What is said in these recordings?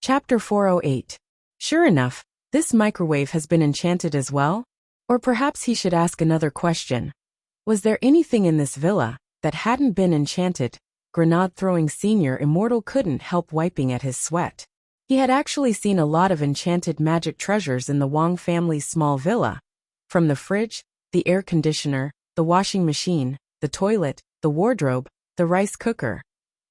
Chapter 408. Sure enough, this microwave has been enchanted as well? Or perhaps he should ask another question. Was there anything in this villa that hadn't been enchanted? Grenade-throwing Senior Immortal couldn't help wiping at his sweat. He had actually seen a lot of enchanted magic treasures in the Wong family's small villa. From the fridge, the air conditioner, the washing machine, the toilet, the wardrobe, the rice cooker.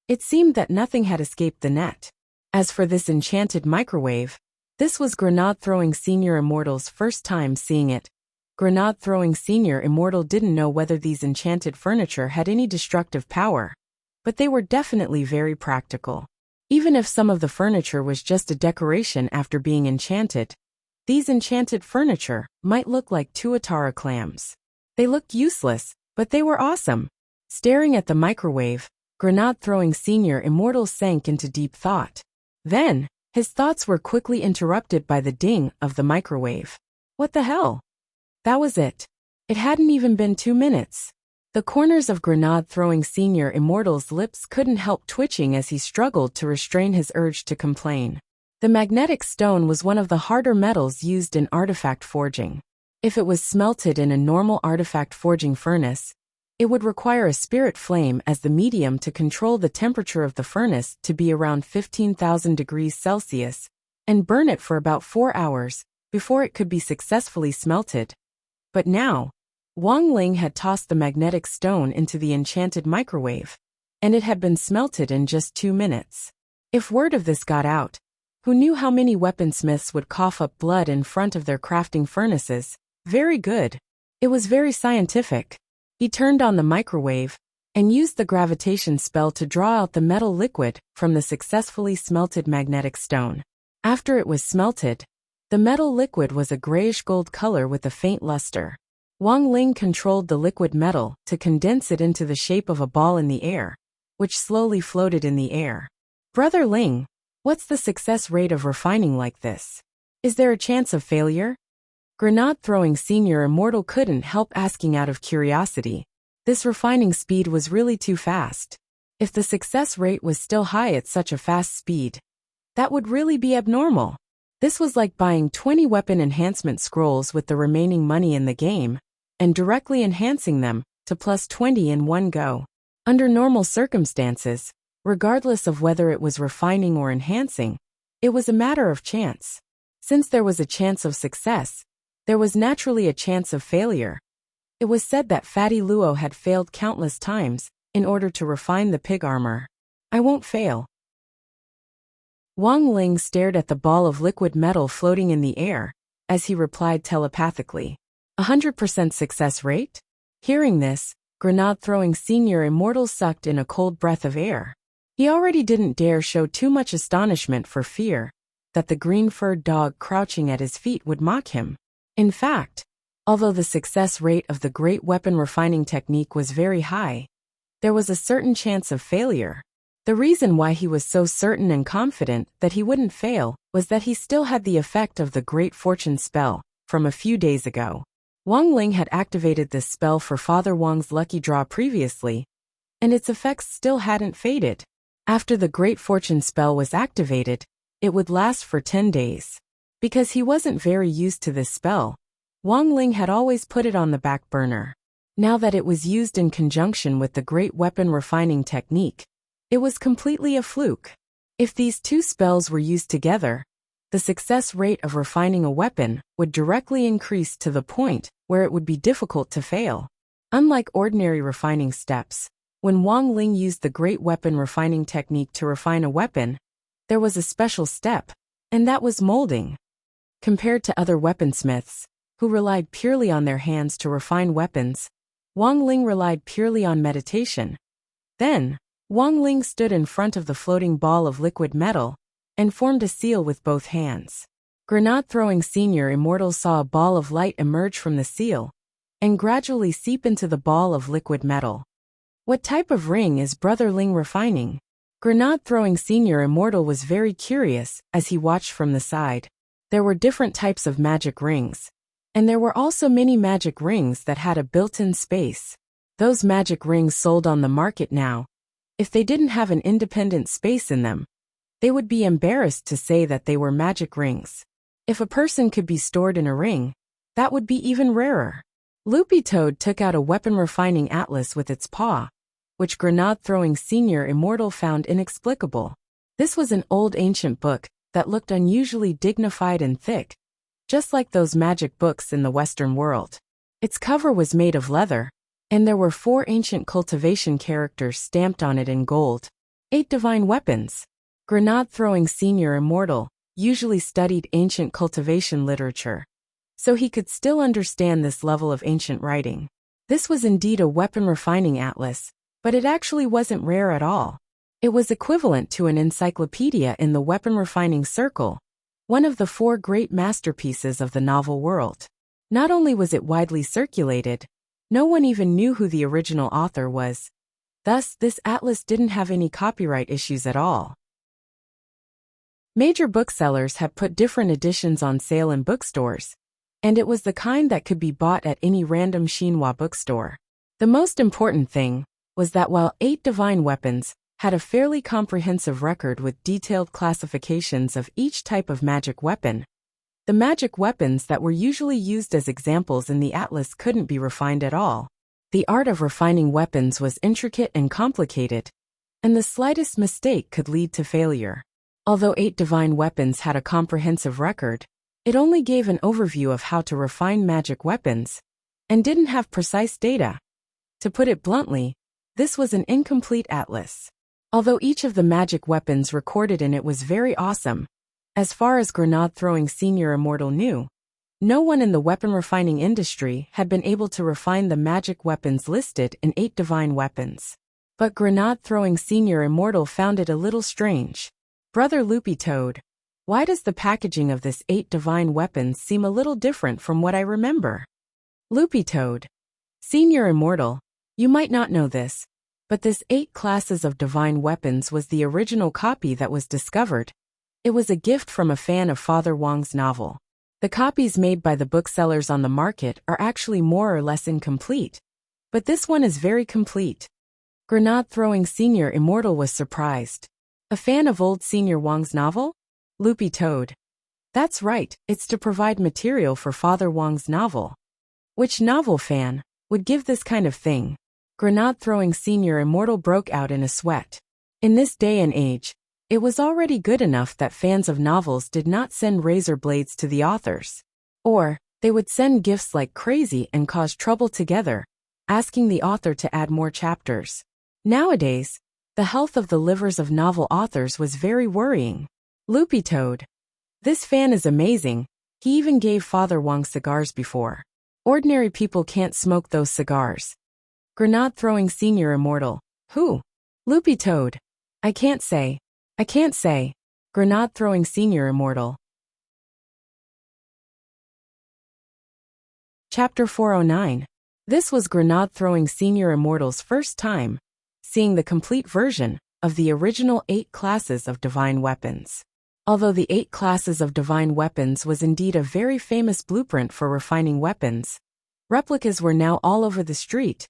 It seemed that nothing had escaped the net. As for this enchanted microwave, this was Grenade-throwing Senior Immortal's first time seeing it. Grenade-throwing Senior Immortal didn't know whether these enchanted furniture had any destructive power, but they were definitely very practical. Even if some of the furniture was just a decoration after being enchanted, these enchanted furniture might look like tuatara clams. They looked useless, but they were awesome. Staring at the microwave, Grenade-throwing Senior Immortal sank into deep thought. Then, his thoughts were quickly interrupted by the ding of the microwave. What the hell? That was it. It hadn't even been 2 minutes. The corners of Grenade-throwing Senior Immortal's lips couldn't help twitching as he struggled to restrain his urge to complain. The magnetic stone was one of the harder metals used in artifact forging. If it was smelted in a normal artifact forging furnace, it would require a spirit flame as the medium to control the temperature of the furnace to be around 15,000 degrees Celsius and burn it for about 4 hours before it could be successfully smelted. But now, Wang Ling had tossed the magnetic stone into the enchanted microwave, and it had been smelted in just 2 minutes. If word of this got out, who knew how many weaponsmiths would cough up blood in front of their crafting furnaces? Very good. It was very scientific. He turned on the microwave and used the gravitation spell to draw out the metal liquid from the successfully smelted magnetic stone. After it was smelted, the metal liquid was a grayish-gold color with a faint luster. Wang Ling controlled the liquid metal to condense it into the shape of a ball in the air, which slowly floated in the air. Brother Ling, what's the success rate of refining like this? Is there a chance of failure? Grenade-throwing Senior Immortal couldn't help asking out of curiosity. This refining speed was really too fast. If the success rate was still high at such a fast speed, that would really be abnormal. This was like buying 20 weapon enhancement scrolls with the remaining money in the game, and directly enhancing them to plus 20 in one go. Under normal circumstances, regardless of whether it was refining or enhancing, it was a matter of chance. Since there was a chance of success, there was naturally a chance of failure. It was said that Fatty Luo had failed countless times in order to refine the pig armor. I won't fail. Wang Ling stared at the ball of liquid metal floating in the air as he replied telepathically. 100% success rate? Hearing this, Grenade-throwing Senior Immortal sucked in a cold breath of air. He already didn't dare show too much astonishment for fear that the green-furred dog crouching at his feet would mock him. In fact, although the success rate of the great weapon refining technique was very high, there was a certain chance of failure. The reason why he was so certain and confident that he wouldn't fail was that he still had the effect of the Great Fortune spell from a few days ago. Wang Ling had activated this spell for Father Wang's lucky draw previously, and its effects still hadn't faded. After the Great Fortune spell was activated, it would last for 10 days. Because he wasn't very used to this spell, Wang Ling had always put it on the back burner. Now that it was used in conjunction with the great weapon refining technique, it was completely a fluke. If these two spells were used together, the success rate of refining a weapon would directly increase to the point where it would be difficult to fail. Unlike ordinary refining steps, when Wang Ling used the great weapon refining technique to refine a weapon, there was a special step, and that was molding. Compared to other weaponsmiths, who relied purely on their hands to refine weapons, Wang Ling relied purely on meditation. Then, Wang Ling stood in front of the floating ball of liquid metal and formed a seal with both hands. Grenade-throwing Senior Immortal saw a ball of light emerge from the seal and gradually seep into the ball of liquid metal. What type of ring is Brother Ling refining? Grenade-throwing Senior Immortal was very curious as he watched from the side. There were different types of magic rings, and there were also many magic rings that had a built-in space. Those magic rings sold on the market now. If they didn't have an independent space in them, They would be embarrassed to say that they were magic rings. If a person could be stored in a ring, that would be even rarer. Loopy Toad took out a weapon-refining atlas with its paw, which Grenade-throwing Senior Immortal found inexplicable. This was an old ancient book that looked unusually dignified and thick, just like those magic books in the Western world. Its cover was made of leather, and there were 4 ancient cultivation characters stamped on it in gold. 8 divine weapons. Grenade-throwing Senior Immortal usually studied ancient cultivation literature, so he could still understand this level of ancient writing. This was indeed a weapon-refining atlas, but it actually wasn't rare at all. It was equivalent to an encyclopedia in the weapon-refining circle, one of the 4 great masterpieces of the novel world. Not only was it widely circulated, no one even knew who the original author was. Thus, this atlas didn't have any copyright issues at all. Major booksellers had put different editions on sale in bookstores, and it was the kind that could be bought at any random chinois bookstore. The most important thing was that while 8 divine weapons had a fairly comprehensive record with detailed classifications of each type of magic weapon, the magic weapons that were usually used as examples in the atlas couldn't be refined at all. The art of refining weapons was intricate and complicated, and the slightest mistake could lead to failure. Although 8 divine weapons had a comprehensive record, it only gave an overview of how to refine magic weapons, and didn't have precise data. To put it bluntly, this was an incomplete atlas. Although each of the magic weapons recorded in it was very awesome, as far as Grenade-throwing Senior Immortal knew, no one in the weapon refining industry had been able to refine the magic weapons listed in 8 divine weapons. But Grenade-throwing Senior Immortal found it a little strange. Brother Loopy Toad, why does the packaging of this 8 divine weapons seem a little different from what I remember? Loopy Toad. Senior Immortal, you might not know this, but this 8 classes of divine weapons was the original copy that was discovered. It was a gift from a fan of Father Wong's novel. The copies made by the booksellers on the market are actually more or less incomplete, but this one is very complete. Grenade-throwing Senior Immortal was surprised. A fan of old Senior Wong's novel? Loopy Toad. That's right, it's to provide material for Father Wong's novel. Which novel fan would give this kind of thing? Grenade-throwing Senior Immortal broke out in a sweat. In this day and age, it was already good enough that fans of novels did not send razor blades to the authors. Or, they would send gifts like crazy and cause trouble together, asking the author to add more chapters. Nowadays, the health of the livers of novel authors was very worrying. Loopy Toad. This fan is amazing, he even gave Father Wong cigars before. Ordinary people can't smoke those cigars. Grenade-throwing Senior Immortal. Who? Loopy Toad. I can't say. Grenade-throwing Senior Immortal. Chapter 409. This was Grenade-throwing Senior Immortal's first time seeing the complete version of the original 8 classes of divine weapons. Although the 8 classes of divine weapons was indeed a very famous blueprint for refining weapons, replicas were now all over the street.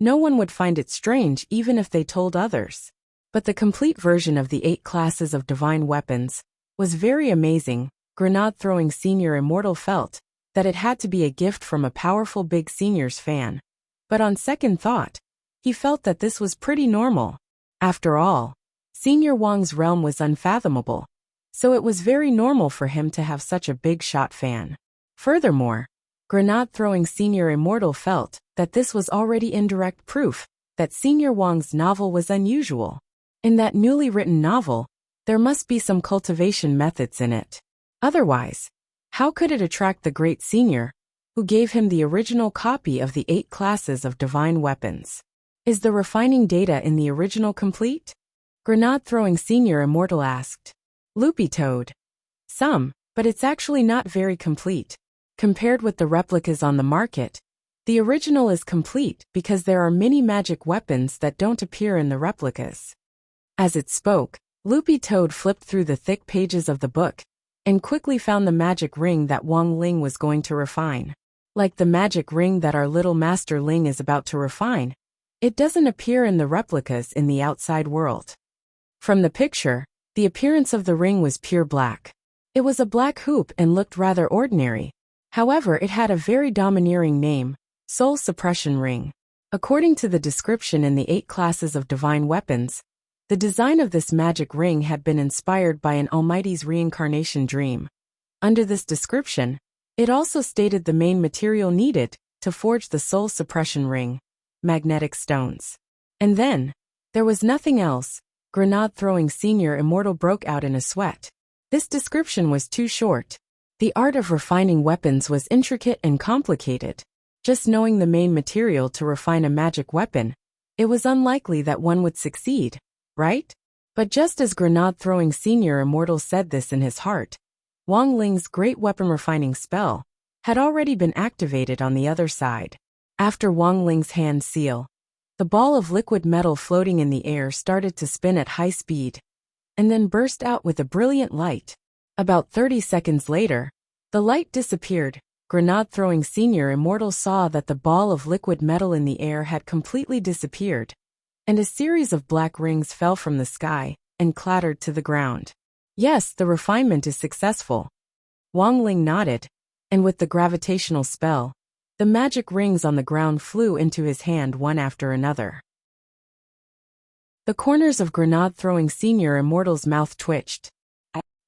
No one would find it strange even if they told others. But the complete version of the 8 classes of divine weapons was very amazing. Grenade-throwing Senior Immortal felt that it had to be a gift from a powerful big seniors fan. But on second thought, he felt that this was pretty normal. After all, Senior Wong's realm was unfathomable, so it was very normal for him to have such a big shot fan. Furthermore, Grenade-throwing Senior Immortal felt that this was already indirect proof that Senior Wong's novel was unusual. In that newly written novel, there must be some cultivation methods in it. Otherwise, how could it attract the great senior, who gave him the original copy of the 8 classes of divine weapons? Is the refining data in the original complete? Grenade-throwing Senior Immortal asked. Loopy Toad. Some, but it's actually not very complete. Compared with the replicas on the market, the original is complete because there are many magic weapons that don't appear in the replicas. As it spoke, Loopy Toad flipped through the thick pages of the book and quickly found the magic ring that Wong Ling was going to refine. Like the magic ring that our little Master Ling is about to refine, it doesn't appear in the replicas in the outside world. From the picture, The appearance of the ring was pure black. It was a black hoop and looked rather ordinary. However, it had a very domineering name, Soul Suppression Ring. According to the description in the 8 classes of divine weapons, the design of this magic ring had been inspired by an Almighty's reincarnation dream. Under this description, it also stated the main material needed to forge the Soul Suppression Ring, magnetic stones. And then, there was nothing else. Grenade-throwing Senior Immortal broke out in a sweat. This description was too short. The art of refining weapons was intricate and complicated. Just knowing the main material to refine a magic weapon, it was unlikely that one would succeed, right? But just as Grenade-throwing Senior Immortal said this in his heart, Wang Ling's great weapon refining spell had already been activated on the other side. After Wang Ling's hand seal, the ball of liquid metal floating in the air started to spin at high speed, and then burst out with a brilliant light. About 30 seconds later, the light disappeared. Grenade-throwing Senior Immortal saw that the ball of liquid metal in the air had completely disappeared, and a series of black rings fell from the sky and clattered to the ground. Yes, the refinement is successful. Wang Ling nodded, and with the gravitational spell, the magic rings on the ground flew into his hand one after another. The corners of Grenade-throwing Senior Immortal's mouth twitched.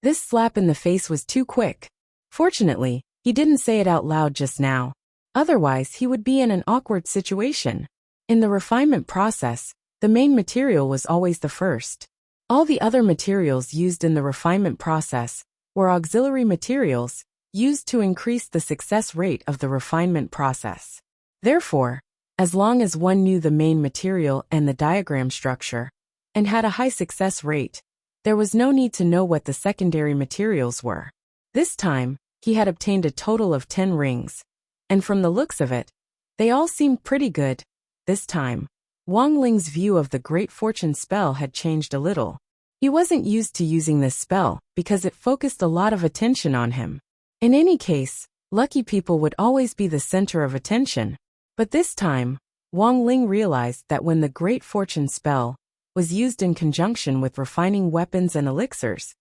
This slap in the face was too quick. Fortunately, he didn't say it out loud just now. Otherwise, he would be in an awkward situation. In the refinement process, the main material was always the first. All the other materials used in the refinement process were auxiliary materials used to increase the success rate of the refinement process. Therefore, as long as one knew the main material and the diagram structure, and had a high success rate, there was no need to know what the secondary materials were. This time, he had obtained a total of 10 rings, and from the looks of it, they all seemed pretty good. This time, Wang Ling's view of the Great Fortune spell had changed a little. He wasn't used to using this spell because it focused a lot of attention on him. In any case, lucky people would always be the center of attention. But this time, Wang Ling realized that when the Great Fortune spell was used in conjunction with refining weapons and elixirs,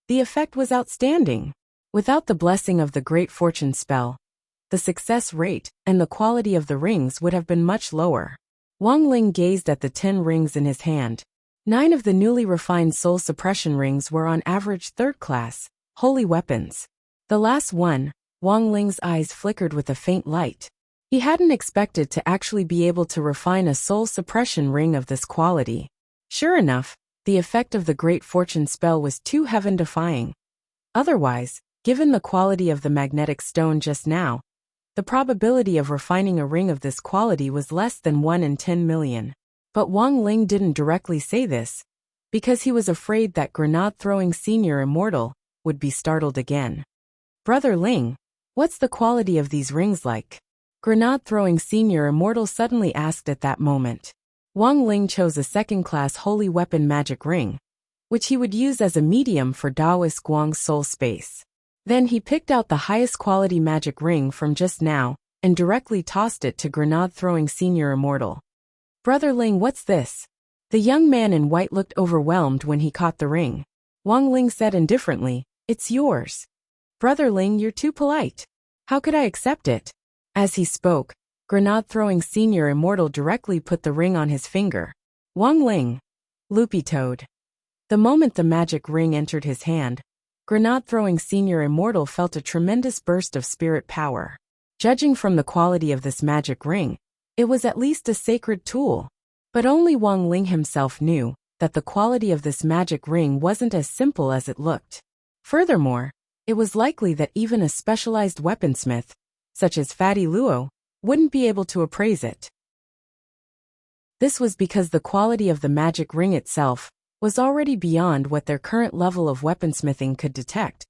the effect was outstanding. Without the blessing of the Great Fortune spell, the success rate and the quality of the rings would have been much lower. Wang Ling gazed at the 10 rings in his hand. 9 of the newly refined soul suppression rings were on average 3rd class, holy weapons. The last one, Wang Ling's eyes flickered with a faint light. He hadn't expected to actually be able to refine a soul suppression ring of this quality. Sure enough, the effect of the Great Fortune spell was too heaven-defying. Otherwise, given the quality of the magnetic stone just now, the probability of refining a ring of this quality was less than 1 in 10 million. But Wang Ling didn't directly say this, because he was afraid that Grenade-throwing Senior Immortal would be startled again. Brother Ling, what's the quality of these rings like? Grenade-throwing Senior Immortal suddenly asked at that moment. Wang Ling chose a 2nd-class holy weapon magic ring, which he would use as a medium for Taoist Guang's soul space. Then he picked out the highest quality magic ring from just now and directly tossed it to Grenade-throwing Senior Immortal. Brother Ling, what's this? The young man in white looked overwhelmed when he caught the ring. Wang Ling said indifferently, "It's yours." Brother Ling, you're too polite. How could I accept it? As he spoke, Grenade-throwing Senior Immortal directly put the ring on his finger. Wang Ling. Loopy toad. The moment the magic ring entered his hand, Grenade-throwing Senior Immortal felt a tremendous burst of spirit power. Judging from the quality of this magic ring, it was at least a sacred tool. But only Wang Ling himself knew that the quality of this magic ring wasn't as simple as it looked. Furthermore, it was likely that even a specialized weaponsmith, such as Fatty Luo, wouldn't be able to appraise it. This was because the quality of the magic ring itself was already beyond what their current level of weaponsmithing could detect.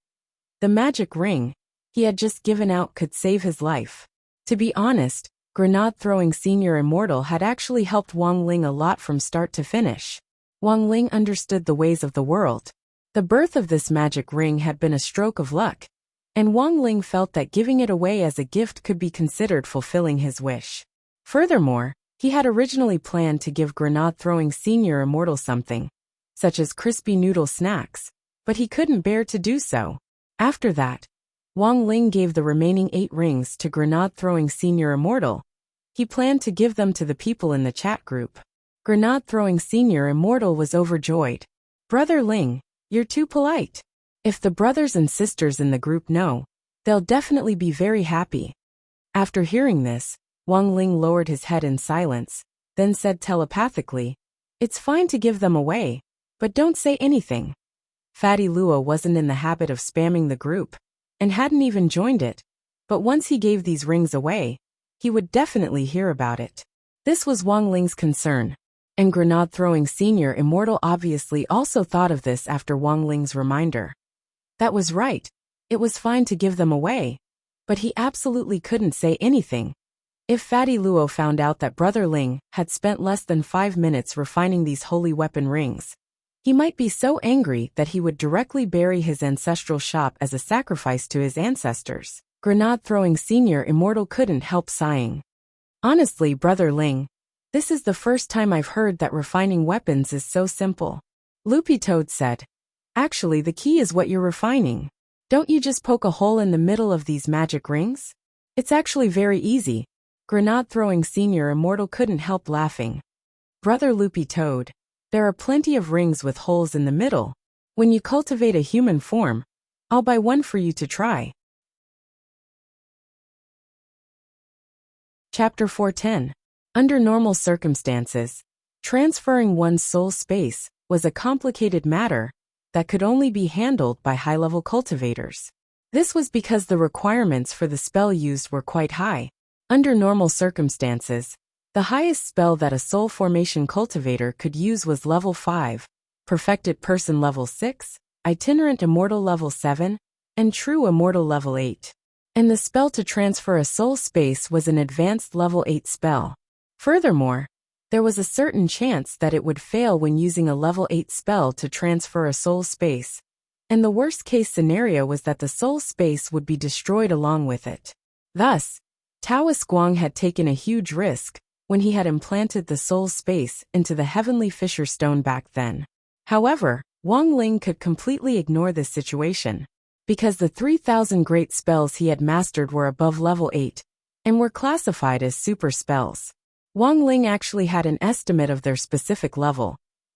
The magic ring he had just given out could save his life. To be honest, Grenade-throwing Senior Immortal had actually helped Wang Ling a lot from start to finish. Wang Ling understood the ways of the world. The birth of this magic ring had been a stroke of luck, and Wang Ling felt that giving it away as a gift could be considered fulfilling his wish. Furthermore, he had originally planned to give Grenade-throwing Senior Immortal something such as crispy noodle snacks, but he couldn't bear to do so. After that, Wang Ling gave the remaining 8 rings to Grenade-throwing Senior Immortal. He planned to give them to the people in the chat group. Grenade-throwing Senior Immortal was overjoyed. "Brother Ling, you're too polite. If the brothers and sisters in the group know, they'll definitely be very happy." After hearing this, Wang Ling lowered his head in silence, then said telepathically, "It's fine to give them away, but don't say anything." Fatty Luo wasn't in the habit of spamming the group, and hadn't even joined it, but once he gave these rings away, he would definitely hear about it. This was Wang Ling's concern, and Grenade-throwing Senior Immortal obviously also thought of this after Wang Ling's reminder. That was right, it was fine to give them away, but he absolutely couldn't say anything. If Fatty Luo found out that Brother Ling had spent less than 5 minutes refining these holy weapon rings, he might be so angry that he would directly bury his ancestral shop as a sacrifice to his ancestors. Grenade-throwing Senior Immortal couldn't help sighing. "Honestly, Brother Ling, this is the first time I've heard that refining weapons is so simple." Loopy Toad said, "Actually, the key is what you're refining. Don't you just poke a hole in the middle of these magic rings? It's actually very easy." Grenade-throwing Senior Immortal couldn't help laughing. "Brother Loopy Toad, there are plenty of rings with holes in the middle. When you cultivate a human form, I'll buy one for you to try." Chapter 410. Under normal circumstances, transferring one's soul space was a complicated matter that could only be handled by high-level cultivators. This was because the requirements for the spell used were quite high. Under normal circumstances, the highest spell that a soul formation cultivator could use was level 5, Perfected Person level 6, Itinerant Immortal level 7, and True Immortal level 8. And the spell to transfer a soul space was an advanced level 8 spell. Furthermore, there was a certain chance that it would fail when using a level 8 spell to transfer a soul space, and the worst-case scenario was that the soul space would be destroyed along with it. Thus, Taoist Guang had taken a huge risk when he had implanted the soul space into the heavenly fissure stone back then. However, Wang Ling could completely ignore this situation, because the 3,000 great spells he had mastered were above level 8, and were classified as super spells. Wang Ling actually had an estimate of their specific level,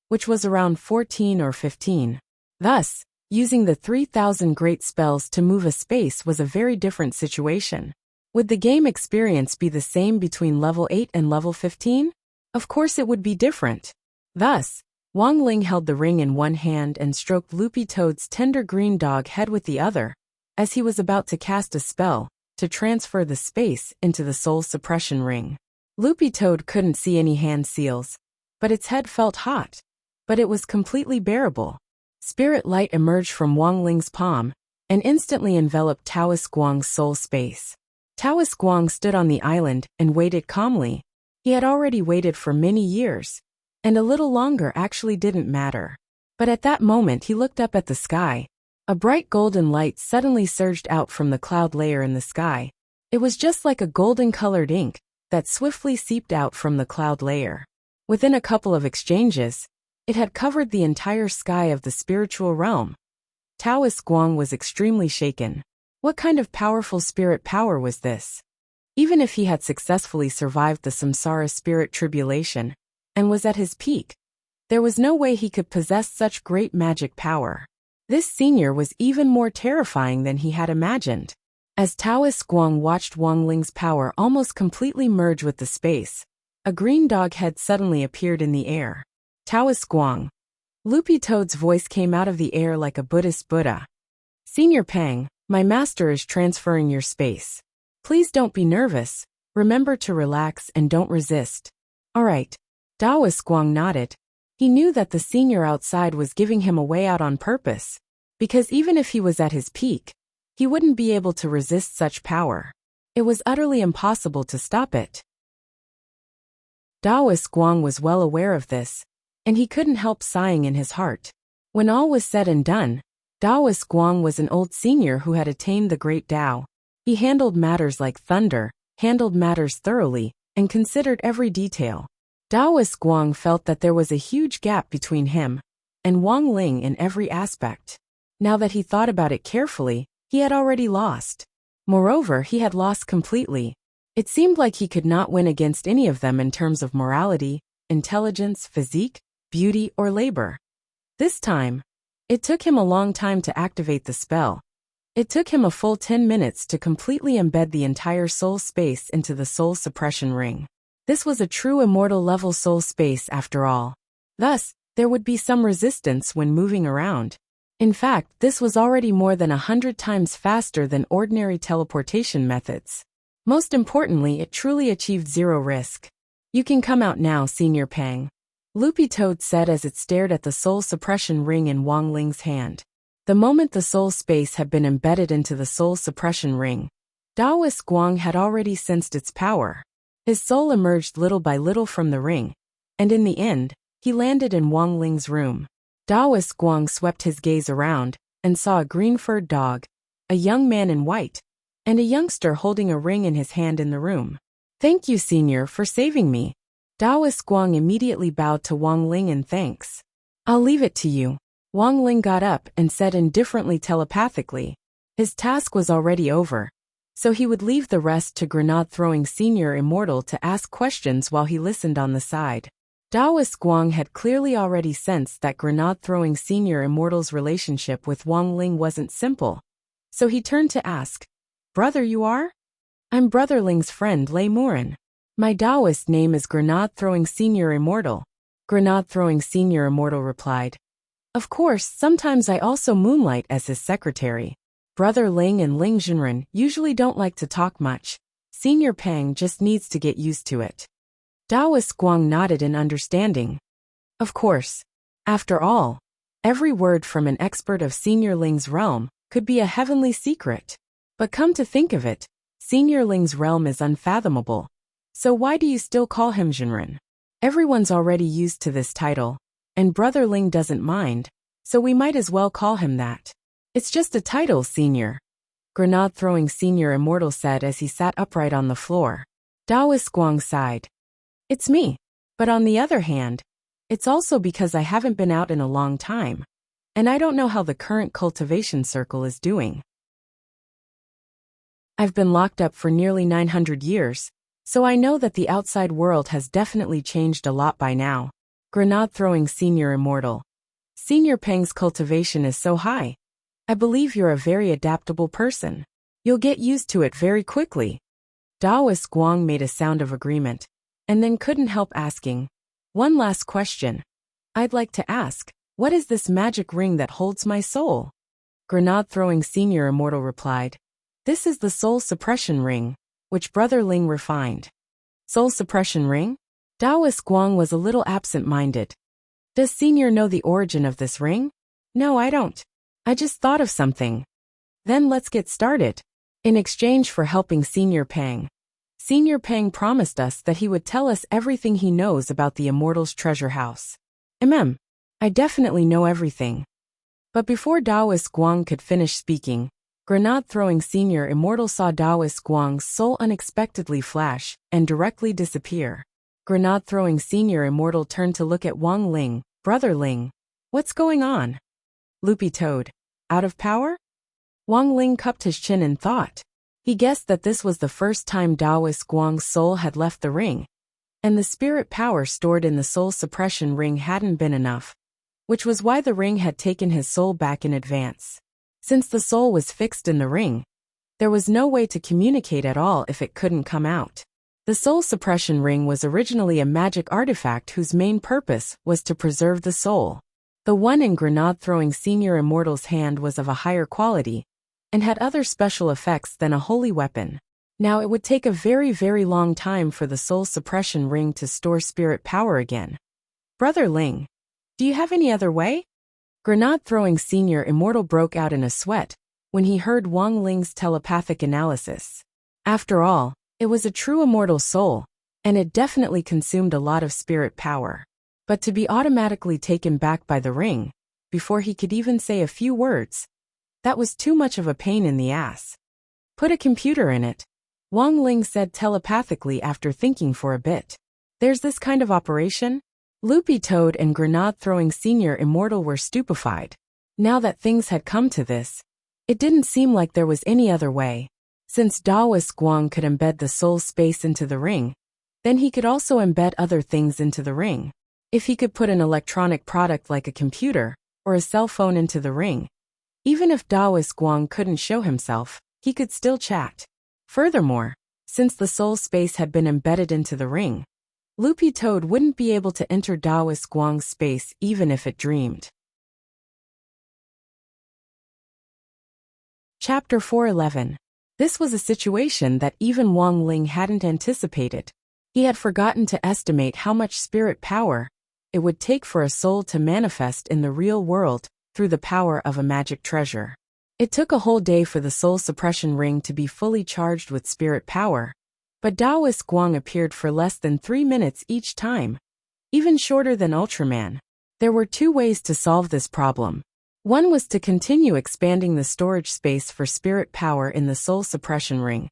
which was around 14 or 15. Thus, using the 3,000 great spells to move a space was a very different situation. Would the game experience be the same between level 8 and level 15? Of course it would be different. Thus, Wang Ling held the ring in one hand and stroked Loopy Toad's tender green dog head with the other, as he was about to cast a spell to transfer the space into the soul suppression ring. Loopy Toad couldn't see any hand seals, but its head felt hot, but it was completely bearable. Spirit light emerged from Wang Ling's palm and instantly enveloped Taoist Guang's soul space. Taoist Guang stood on the island and waited calmly. He had already waited for many years, and a little longer actually didn't matter. But at that moment he looked up at the sky. A bright golden light suddenly surged out from the cloud layer in the sky. It was just like a golden-colored ink that swiftly seeped out from the cloud layer. Within a couple of exchanges, it had covered the entire sky of the spiritual realm. Taoist Guang was extremely shaken. What kind of powerful spirit power was this? Even if he had successfully survived the samsara spirit tribulation and was at his peak, there was no way he could possess such great magic power. This senior was even more terrifying than he had imagined. As Taoist Guang watched Wang Ling's power almost completely merge with the space, a green dog head suddenly appeared in the air. Taoist Guang. Loopy Toad's voice came out of the air like a Buddhist Buddha. "Senior Pang, my master is transferring your space. Please don't be nervous, remember to relax and don't resist." "Alright." Taoist Guang nodded. He knew that the senior outside was giving him a way out on purpose, because even if he was at his peak, he wouldn't be able to resist such power. It was utterly impossible to stop it. Taoist Guang was well aware of this, and he couldn't help sighing in his heart. When all was said and done, Taoist Guang was an old senior who had attained the great Tao. He handled matters like thunder, handled matters thoroughly, and considered every detail. Taoist Guang felt that there was a huge gap between him and Wang Ling in every aspect. Now that he thought about it carefully, he had already lost. Moreover, he had lost completely. It seemed like he could not win against any of them in terms of morality, intelligence, physique, beauty, or labor. This time, it took him a long time to activate the spell. It took him a full 10 minutes to completely embed the entire soul space into the soul suppression ring. This was a true immortal level soul space after all. Thus, there would be some resistance when moving around. In fact, this was already more than 100 times faster than ordinary teleportation methods. Most importantly, it truly achieved zero risk. "You can come out now, Senior Pang," Loopy Toad said as it stared at the soul suppression ring in Wang Ling's hand. The moment the soul space had been embedded into the soul suppression ring, Daoist Guang had already sensed its power. His soul emerged little by little from the ring, and in the end, he landed in Wang Ling's room. Daoist Guang swept his gaze around and saw a green-furred dog, a young man in white, and a youngster holding a ring in his hand in the room. "Thank you, Senior, for saving me." Daoist Guang immediately bowed to Wang Ling in thanks. "I'll leave it to you." Wang Ling got up and said indifferently telepathically. His task was already over, so he would leave the rest to Grenade-throwing Senior Immortal to ask questions while he listened on the side. Daoist Guang had clearly already sensed that Grenade-throwing Senior Immortal's relationship with Wang Ling wasn't simple, so he turned to ask, "Brother, you are?" "I'm Brother Ling's friend, Lei Murin. My Daoist name is Grenade-throwing Senior Immortal," Grenade-throwing Senior Immortal replied. "Of course, sometimes I also moonlight as his secretary. Brother Ling and Ling Jinren usually don't like to talk much. Senior Pang just needs to get used to it." Daoist Guang nodded in understanding. Of course. After all, every word from an expert of Senior Ling's realm could be a heavenly secret. But come to think of it, Senior Ling's realm is unfathomable. So why do you still call him Jinren? Everyone's already used to this title, and Brother Ling doesn't mind, so we might as well call him that. "It's just a title, Senior," Grenade-throwing Senior Immortal said as he sat upright on the floor. Daoist Guang sighed. "It's me. But on the other hand, it's also because I haven't been out in a long time, and I don't know how the current cultivation circle is doing. I've been locked up for nearly 900 years, so I know that the outside world has definitely changed a lot by now." Grenade-throwing Senior Immortal. "Senior Pang's cultivation is so high. I believe you're a very adaptable person. You'll get used to it very quickly." Daoist Guang made a sound of agreement, and then couldn't help asking, "One last question. I'd like to ask, what is this magic ring that holds my soul?" Grenade-throwing Senior Immortal replied, "This is the soul suppression ring, which Brother Ling refined." "Soul suppression ring?" Daoist Guang was a little absent-minded. "Does Senior know the origin of this ring?" "No, I don't. I just thought of something." "Then let's get started." In exchange for helping Senior Pang, Senior Pang promised us that he would tell us everything he knows about the Immortal's treasure house. I definitely know everything." But before Daoist Guang could finish speaking, Grenade-throwing Senior Immortal saw Daoist Guang's soul unexpectedly flash and directly disappear. Grenade-throwing Senior Immortal turned to look at Wang Ling. "Brother Ling, what's going on?" Loopy Toad. "Out of power?" Wang Ling cupped his chin in thought. He guessed that this was the first time Daoist Guang's soul had left the ring, and the spirit power stored in the soul suppression ring hadn't been enough, which was why the ring had taken his soul back in advance. Since the soul was fixed in the ring, there was no way to communicate at all if it couldn't come out. The soul suppression ring was originally a magic artifact whose main purpose was to preserve the soul. The one in Grenade-throwing Senior Immortal's hand was of a higher quality, and had other special effects than a holy weapon. Now it would take a very, very long time for the soul suppression ring to store spirit power again. "Brother Ling, do you have any other way?" Grenade-throwing Senior Immortal broke out in a sweat when he heard Wang Ling's telepathic analysis. After all, it was a true immortal soul, and it definitely consumed a lot of spirit power. But to be automatically taken back by the ring, before he could even say a few words, that was too much of a pain in the ass. "Put a computer in it," Wang Ling said telepathically after thinking for a bit. "There's this kind of operation. Loopy Toad and Grenade-throwing Senior Immortal were stupefied. Now that things had come to this, it didn't seem like there was any other way. Since Daoist Guang could embed the soul space into the ring, then he could also embed other things into the ring. If he could put an electronic product like a computer or a cell phone into the ring, even if Daoist Guang couldn't show himself, he could still chat. Furthermore, since the soul space had been embedded into the ring, Loopy Toad wouldn't be able to enter Daoist Guang's space even if it dreamed. Chapter 411. This was a situation that even Wang Ling hadn't anticipated. He had forgotten to estimate how much spirit power it would take for a soul to manifest in the real world through the power of a magic treasure. It took a whole day for the soul suppression ring to be fully charged with spirit power, but Daoist Guang appeared for less than 3 minutes each time, even shorter than Ultraman. There were 2 ways to solve this problem. One was to continue expanding the storage space for spirit power in the soul suppression ring,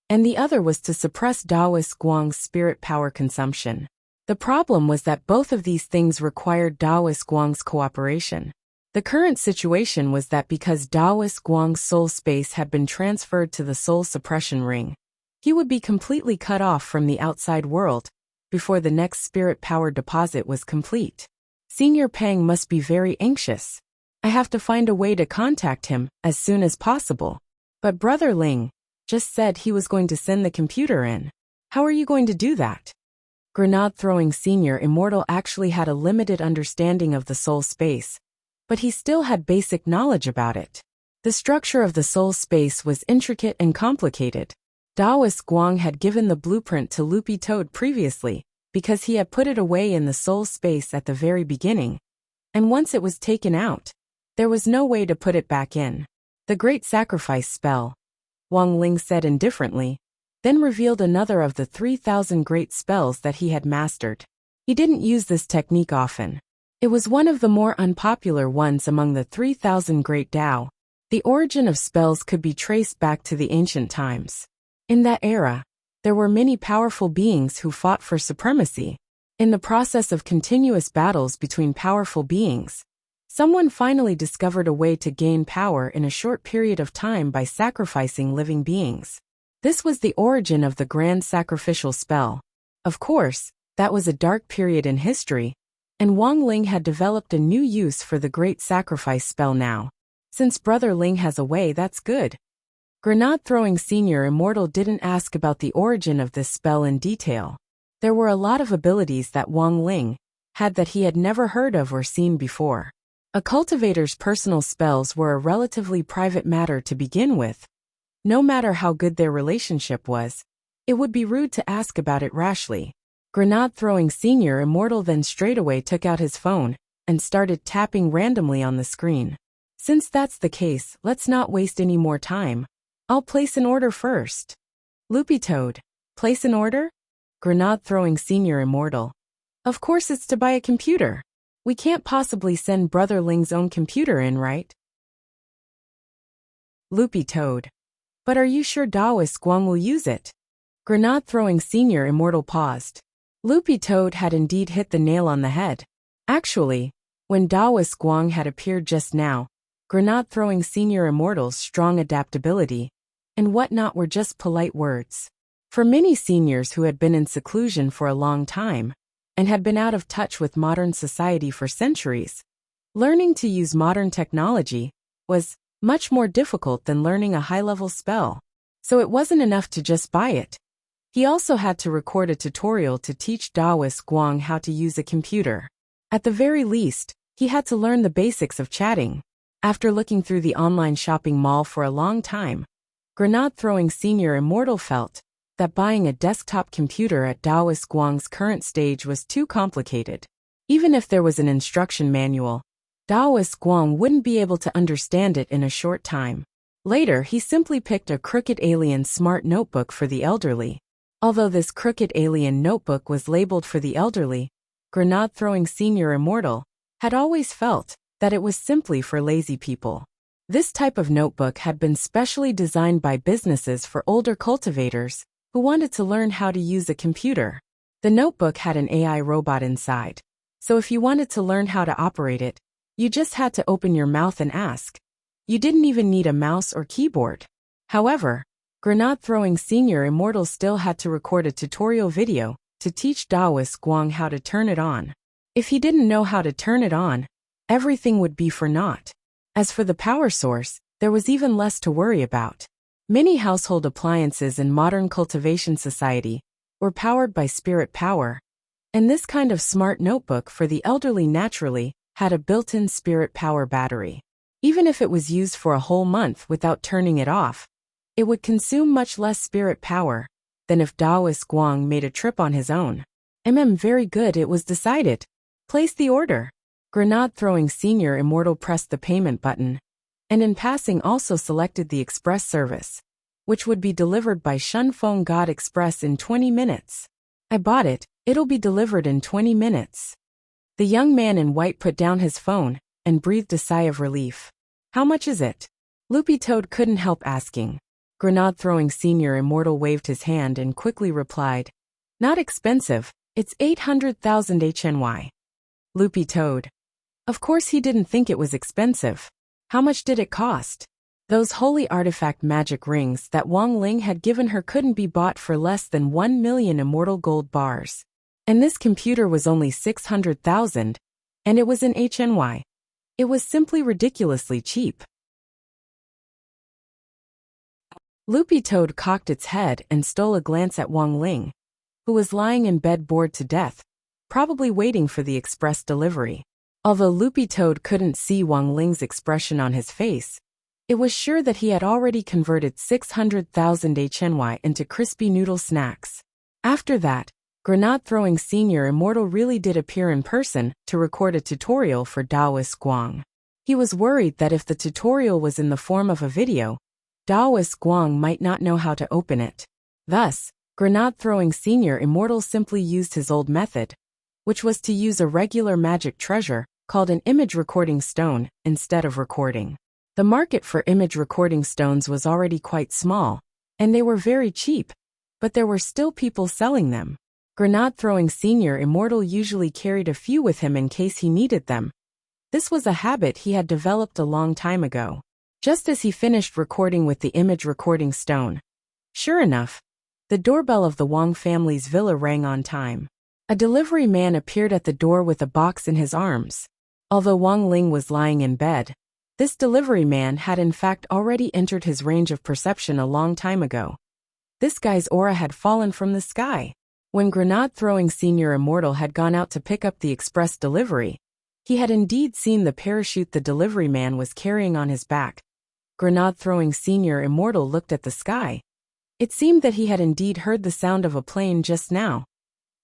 and the other was to suppress Daoist Guang's spirit power consumption. The problem was that both of these things required Daoist Guang's cooperation. The current situation was that because Daoist Guang's soul space had been transferred to the soul suppression ring, he would be completely cut off from the outside world before the next spirit power deposit was complete. Senior Pang must be very anxious. I have to find a way to contact him as soon as possible. But Brother Ling just said he was going to send the computer in. How are you going to do that? Grenade-throwing Senior Immortal actually had a limited understanding of the soul space, but he still had basic knowledge about it. The structure of the soul space was intricate and complicated. Daoist Guang had given the blueprint to Loopy Toad previously because he had put it away in the soul space at the very beginning, and once it was taken out, there was no way to put it back in. The Great Sacrifice spell, Wang Ling said indifferently, then revealed another of the 3,000 great spells that he had mastered. He didn't use this technique often. It was one of the more unpopular ones among the 3,000 great Dao. The origin of spells could be traced back to the ancient times. In that era, there were many powerful beings who fought for supremacy. In the process of continuous battles between powerful beings, someone finally discovered a way to gain power in a short period of time by sacrificing living beings. This was the origin of the Grand Sacrificial Spell. Of course, that was a dark period in history, and Wang Ling had developed a new use for the Great Sacrifice Spell now. Since Brother Ling has a way, that's good. Grenade-throwing Senior Immortal didn't ask about the origin of this spell in detail. There were a lot of abilities that Wang Ling had that he had never heard of or seen before. A cultivator's personal spells were a relatively private matter to begin with. No matter how good their relationship was, it would be rude to ask about it rashly. Grenade-throwing Senior Immortal then straightaway took out his phone and started tapping randomly on the screen. Since that's the case, let's not waste any more time. I'll place an order first. Loopy Toad, place an order? Grenade-throwing Senior Immortal. Of course it's to buy a computer. We can't possibly send Brother Ling's own computer in, right? Loopy Toad. But are you sure Daoist Guang will use it? Grenade-throwing Senior Immortal paused. Loopy Toad had indeed hit the nail on the head. Actually, when Daoist Guang had appeared just now, Grenade-throwing Senior Immortal's strong adaptability and whatnot were just polite words. For many seniors who had been in seclusion for a long time, and had been out of touch with modern society for centuries, learning to use modern technology was much more difficult than learning a high-level spell. So it wasn't enough to just buy it. He also had to record a tutorial to teach Daoist Guang how to use a computer. At the very least, he had to learn the basics of chatting. After looking through the online shopping mall for a long time, Grenade-throwing Senior Immortal felt that buying a desktop computer at Daoist Guang's current stage was too complicated. Even if there was an instruction manual, Daoist Guang wouldn't be able to understand it in a short time. Later, he simply picked a Crooked Alien Smart Notebook for the elderly. Although this Crooked Alien notebook was labeled for the elderly, Grenade-throwing Senior Immortal had always felt that it was simply for lazy people. This type of notebook had been specially designed by businesses for older cultivators who wanted to learn how to use a computer. The notebook had an AI robot inside, So if you wanted to learn how to operate it, you just had to open your mouth and ask. You didn't even need a mouse or keyboard. However, Grenade Throwing Senior Immortal still had to record a tutorial video to teach Daoist Guang how to turn it on. If he didn't know how to turn it on, everything would be for naught. As for the power source, there was even less to worry about. Many household appliances in modern cultivation society were powered by spirit power, and this kind of smart notebook for the elderly naturally had a built-in spirit power battery. Even if it was used for a whole month without turning it off, it would consume much less spirit power than if Daoist Guang made a trip on his own. Very good, it was decided. Place the order. Grenade Throwing Senior Immortal pressed the payment button, and in passing also selected the express service, which would be delivered by Shunfeng God Express in 20 minutes. I bought it, it'll be delivered in 20 minutes. The young man in white put down his phone and breathed a sigh of relief. How much is it? Loopy Toad couldn't help asking. Grenade Throwing Senior Immortal waved his hand and quickly replied, Not expensive, it's 800,000 HNY. Loopy Toad. Of course he didn't think it was expensive. How much did it cost? Those holy artifact magic rings that Wang Ling had given her couldn't be bought for less than 1 million immortal gold bars. And this computer was only 600,000, and it was in HNY. It was simply ridiculously cheap. Loopy Toad cocked its head and stole a glance at Wang Ling, who was lying in bed bored to death, probably waiting for the express delivery. Although Loopy Toad couldn't see Wang Ling's expression on his face, it was sure that he had already converted 600,000 HNY into crispy noodle snacks. After that, Grenade Throwing Senior Immortal really did appear in person to record a tutorial for Daoist Guang. He was worried that if the tutorial was in the form of a video, Daoist Guang might not know how to open it. Thus, Grenade Throwing Senior Immortal simply used his old method, which was to use a regular magic treasure called an image recording stone instead of recording. The market for image recording stones was already quite small, and they were very cheap, but there were still people selling them. Grenade Throwing Senior Immortal usually carried a few with him in case he needed them. This was a habit he had developed a long time ago. Just as he finished recording with the image recording stone, sure enough, the doorbell of the Wang family's villa rang on time. A delivery man appeared at the door with a box in his arms. Although Wang Ling was lying in bed, this delivery man had in fact already entered his range of perception a long time ago. This guy's aura had fallen from the sky. When Grenade Throwing Senior Immortal had gone out to pick up the express delivery, he had indeed seen the parachute the delivery man was carrying on his back. Grenade Throwing Senior Immortal looked at the sky. It seemed that he had indeed heard the sound of a plane just now.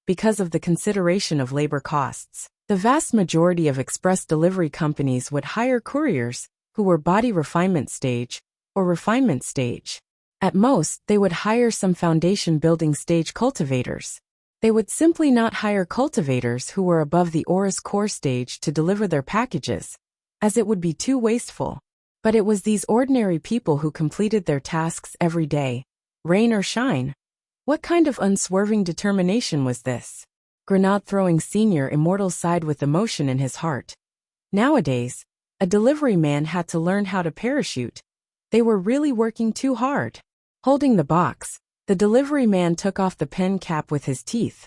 Because of the consideration of labor costs, the vast majority of express delivery companies would hire couriers who were body refinement stage or refinement stage. At most, they would hire some foundation building stage cultivators. They would simply not hire cultivators who were above the aura's core stage to deliver their packages, as it would be too wasteful. But it was these ordinary people who completed their tasks every day, rain or shine. What kind of unswerving determination was this? Grenade Throwing Senior Immortal sighed with emotion in his heart. Nowadays, a delivery man had to learn how to parachute. They were really working too hard. Holding the box, the delivery man took off the pen cap with his teeth.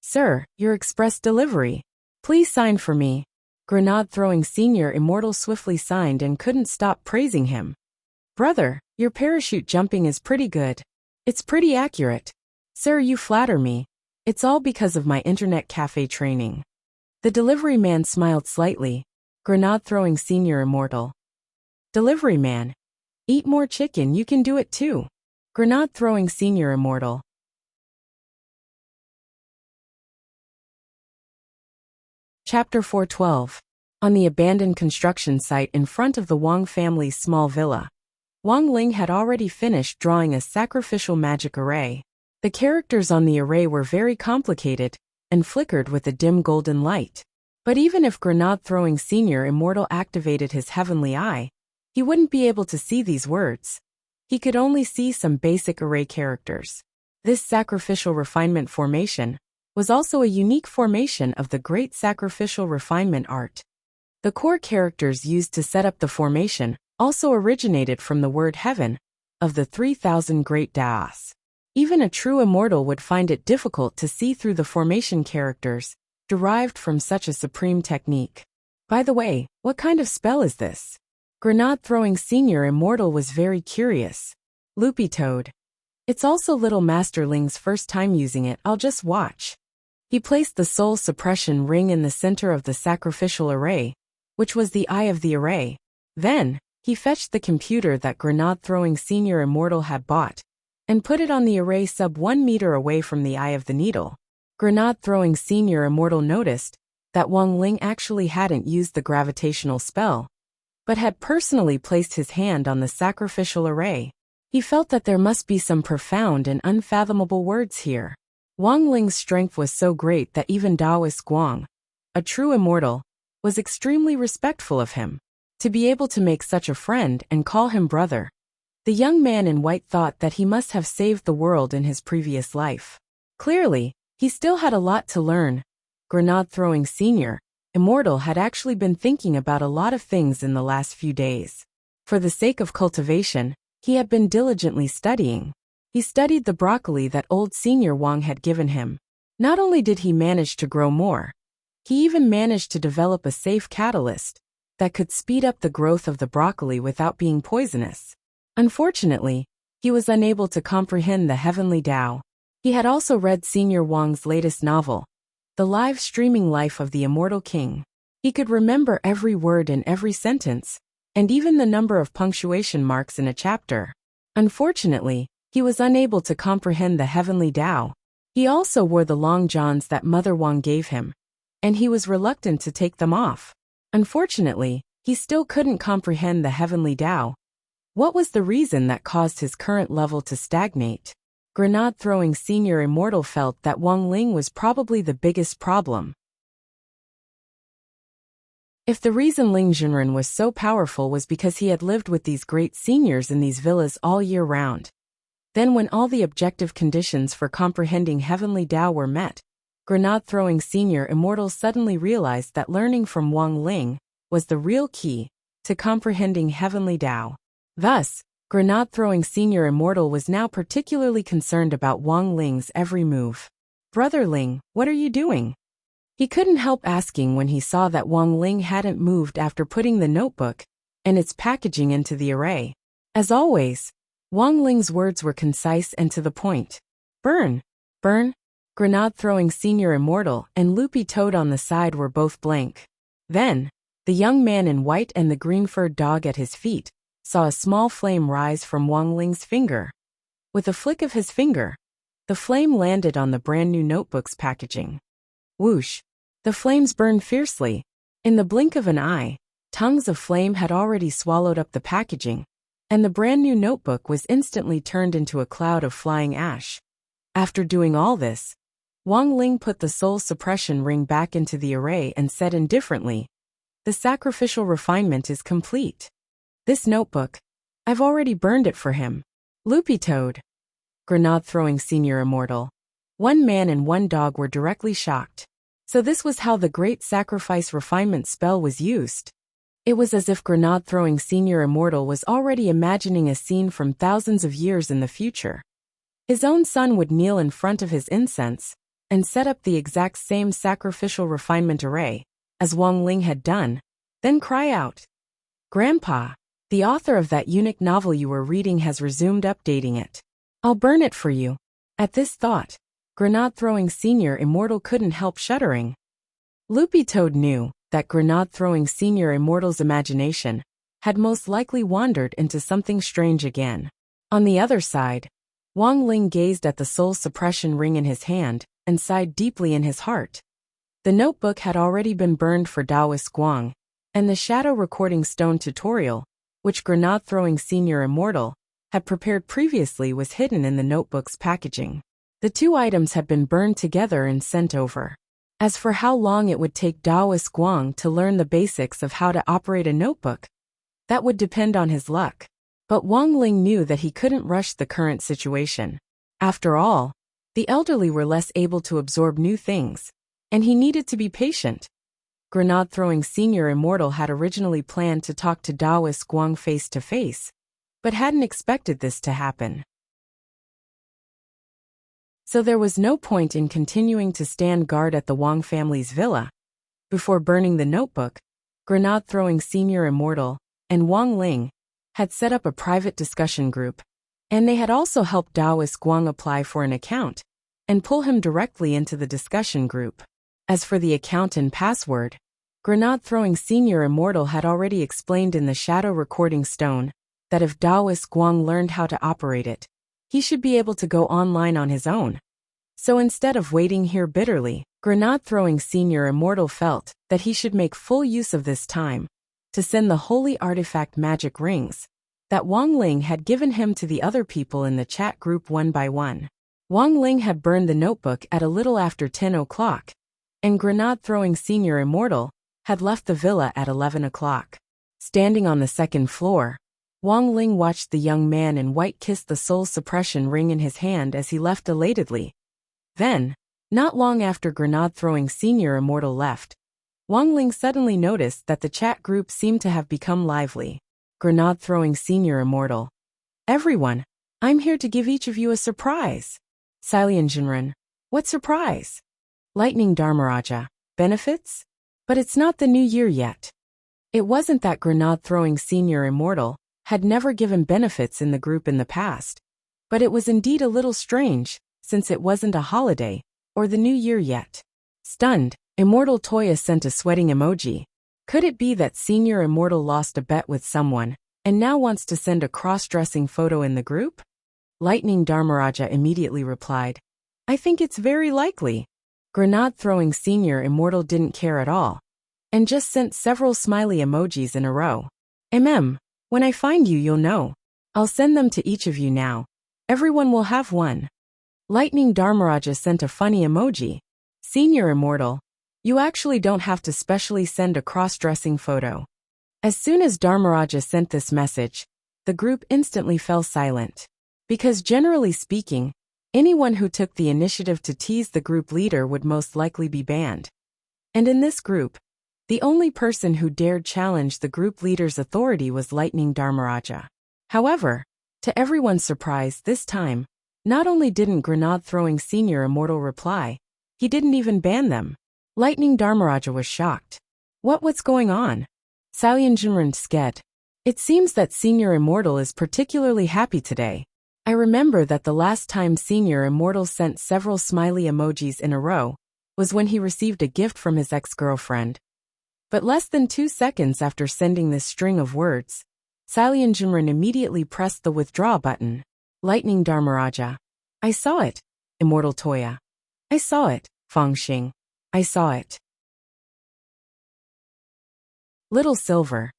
Sir, your express delivery. Please sign for me. Grenade Throwing Senior Immortal swiftly signed and couldn't stop praising him. Brother, your parachute jumping is pretty good. It's pretty accurate. Sir, you flatter me. It's all because of my internet cafe training. The delivery man smiled slightly. Grenade Throwing Senior Immortal. Delivery man. Eat more chicken, you can do it too. Grenade Throwing Senior Immortal. Chapter 412. On the abandoned construction site in front of the Wang family's small villa, Wang Ling had already finished drawing a sacrificial magic array. The characters on the array were very complicated and flickered with a dim golden light. But even if Grenade Throwing Senior Immortal activated his heavenly eye, he wouldn't be able to see these words. He could only see some basic array characters. This sacrificial refinement formation was also a unique formation of the great sacrificial refinement art. The core characters used to set up the formation also originated from the word heaven of the 3,000 great Daos. Even a true immortal would find it difficult to see through the formation characters derived from such a supreme technique. By the way, what kind of spell is this? Grenade-throwing senior immortal was very curious. Loopy Toad. It's also Little Master Ling's first time using it, I'll just watch. He placed the soul suppression ring in the center of the sacrificial array, which was the eye of the array. Then, he fetched the computer that Grenade-throwing senior immortal had bought, and put it on the array sub 1 meter away from the eye of the needle. Grenade-throwing senior immortal noticed that Wang Ling actually hadn't used the gravitational spell, but had personally placed his hand on the sacrificial array. He felt that there must be some profound and unfathomable words here. Wang Ling's strength was so great that even Taoist Guang, a true immortal, was extremely respectful of him. To be able to make such a friend and call him brother, the young man in white thought that he must have saved the world in his previous life. Clearly, he still had a lot to learn. Grenade-throwing senior immortal had actually been thinking about a lot of things in the last few days. For the sake of cultivation, he had been diligently studying. He studied the broccoli that old Senior Wang had given him. Not only did he manage to grow more, he even managed to develop a safe catalyst that could speed up the growth of the broccoli without being poisonous. Unfortunately, he was unable to comprehend the heavenly Tao. He had also read Senior Wang's latest novel, The Live Streaming Life of the Immortal King. He could remember every word in every sentence, and even the number of punctuation marks in a chapter. Unfortunately, he was unable to comprehend the heavenly Tao. He also wore the long johns that Mother Wang gave him, and he was reluctant to take them off. Unfortunately, he still couldn't comprehend the heavenly Tao. What was the reason that caused his current level to stagnate? Grenade-throwing senior immortal felt that Wang Ling was probably the biggest problem. If the reason Ling Junren was so powerful was because he had lived with these great seniors in these villas all year round, then when all the objective conditions for comprehending heavenly Tao were met, Grenade-throwing senior immortal suddenly realized that learning from Wang Ling was the real key to comprehending heavenly Tao. Thus, Grenade-throwing senior immortal was now particularly concerned about Wang Ling's every move. "Brother Ling, what are you doing?" He couldn't help asking when he saw that Wang Ling hadn't moved after putting the notebook and its packaging into the array. As always, Wang Ling's words were concise and to the point. "Burn! Burn!" Grenade-throwing senior immortal and Loopy Toad on the side were both blank. Then, the young man in white and the green-furred dog at his feet saw a small flame rise from Wang Ling's finger. With a flick of his finger, the flame landed on the brand-new notebook's packaging. Whoosh! The flames burned fiercely. In the blink of an eye, tongues of flame had already swallowed up the packaging, and the brand-new notebook was instantly turned into a cloud of flying ash. After doing all this, Wang Ling put the soul suppression ring back into the array and said indifferently, "The sacrificial refinement is complete. This notebook, I've already burned it for him." Loopy Toad. Grenade-throwing senior immortal. One man and one dog were directly shocked. So this was how the great sacrifice refinement spell was used. It was as if Grenade-throwing senior immortal was already imagining a scene from thousands of years in the future. His own son would kneel in front of his incense and set up the exact same sacrificial refinement array as Wang Ling had done, then cry out, "Grandpa, the author of that unique novel you were reading has resumed updating it. I'll burn it for you." At this thought, Grenade-throwing senior immortal couldn't help shuddering. Loopy Toad knew that Grenade-throwing senior immortal's imagination had most likely wandered into something strange again. On the other side, Wang Ling gazed at the soul suppression ring in his hand and sighed deeply in his heart. The notebook had already been burned for Taoist Guang, and the shadow recording stone tutorial, which Grenade-throwing senior immortal had prepared previously, was hidden in the notebook's packaging. The two items had been burned together and sent over. As for how long it would take Taoist Guang to learn the basics of how to operate a notebook, that would depend on his luck. But Wang Ling knew that he couldn't rush the current situation. After all, The elderly were less able to absorb new things, and he needed to be patient. Grenade-throwing Senior Immortal had originally planned to talk to Taoist Guang face to face, but hadn't expected this to happen. So there was no point in continuing to stand guard at the Wang family's villa. Before burning the notebook, Grenade-throwing Senior Immortal and Wang Ling had set up a private discussion group, and they had also helped Taoist Guang apply for an account and pull him directly into the discussion group. As for the account and password, Grenade-throwing Senior Immortal had already explained in the Shadow Recording Stone that if Taoist Guang learned how to operate it, he should be able to go online on his own. So instead of waiting here bitterly, Grenade-throwing Senior Immortal felt that he should make full use of this time to send the holy artifact magic rings that Wang Ling had given him to the other people in the chat group one by one. Wang Ling had burned the notebook at a little after 10 o'clock, and Grenade-throwing Senior Immortal had left the villa at 11 o'clock. Standing on the second floor, Wang Ling watched the young man in white kiss the soul suppression ring in his hand as he left elatedly. Then, not long after Grenade-throwing Senior Immortal left, Wang Ling suddenly noticed that the chat group seemed to have become lively. Grenade-throwing Senior Immortal. Everyone, I'm here to give each of you a surprise. Silian Jinren. What surprise? Lightning Dharmaraja. Benefits? But it's not the new year yet. It wasn't that Grenade-throwing Senior Immortal had never given benefits in the group in the past, but it was indeed a little strange, since it wasn't a holiday or the new year yet. Stunned, Immortal Toya sent a sweating emoji. Could it be that Senior Immortal lost a bet with someone and now wants to send a cross-dressing photo in the group? Lightning Dharmaraja immediately replied, I think it's very likely. Grenade-throwing Senior Immortal didn't care at all, and just sent several smiley emojis in a row. When I find you, you'll know. I'll send them to each of you now. Everyone will have one. Lightning Dharmaraja sent a funny emoji. Senior Immortal, you actually don't have to specially send a cross-dressing photo. As soon as Dharmaraja sent this message, the group instantly fell silent. Because generally speaking, anyone who took the initiative to tease the group leader would most likely be banned. And in this group, the only person who dared challenge the group leader's authority was Lightning Dharmaraja. However, to everyone's surprise this time, not only didn't Grenade-throwing Senior Immortal reply, he didn't even ban them. Lightning Dharmaraja was shocked. What's going on? Silian Jinren sked. It seems that Senior Immortal is particularly happy today. I remember that the last time Senior Immortal sent several smiley emojis in a row was when he received a gift from his ex-girlfriend. But less than 2 seconds after sending this string of words, Silian Jinren immediately pressed the withdraw button. Lightning Dharmaraja. I saw it. Immortal Toya. I saw it. Fangxing. I saw it. Little Silver.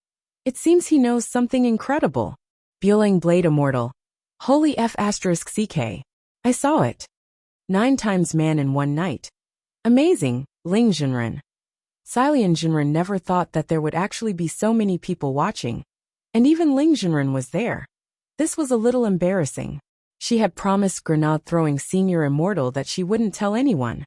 It seems he knows something incredible. Bueling Blade Immortal. Holy F***CK. I saw it. 9 times man in one night. Amazing, Ling Jinren. Silian Jinren never thought that there would actually be so many people watching. And even Ling Jinren was there. This was a little embarrassing. She had promised Grenade-throwing Senior Immortal that she wouldn't tell anyone.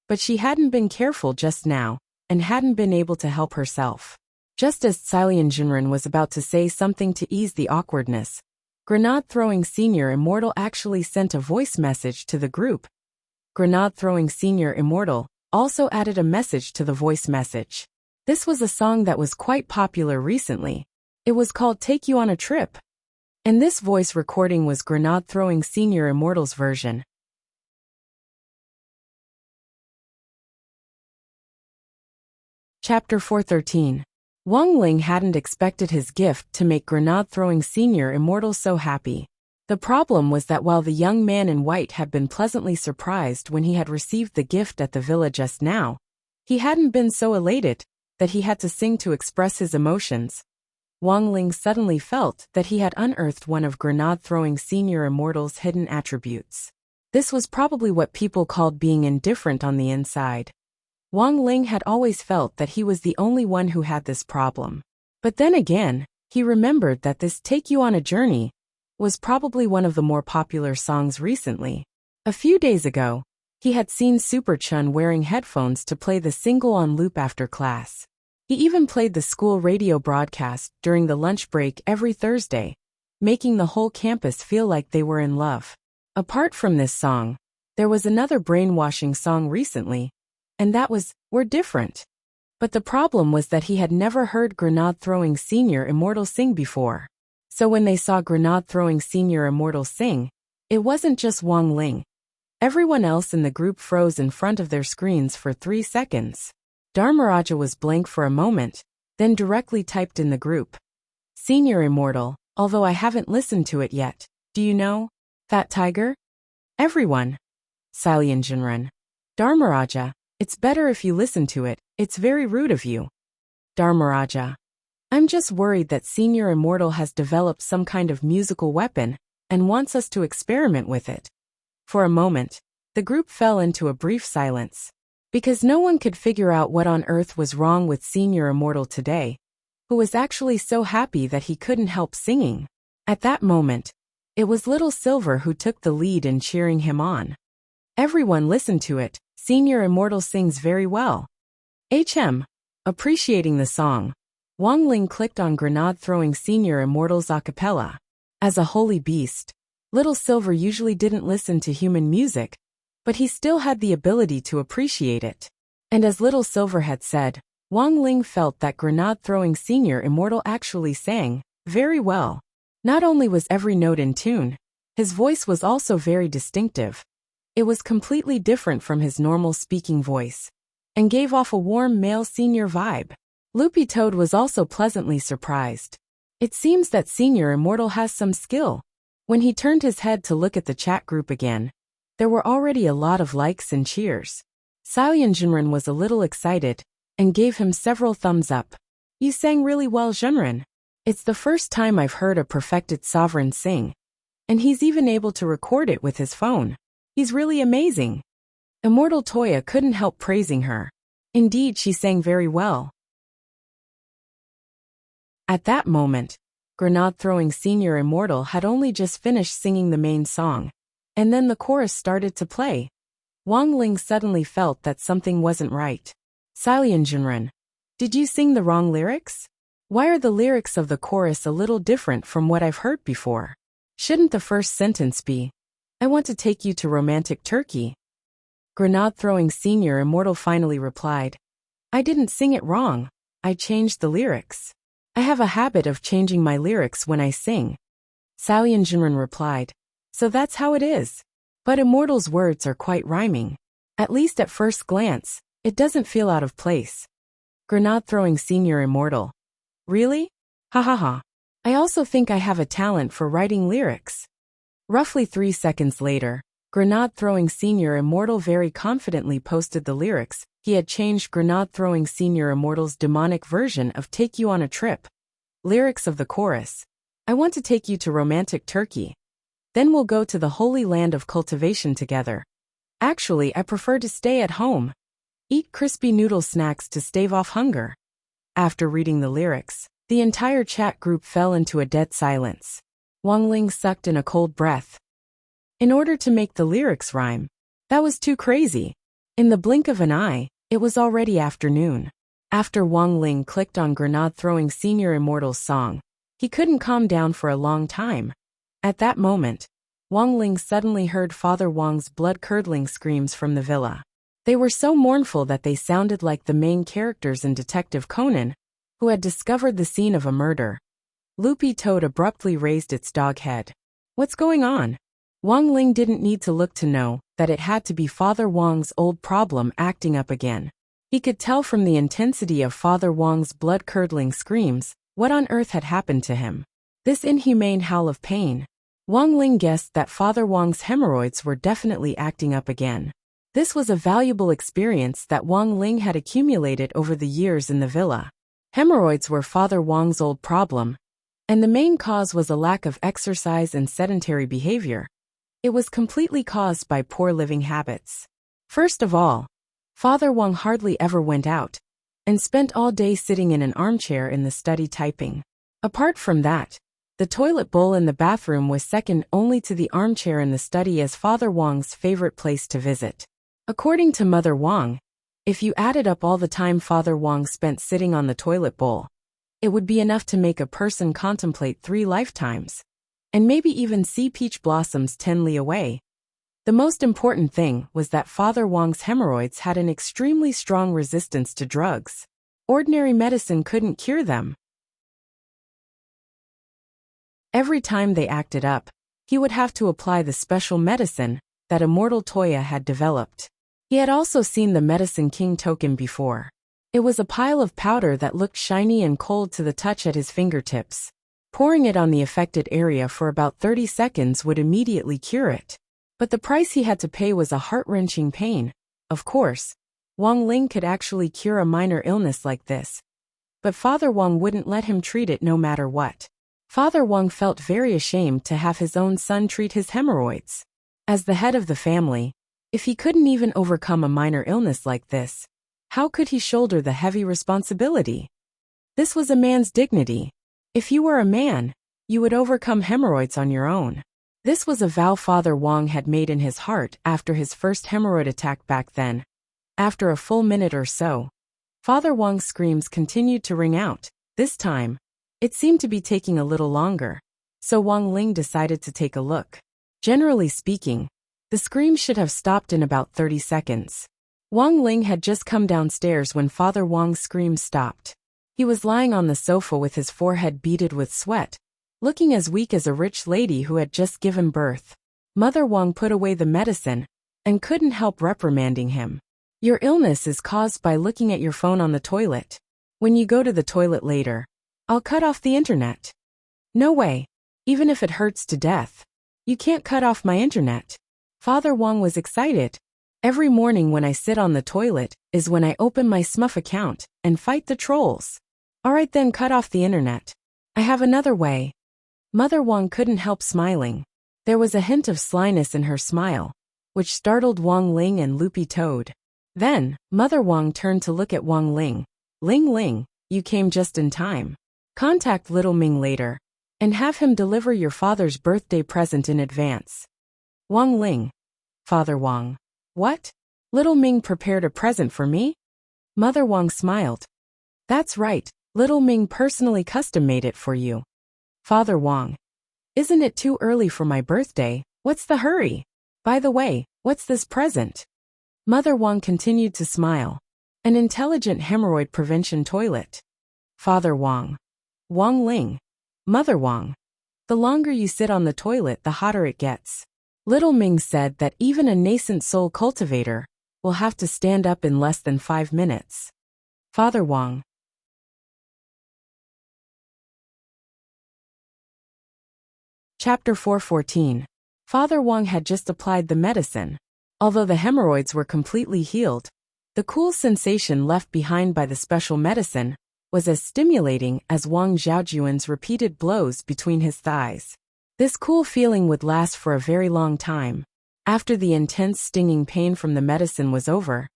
But she hadn't been careful just now, and hadn't been able to help herself. Just as Silian Jinren was about to say something to ease the awkwardness, Grenade-throwing Senior Immortal actually sent a voice message to the group. Grenade-throwing Senior Immortal also added a message to the voice message. This was a song that was quite popular recently. It was called Take You on a Trip. And this voice recording was Grenade-throwing Senior Immortal's version. Chapter 413. Wang Ling hadn't expected his gift to make Grenade-throwing Senior Immortal so happy. The problem was that while the young man in white had been pleasantly surprised when he had received the gift at the villa just now, he hadn't been so elated that he had to sing to express his emotions. Wang Ling suddenly felt that he had unearthed one of Grenade-throwing Senior Immortal's hidden attributes. This was probably what people called being indifferent on the inside. Wang Ling had always felt that he was the only one who had this problem. But then again, he remembered that this Take You on a Journey was probably one of the more popular songs recently. A few days ago, he had seen Super Chun wearing headphones to play the single on loop after class. He even played the school radio broadcast during the lunch break every Thursday, making the whole campus feel like they were in love. Apart from this song, there was another brainwashing song recently, and that was We're Different. But the problem was that he had never heard grenade-throwing senior immortal sing before. So when they saw grenade-throwing senior immortal sing, it wasn't just Wang Ling. Everyone else in the group froze in front of their screens for 3 seconds. Dharmaraja was blank for a moment, then directly typed in the group. Senior immortal, although I haven't listened to it yet. Do you know? Fat Tiger? Everyone. Salyanjanran. Dharmaraja, it's better if you listen to it, it's very rude of you. Dharmaraja. I'm just worried that Senior Immortal has developed some kind of musical weapon and wants us to experiment with it. For a moment, the group fell into a brief silence, because no one could figure out what on earth was wrong with Senior Immortal today, who was actually so happy that he couldn't help singing. At that moment, it was Little Silver who took the lead in cheering him on. Everyone listened to it. Senior Immortal sings very well. Appreciating the song, Wang Ling clicked on grenade-throwing Senior Immortal's a cappella. As a holy beast, Little Silver usually didn't listen to human music, but he still had the ability to appreciate it. And as Little Silver had said, Wang Ling felt that grenade-throwing Senior Immortal actually sang very well. Not only was every note in tune, his voice was also very distinctive. It was completely different from his normal speaking voice, and gave off a warm male senior vibe. Loopy Toad was also pleasantly surprised. It seems that Senior Immortal has some skill. When he turned his head to look at the chat group again, there were already a lot of likes and cheers. Salyanjanran was a little excited, and gave him several thumbs up. You sang really well, Junran. It's the first time I've heard a perfected sovereign sing. And he's even able to record it with his phone. He's really amazing. Immortal Toya couldn't help praising her. Indeed, she sang very well. At that moment, grenade-throwing Senior Immortal had only just finished singing the main song, and then the chorus started to play. Wang Ling suddenly felt that something wasn't right. Salyanjanran, did you sing the wrong lyrics? Why are the lyrics of the chorus a little different from what I've heard before? Shouldn't the first sentence be, I want to take you to romantic Turkey? Grenade-throwing Senior Immortal finally replied, I didn't sing it wrong, I changed the lyrics. I have a habit of changing my lyrics when I sing. Salyanjanran replied, so that's how it is. But Immortal's words are quite rhyming. At least at first glance, it doesn't feel out of place. Grenade-throwing Senior Immortal. Really? Ha ha ha. I also think I have a talent for writing lyrics. Roughly 3 seconds later, Grenade-throwing Senior Immortal very confidently posted the lyrics. He had changed Grenade-throwing Senior Immortal's demonic version of Take You on a Trip. Lyrics of the chorus. I want to take you to romantic Turkey. Then we'll go to the holy land of cultivation together. Actually, I prefer to stay at home. Eat crispy noodle snacks to stave off hunger. After reading the lyrics, the entire chat group fell into a dead silence. Wang Ling sucked in a cold breath. In order to make the lyrics rhyme, that was too crazy. In the blink of an eye, it was already afternoon. After Wang Ling clicked on grenade-throwing Senior Immortal's song, he couldn't calm down for a long time. At that moment, Wang Ling suddenly heard Father Wang's blood-curdling screams from the villa. They were so mournful that they sounded like the main characters in Detective Conan, who had discovered the scene of a murder. Loopy Toad abruptly raised its dog head. What's going on? Wang Ling didn't need to look to know that it had to be Father Wang's old problem acting up again. He could tell from the intensity of Father Wang's blood-curdling screams what on earth had happened to him. This inhumane howl of pain. Wang Ling guessed that Father Wang's hemorrhoids were definitely acting up again. This was a valuable experience that Wang Ling had accumulated over the years in the villa. Hemorrhoids were Father Wang's old problem, and the main cause was a lack of exercise and sedentary behavior. It was completely caused by poor living habits. First of all, Father Wang hardly ever went out, and spent all day sitting in an armchair in the study typing. Apart from that, The toilet bowl in the bathroom was second only to the armchair in the study as Father Wang's favorite place to visit. According to Mother Wang, if you added up all the time Father Wang spent sitting on the toilet bowl, it would be enough to make a person contemplate 3 lifetimes, and maybe even see peach blossoms 10 li away. The most important thing was that Father Wang's hemorrhoids had an extremely strong resistance to drugs. Ordinary medicine couldn't cure them. Every time they acted up, he would have to apply the special medicine that Immortal Toya had developed. He had also seen the Medicine King token before. It was a pile of powder that looked shiny and cold to the touch at his fingertips. Pouring it on the affected area for about 30 seconds would immediately cure it. But the price he had to pay was a heart-wrenching pain. Of course, Wang Ling could actually cure a minor illness like this. But Father Wang wouldn't let him treat it no matter what. Father Wang felt very ashamed to have his own son treat his hemorrhoids. As the head of the family, if he couldn't even overcome a minor illness like this, how could he shoulder the heavy responsibility? This was a man's dignity. If you were a man, you would overcome hemorrhoids on your own. This was a vow Father Wang had made in his heart after his first hemorrhoid attack back then. After a full minute or so, Father Wang's screams continued to ring out. This time, it seemed to be taking a little longer, so Wang Ling decided to take a look. Generally speaking, the screams should have stopped in about 30 seconds. Wang Ling had just come downstairs when Father Wang's screams stopped. He was lying on the sofa with his forehead beaded with sweat, looking as weak as a rich lady who had just given birth. Mother Wang put away the medicine and couldn't help reprimanding him. Your illness is caused by looking at your phone on the toilet. When you go to the toilet later, I'll cut off the internet. No way. Even if it hurts to death, you can't cut off my internet. Father Wang was excited. Every morning when I sit on the toilet is when I open my Smurf account and fight the trolls. Alright then, cut off the internet. I have another way. Mother Wang couldn't help smiling. There was a hint of slyness in her smile, which startled Wang Ling and Loopy Toad. Then, Mother Wang turned to look at Wang Ling. Ling Ling, you came just in time. Contact Little Ming later, and have him deliver your father's birthday present in advance. Wang Ling. Father Wang. What? Little Ming prepared a present for me? Mother Wang smiled. That's right, Little Ming personally custom-made it for you. Father Wang. Isn't it too early for my birthday? What's the hurry? By the way, what's this present? Mother Wang continued to smile. An intelligent hemorrhoid prevention toilet. Father Wang. Wang Ling. Mother Wang. The longer you sit on the toilet, the hotter it gets. Little Ming said that even a nascent soul cultivator will have to stand up in less than 5 minutes. Father Wang. Chapter 414. Father Wang had just applied the medicine. Although the hemorrhoids were completely healed, the cool sensation left behind by the special medicine was as stimulating as Wang Zhaojuan's repeated blows between his thighs. This cool feeling would last for a very long time. After the intense stinging pain from the medicine was over,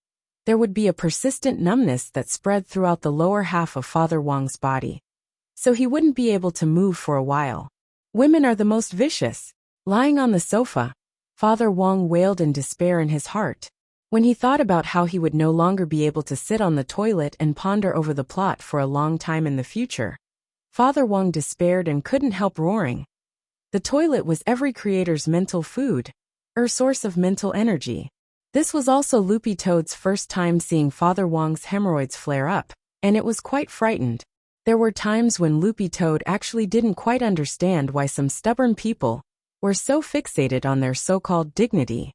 there would be a persistent numbness that spread throughout the lower half of Father Wang's body. So he wouldn't be able to move for a while. Women are the most vicious. Lying on the sofa, Father Wang wailed in despair in his heart. When he thought about how he would no longer be able to sit on the toilet and ponder over the plot for a long time in the future, Father Wang despaired and couldn't help roaring. The toilet was every creator's mental food, or source of mental energy. This was also Loopy Toad's first time seeing Father Wang's hemorrhoids flare up, and it was quite frightened. There were times when Loopy Toad actually didn't quite understand why some stubborn people were so fixated on their so-called dignity.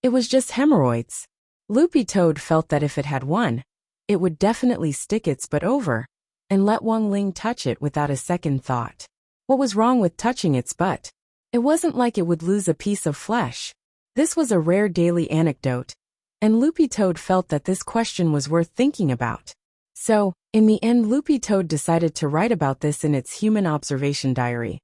It was just hemorrhoids. Loopy Toad felt that if it had one, it would definitely stick its butt over and let Wang Ling touch it without a second thought. What was wrong with touching its butt? It wasn't like it would lose a piece of flesh. This was a rare daily anecdote, and Loopy Toad felt that this question was worth thinking about. So, in the end, Loopy Toad decided to write about this in its human observation diary.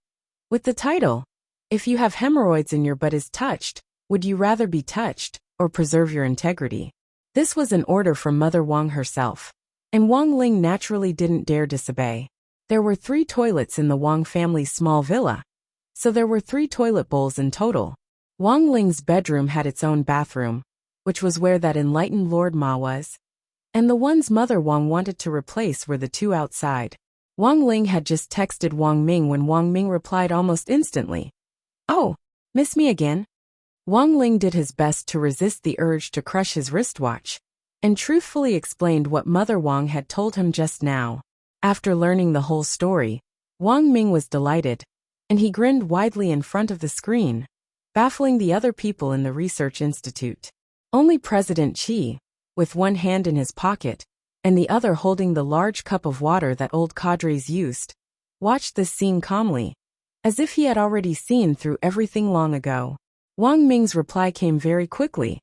With the title, If You Have Hemorrhoids and Your Butt Is Touched, Would You Rather Be Touched or Preserve Your Integrity? This was an order from Mother Wang herself, and Wang Ling naturally didn't dare disobey. There were 3 toilets in the Wang family's small villa, so there were 3 toilet bowls in total. Wang Ling's bedroom had its own bathroom, which was where that enlightened Lord Ma was, and the ones Mother Wang wanted to replace were the 2 outside. Wang Ling had just texted Wang Ming when Wang Ming replied almost instantly. "Oh, miss me again?" Wang Ling did his best to resist the urge to crush his wristwatch, and truthfully explained what Mother Wang had told him just now. After learning the whole story, Wang Ming was delighted, and he grinned widely in front of the screen, baffling the other people in the research institute. Only President Qi, with one hand in his pocket, and the other holding the large cup of water that old cadres used, watched this scene calmly, as if he had already seen through everything long ago. Wang Ming's reply came very quickly.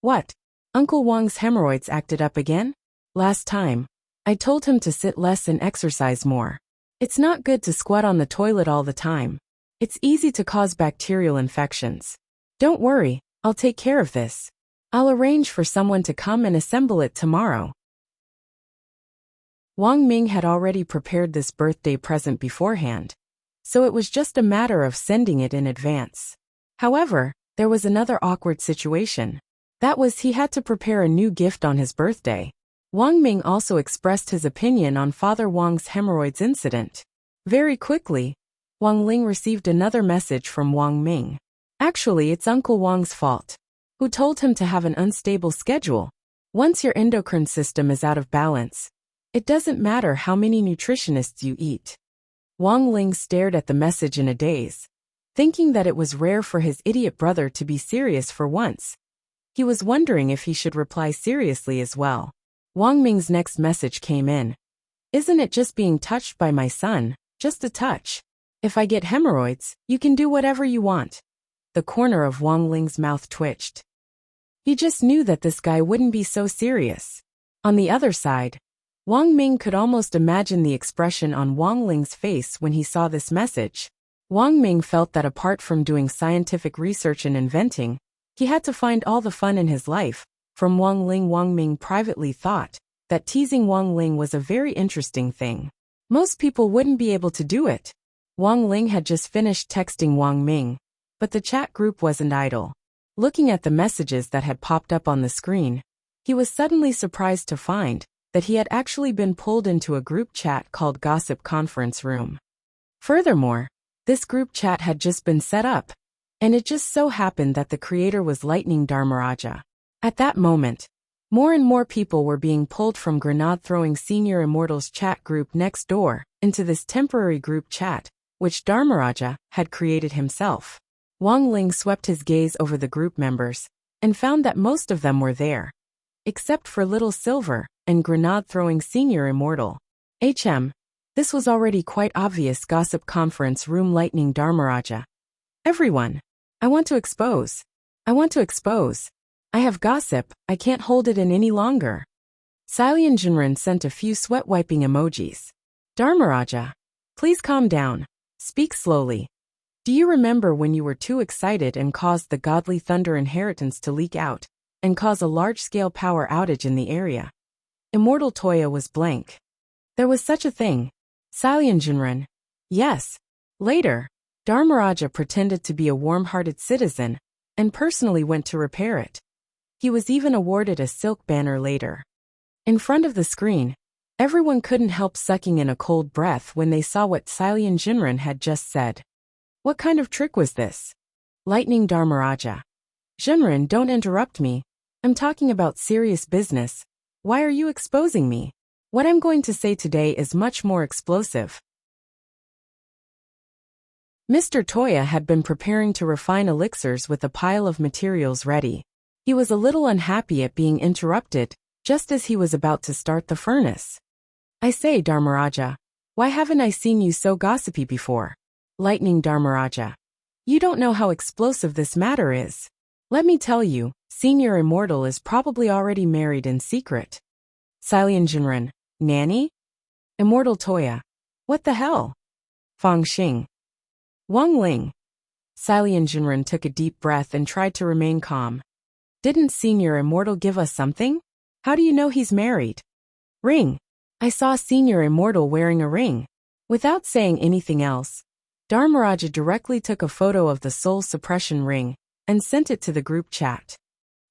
"What? Uncle Wang's hemorrhoids acted up again? Last time, I told him to sit less and exercise more. It's not good to squat on the toilet all the time. It's easy to cause bacterial infections. Don't worry, I'll take care of this. I'll arrange for someone to come and assemble it tomorrow." Wang Ming had already prepared this birthday present beforehand, so it was just a matter of sending it in advance. However, there was another awkward situation. That was he had to prepare a new gift on his birthday. Wang Ming also expressed his opinion on Father Wang's hemorrhoids incident. Very quickly, Wang Ling received another message from Wang Ming. Actually, it's Uncle Wang's fault, who told him to have an unstable schedule. Once your endocrine system is out of balance, it doesn't matter how many nutritionists you eat. Wang Ling stared at the message in a daze, thinking that it was rare for his idiot brother to be serious for once. He was wondering if he should reply seriously as well. Wang Ming's next message came in. "Isn't it just being touched by my son, just a touch? If I get hemorrhoids, you can do whatever you want." The corner of Wang Ling's mouth twitched. He just knew that this guy wouldn't be so serious. On the other side, Wang Ming could almost imagine the expression on Wang Ling's face when he saw this message. Wang Ming felt that apart from doing scientific research and inventing, he had to find all the fun in his life. From Wang Ling, Wang Ming privately thought that teasing Wang Ling was a very interesting thing. Most people wouldn't be able to do it. Wang Ling had just finished texting Wang Ming, but the chat group wasn't idle. Looking at the messages that had popped up on the screen, he was suddenly surprised to find that he had actually been pulled into a group chat called Gossip Conference Room. Furthermore, this group chat had just been set up, and it just so happened that the creator was Lightning Dharmaraja. At that moment, more and more people were being pulled from grenade-throwing Senior Immortals chat group next door into this temporary group chat, which Dharmaraja had created himself. Wang Ling swept his gaze over the group members and found that most of them were there, except for Little Silver and grenade-throwing Senior Immortal. This was already quite obvious. Gossip Conference Room. Lightning Dharmaraja. "Everyone, I want to expose. I have gossip, I can't hold it in any longer." Silian Jinren sent a few sweat-wiping emojis. "Dharmaraja, please calm down. Speak slowly. Do you remember when you were too excited and caused the Godly Thunder inheritance to leak out and cause a large-scale power outage in the area?" Immortal Toya was blank. "There was such a thing. Silian Jinren." "Yes." Later, Dharmaraja pretended to be a warm-hearted citizen and personally went to repair it. He was even awarded a silk banner later. In front of the screen, everyone couldn't help sucking in a cold breath when they saw what Silian Jinren had just said. What kind of trick was this? Lightning Dharmaraja. "Jinren, don't interrupt me. I'm talking about serious business. Why are you exposing me? What I'm going to say today is much more explosive." Mr. Toya had been preparing to refine elixirs with a pile of materials ready. He was a little unhappy at being interrupted, just as he was about to start the furnace. "I say, Dharmaraja, why haven't I seen you so gossipy before?" Lightning Dharmaraja. "You don't know how explosive this matter is. Let me tell you, Senior Immortal is probably already married in secret." Silian Jinren. "Nanny?" Immortal Toya. "What the hell?" Fang Xing. Wang Ling. Silian Jinren took a deep breath and tried to remain calm. "Didn't Senior Immortal give us something? How do you know he's married?" Ring. I saw Senior Immortal wearing a ring. Without saying anything else, Dharmaraja directly took a photo of the soul suppression ring and sent it to the group chat.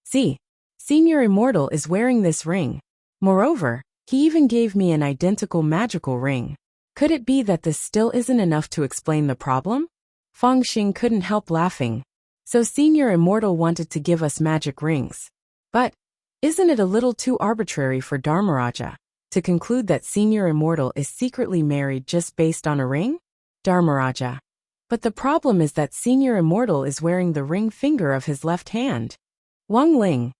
See, Senior Immortal is wearing this ring. Moreover, he even gave me an identical magical ring. Could it be that this still isn't enough to explain the problem? Feng Xing couldn't help laughing. So Senior Immortal wanted to give us magic rings. But, isn't it a little too arbitrary for Dharmaraja to conclude that Senior Immortal is secretly married just based on a ring? Dharmaraja. But the problem is that Senior Immortal is wearing the ring finger of his left hand. Wang Ling.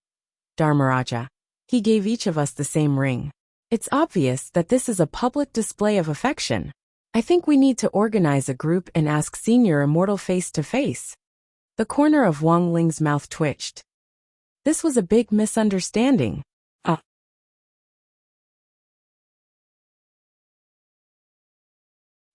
Dharmaraja. He gave each of us the same ring. It's obvious that this is a public display of affection. I think we need to organize a group and ask Senior Immortal face to face. The corner of Wang Ling's mouth twitched. This was a big misunderstanding.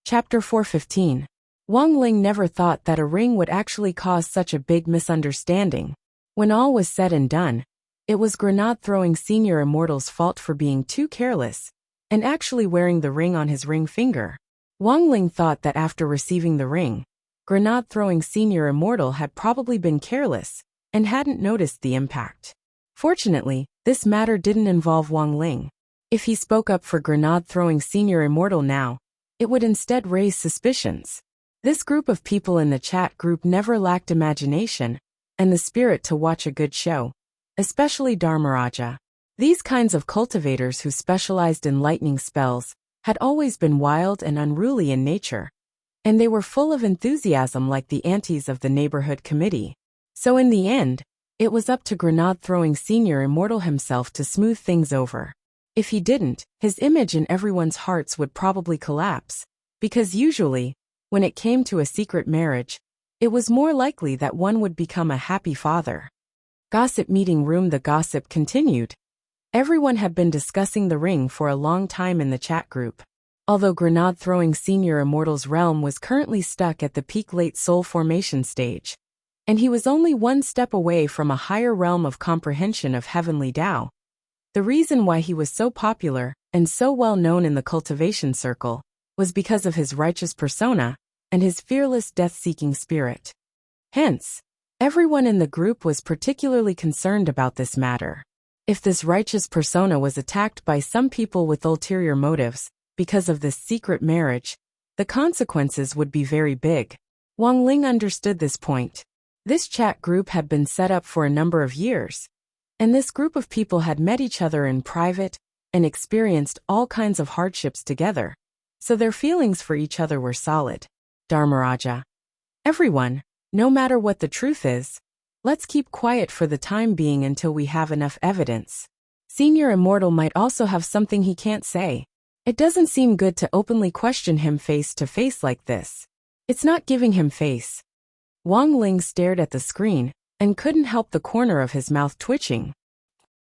Chapter 415. Wang Ling never thought that a ring would actually cause such a big misunderstanding. When all was said and done, it was grenade-throwing Senior Immortal's fault for being too careless and actually wearing the ring on his ring finger. Wang Ling thought that after receiving the ring, grenade-throwing Senior Immortal had probably been careless and hadn't noticed the impact. Fortunately, this matter didn't involve Wang Ling. If he spoke up for grenade-throwing Senior Immortal now, it would instead raise suspicions. This group of people in the chat group never lacked imagination and the spirit to watch a good show, especially Dharmaraja. These kinds of cultivators who specialized in lightning spells had always been wild and unruly in nature, and they were full of enthusiasm like the aunties of the neighborhood committee. So in the end, it was up to grenade-throwing Senior Immortal himself to smooth things over. If he didn't, his image in everyone's hearts would probably collapse, because usually, when it came to a secret marriage, it was more likely that one would become a happy father. Gossip meeting room. The gossip continued. Everyone had been discussing the ring for a long time in the chat group. Although grenade-throwing Senior Immortal's realm was currently stuck at the peak late soul formation stage, and he was only one step away from a higher realm of comprehension of heavenly Tao. The reason why he was so popular and so well known in the cultivation circle was because of his righteous persona and his fearless death-seeking spirit. Hence, everyone in the group was particularly concerned about this matter. If this righteous persona was attacked by some people with ulterior motives because of this secret marriage, the consequences would be very big. Wang Ling understood this point. This chat group had been set up for a number of years, and this group of people had met each other in private and experienced all kinds of hardships together, so their feelings for each other were solid. Dharmaraja. Everyone, no matter what the truth is, let's keep quiet for the time being until we have enough evidence. Senior Immortal might also have something he can't say. It doesn't seem good to openly question him face to face like this. It's not giving him face. Wang Ling stared at the screen and couldn't help the corner of his mouth twitching.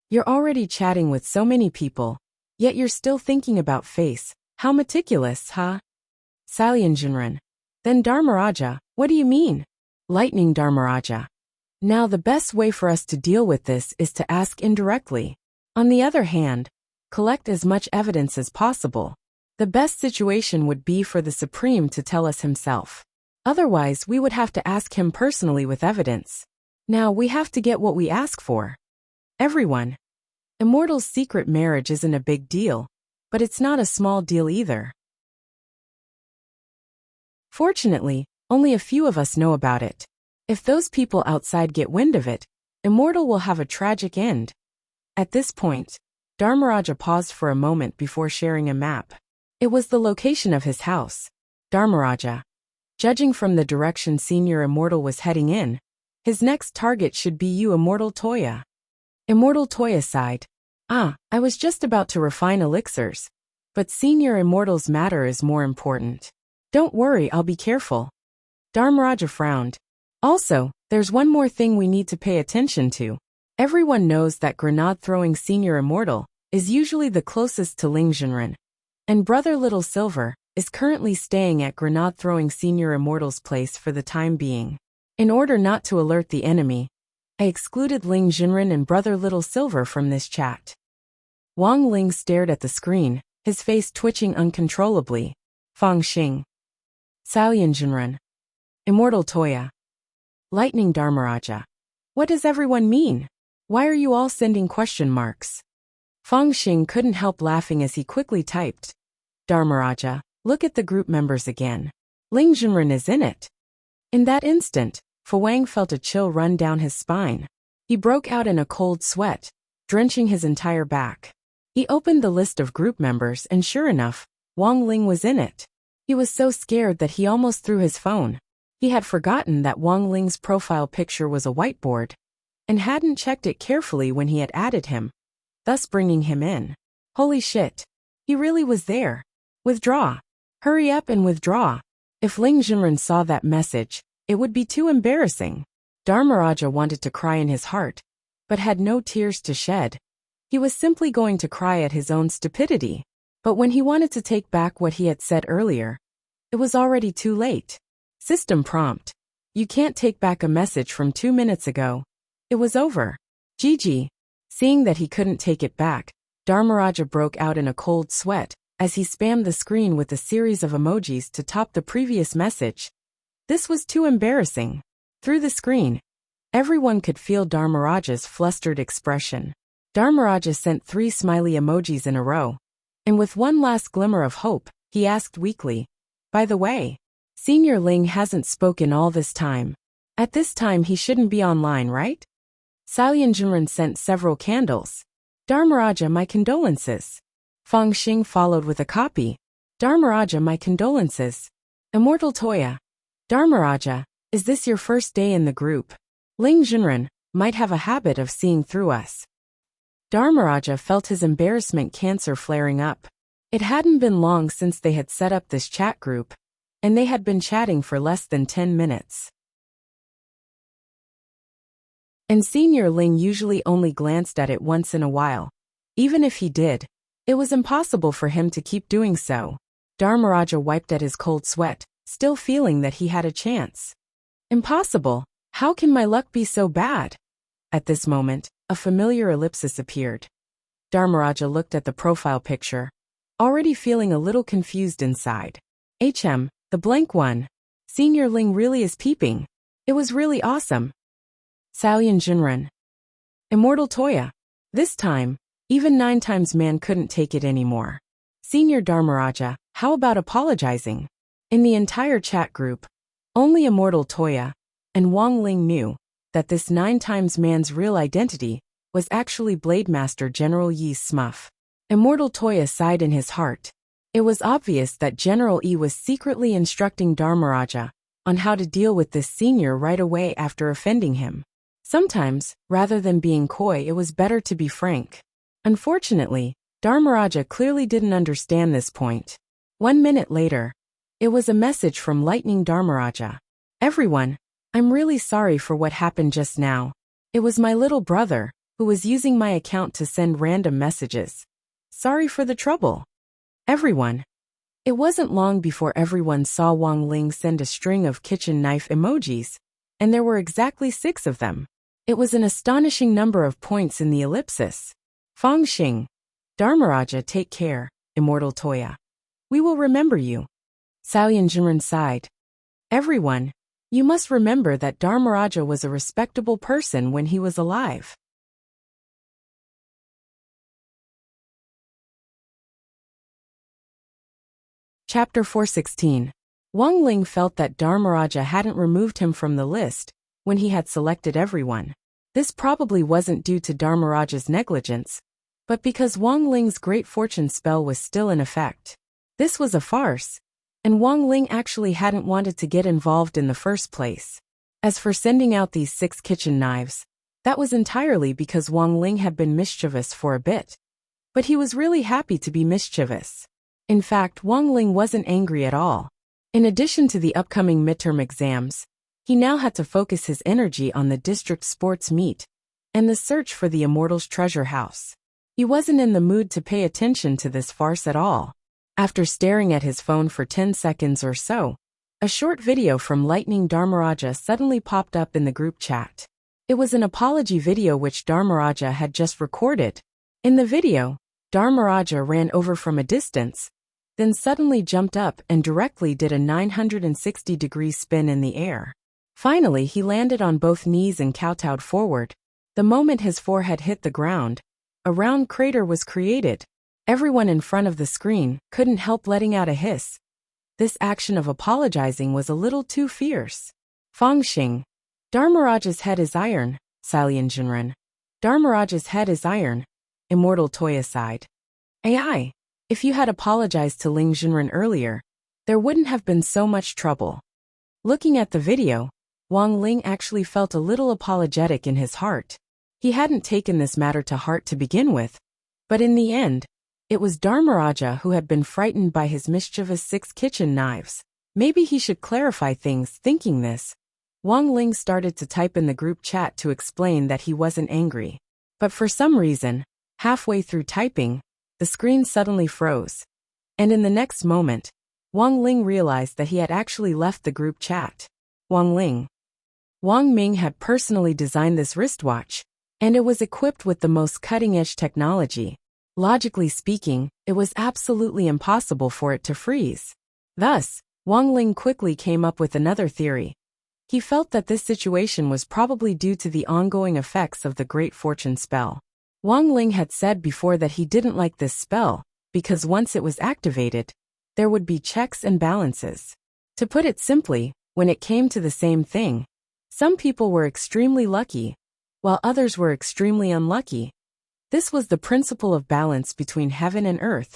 You're already chatting with so many people, yet you're still thinking about face. How meticulous, huh? Salyanjinran. Then Dharmaraja, what do you mean? Lightning Dharmaraja. Now the best way for us to deal with this is to ask indirectly. On the other hand, collect as much evidence as possible. The best situation would be for the Supreme to tell us himself. Otherwise, we would have to ask him personally with evidence. Now we have to get what we ask for. Everyone. Immortal's secret marriage isn't a big deal, but it's not a small deal either. Fortunately, only a few of us know about it. If those people outside get wind of it, Immortal will have a tragic end. At this point, Dharmaraja paused for a moment before sharing a map. It was the location of his house. Dharmaraja. Judging from the direction Senior Immortal was heading in, his next target should be you, Immortal Toya. Immortal Toya sighed. I was just about to refine elixirs, but Senior Immortal's matter is more important. Don't worry, I'll be careful. Dharmaraja frowned. Also, there's one more thing we need to pay attention to. Everyone knows that grenade-throwing Senior Immortal is usually the closest to Lingjinren, and Brother Little Silver is currently staying at grenade-throwing Senior Immortal's place for the time being. In order not to alert the enemy, I excluded Ling Jinren and Brother Little Silver from this chat. Wang Ling stared at the screen, his face twitching uncontrollably. Feng Xing. Salyanjunrun. Immortal Toya. Lightning Dharmaraja. What does everyone mean? Why are you all sending question marks? Feng Xing couldn't help laughing as he quickly typed. Dharmaraja, look at the group members again. Ling Junren is in it. In that instant, Fu Wang felt a chill run down his spine. He broke out in a cold sweat, drenching his entire back. He opened the list of group members and sure enough, Wang Ling was in it. He was so scared that he almost threw his phone. He had forgotten that Wang Ling's profile picture was a whiteboard, and hadn't checked it carefully when he had added him, thus bringing him in. Holy shit. He really was there. Withdraw. Hurry up and withdraw. If Ling Junren saw that message, it would be too embarrassing. Dharmaraja wanted to cry in his heart, but had no tears to shed. He was simply going to cry at his own stupidity. But when he wanted to take back what he had said earlier, it was already too late. System prompt. You can't take back a message from 2 minutes ago. It was over. GG. Seeing that he couldn't take it back, Dharmaraja broke out in a cold sweat as he spammed the screen with a series of emojis to top the previous message. This was too embarrassing. Through the screen, everyone could feel Dharmaraja's flustered expression. Dharmaraja sent 3 smiley emojis in a row, and with one last glimmer of hope, he asked weakly, by the way, Senior Ling hasn't spoken all this time. At this time he shouldn't be online, right? Salyanjunren sent several candles. Dharmaraja, my condolences. Feng Xing followed with a copy. Dharmaraja, my condolences. Immortal Toya. Dharmaraja, is this your first day in the group? Ling Junren might have a habit of seeing through us. Dharmaraja felt his embarrassment cancer flaring up. It hadn't been long since they had set up this chat group, and they had been chatting for less than 10 minutes. And Senior Ling usually only glanced at it once in a while. Even if he did, it was impossible for him to keep doing so. Dharmaraja wiped at his cold sweat, still feeling that he had a chance. Impossible. How can my luck be so bad? At this moment, a familiar ellipsis appeared. Dharmaraja looked at the profile picture, already feeling a little confused inside. The blank one. Senior Ling really is peeping. It was really awesome. Salyanjunren. Immortal Toya. This time, even 9 times man couldn't take it anymore. Senior Dharmaraja, how about apologizing? In the entire chat group, only Immortal Toya and Wang Ling knew that this 9 times man's real identity was actually Blademaster General Yi's smuff. Immortal Toya sighed in his heart. It was obvious that General Yi was secretly instructing Dharmaraja on how to deal with this senior right away after offending him. Sometimes, rather than being coy, it was better to be frank. Unfortunately, Dharmaraja clearly didn't understand this point. 1 minute later, it was a message from Lightning Dharmaraja. Everyone, I'm really sorry for what happened just now. It was my little brother, who was using my account to send random messages. Sorry for the trouble. Everyone. It wasn't long before everyone saw Wang Ling send a string of kitchen knife emojis, and there were exactly 6 of them. It was an astonishing number of points in the ellipsis. Feng Xing. Dharmaraja, take care, Immortal Toya. We will remember you. Salyanjunren sighed. Everyone, you must remember that Dharmaraja was a respectable person when he was alive. Chapter 416. Wang Ling felt that Dharmaraja hadn't removed him from the list when he had selected everyone. This probably wasn't due to Dharmaraja's negligence, but because Wang Ling's great fortune spell was still in effect. This was a farce, and Wang Ling actually hadn't wanted to get involved in the first place. As for sending out these 6 kitchen knives, that was entirely because Wang Ling had been mischievous for a bit. But he was really happy to be mischievous. In fact, Wang Ling wasn't angry at all. In addition to the upcoming midterm exams, he now had to focus his energy on the district sports meet and the search for the Immortal's treasure house. He wasn't in the mood to pay attention to this farce at all. After staring at his phone for 10 seconds or so, a short video from Lightning Dharmaraja suddenly popped up in the group chat. It was an apology video which Dharmaraja had just recorded. In the video, Dharmaraja ran over from a distance, then suddenly jumped up and directly did a 960-degree spin in the air. Finally, he landed on both knees and kowtowed forward. The moment his forehead hit the ground, a round crater was created. Everyone in front of the screen couldn't help letting out a hiss. This action of apologizing was a little too fierce. Feng Xing. Dharmaraja's head is iron, Salian Jinren. Dharmaraja's head is iron. Immortal Toya sighed. AI. If you had apologized to Ling Jinren earlier, there wouldn't have been so much trouble. Looking at the video, Wang Ling actually felt a little apologetic in his heart. He hadn't taken this matter to heart to begin with, but in the end, it was Dharmaraja who had been frightened by his mischievous 6 kitchen knives. Maybe he should clarify things. Thinking this, Wang Ling started to type in the group chat to explain that he wasn't angry. But for some reason, halfway through typing, the screen suddenly froze. And in the next moment, Wang Ling realized that he had actually left the group chat. Wang Ming had personally designed this wristwatch, and it was equipped with the most cutting-edge technology. Logically speaking, it was absolutely impossible for it to freeze. Thus, Wang Ling quickly came up with another theory. He felt that this situation was probably due to the ongoing effects of the Great Fortune spell. Wang Ling had said before that he didn't like this spell, because once it was activated, there would be checks and balances. To put it simply, when it came to the same thing, some people were extremely lucky, while others were extremely unlucky. This was the principle of balance between heaven and earth,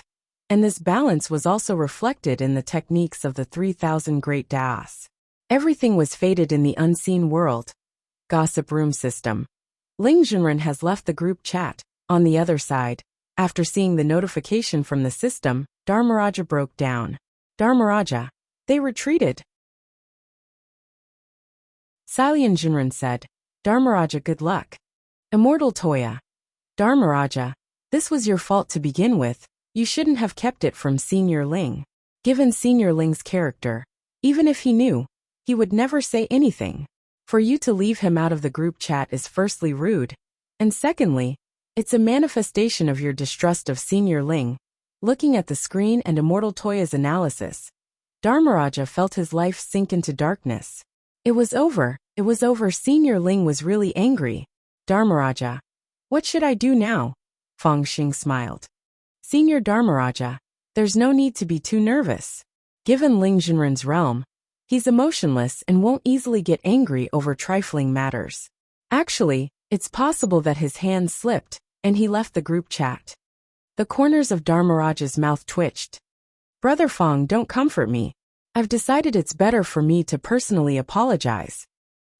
and this balance was also reflected in the techniques of the 3,000 Great Das. Everything was fated in the unseen world. Gossip room system. Ling Jinren has left the group chat. On the other side, after seeing the notification from the system, Dharmaraja broke down. Dharmaraja, they retreated. Salian Jinren said, Dharmaraja, good luck. Immortal Toya. Dharmaraja, this was your fault to begin with. You shouldn't have kept it from Senior Ling. Given Senior Ling's character, even if he knew, he would never say anything. For you to leave him out of the group chat is firstly rude, and secondly, it's a manifestation of your distrust of Senior Ling. Looking at the screen and Immortal Toya's analysis, Dharmaraja felt his life sink into darkness. It was over. Senior Ling was really angry. Dharmaraja, what should I do now? Feng Xing smiled. Senior Dharmaraja, there's no need to be too nervous. Given Ling Jinren's realm, he's emotionless and won't easily get angry over trifling matters. Actually, it's possible that his hand slipped, and he left the group chat. The corners of Dharmaraja's mouth twitched. Brother Feng, don't comfort me. I've decided it's better for me to personally apologize.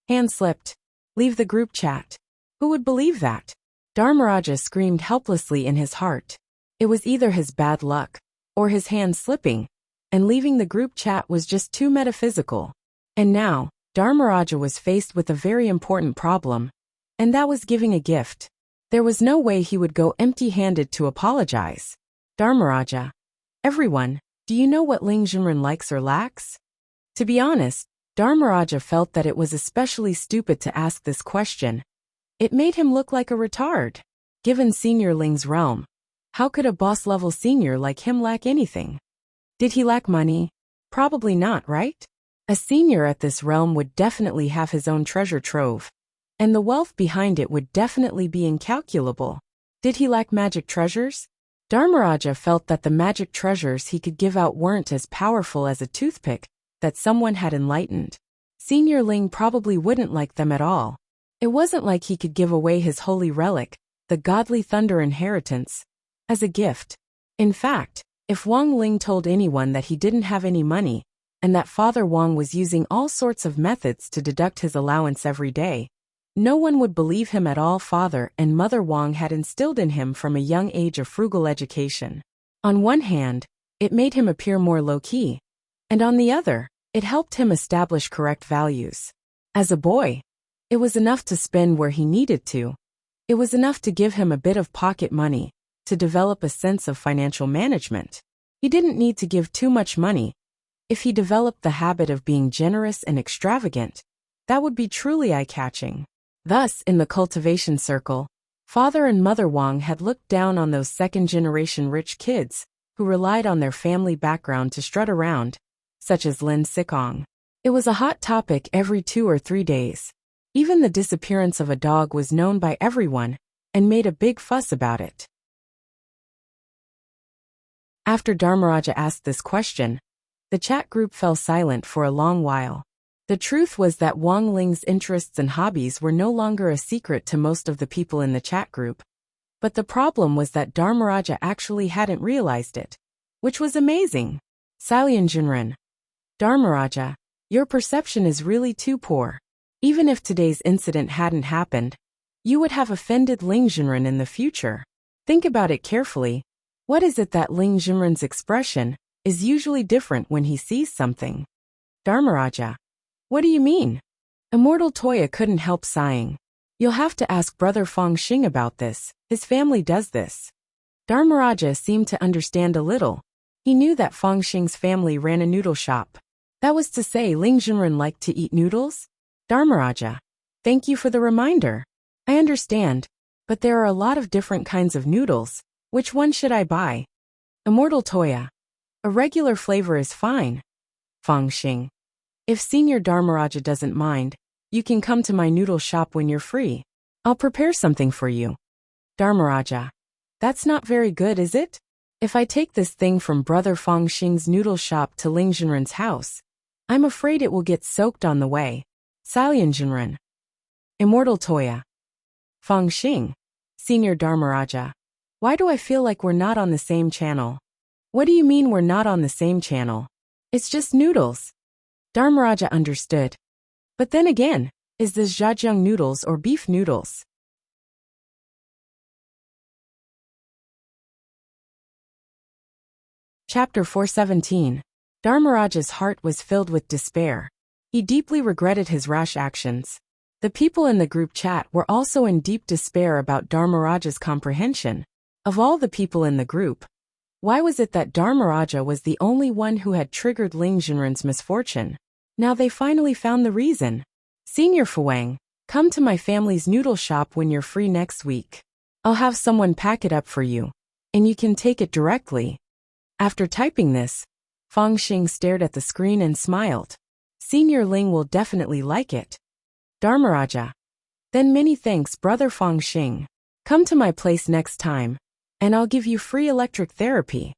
Hand slipped. Leave the group chat. Who would believe that? Dharmaraja screamed helplessly in his heart. It was either his bad luck, or his hand slipping, and leaving the group chat was just too metaphysical. And now, Dharmaraja was faced with a very important problem, and that was giving a gift. There was no way he would go empty-handed to apologize. Dharmaraja, everyone, do you know what Ling Jinren likes or lacks? To be honest, Dharmaraja felt that it was especially stupid to ask this question. It made him look like a retard. Given Senior Ling's realm, how could a boss-level senior like him lack anything? Did he lack money? Probably not, right? A senior at this realm would definitely have his own treasure trove, and the wealth behind it would definitely be incalculable. Did he lack magic treasures? Dharmaraja felt that the magic treasures he could give out weren't as powerful as a toothpick that someone had enlightened. Senior Ling probably wouldn't like them at all. It wasn't like he could give away his holy relic, the godly thunder inheritance, as a gift. In fact, if Wang Ling told anyone that he didn't have any money, and that Father Wang was using all sorts of methods to deduct his allowance every day, no one would believe him at all. Father and Mother Wang had instilled in him from a young age a frugal education. On one hand, it made him appear more low-key, and on the other, it helped him establish correct values. As a boy, it was enough to spend where he needed to. It was enough to give him a bit of pocket money, to develop a sense of financial management. He didn't need to give too much money. If he developed the habit of being generous and extravagant, that would be truly eye-catching. Thus, in the cultivation circle, Father and Mother Wang had looked down on those second-generation rich kids who relied on their family background to strut around, such as Lin Sikong. It was a hot topic every 2 or 3 days. Even the disappearance of a dog was known by everyone and made a big fuss about it. After Dharmaraja asked this question, the chat group fell silent for a long while. The truth was that Wang Ling's interests and hobbies were no longer a secret to most of the people in the chat group. But the problem was that Dharmaraja actually hadn't realized it, which was amazing. Salian Jinren. Dharmaraja, your perception is really too poor. Even if today's incident hadn't happened, you would have offended Ling Jinren in the future. Think about it carefully. What is it that Ling Jinren's expression is usually different when he sees something? Dharmaraja. What do you mean? Immortal Toya couldn't help sighing. You'll have to ask Brother Fong Xing about this. His family does this. Dharmaraja seemed to understand a little. He knew that Fong Xing's family ran a noodle shop. That was to say Ling Jinren liked to eat noodles? Dharmaraja. Thank you for the reminder. I understand, but there are a lot of different kinds of noodles. Which one should I buy? Immortal Toya. A regular flavor is fine. Fong Xing. If Senior Dharmaraja doesn't mind, you can come to my noodle shop when you're free. I'll prepare something for you. Dharmaraja. That's not very good, is it? If I take this thing from Brother Fong Xing's noodle shop to Ling Jinren's house, I'm afraid it will get soaked on the way. Salian Jinren. Immortal Toya. Fong Xing. Senior Dharmaraja. Why do I feel like we're not on the same channel? What do you mean we're not on the same channel? It's just noodles. Dharmaraja understood. But then again, is this jajang noodles or beef noodles? Chapter 417. Dharmaraja's heart was filled with despair. He deeply regretted his rash actions. The people in the group chat were also in deep despair about Dharmaraja's comprehension. Of all the people in the group, why was it that Dharmaraja was the only one who had triggered Ling Jinren's misfortune? Now they finally found the reason. Senior Fuwang, come to my family's noodle shop when you're free next week. I'll have someone pack it up for you, and you can take it directly. After typing this, Fong Xing stared at the screen and smiled. Senior Ling will definitely like it. Dharmaraja. Then many thanks, Brother Fong Xing. Come to my place next time, and I'll give you free electric therapy.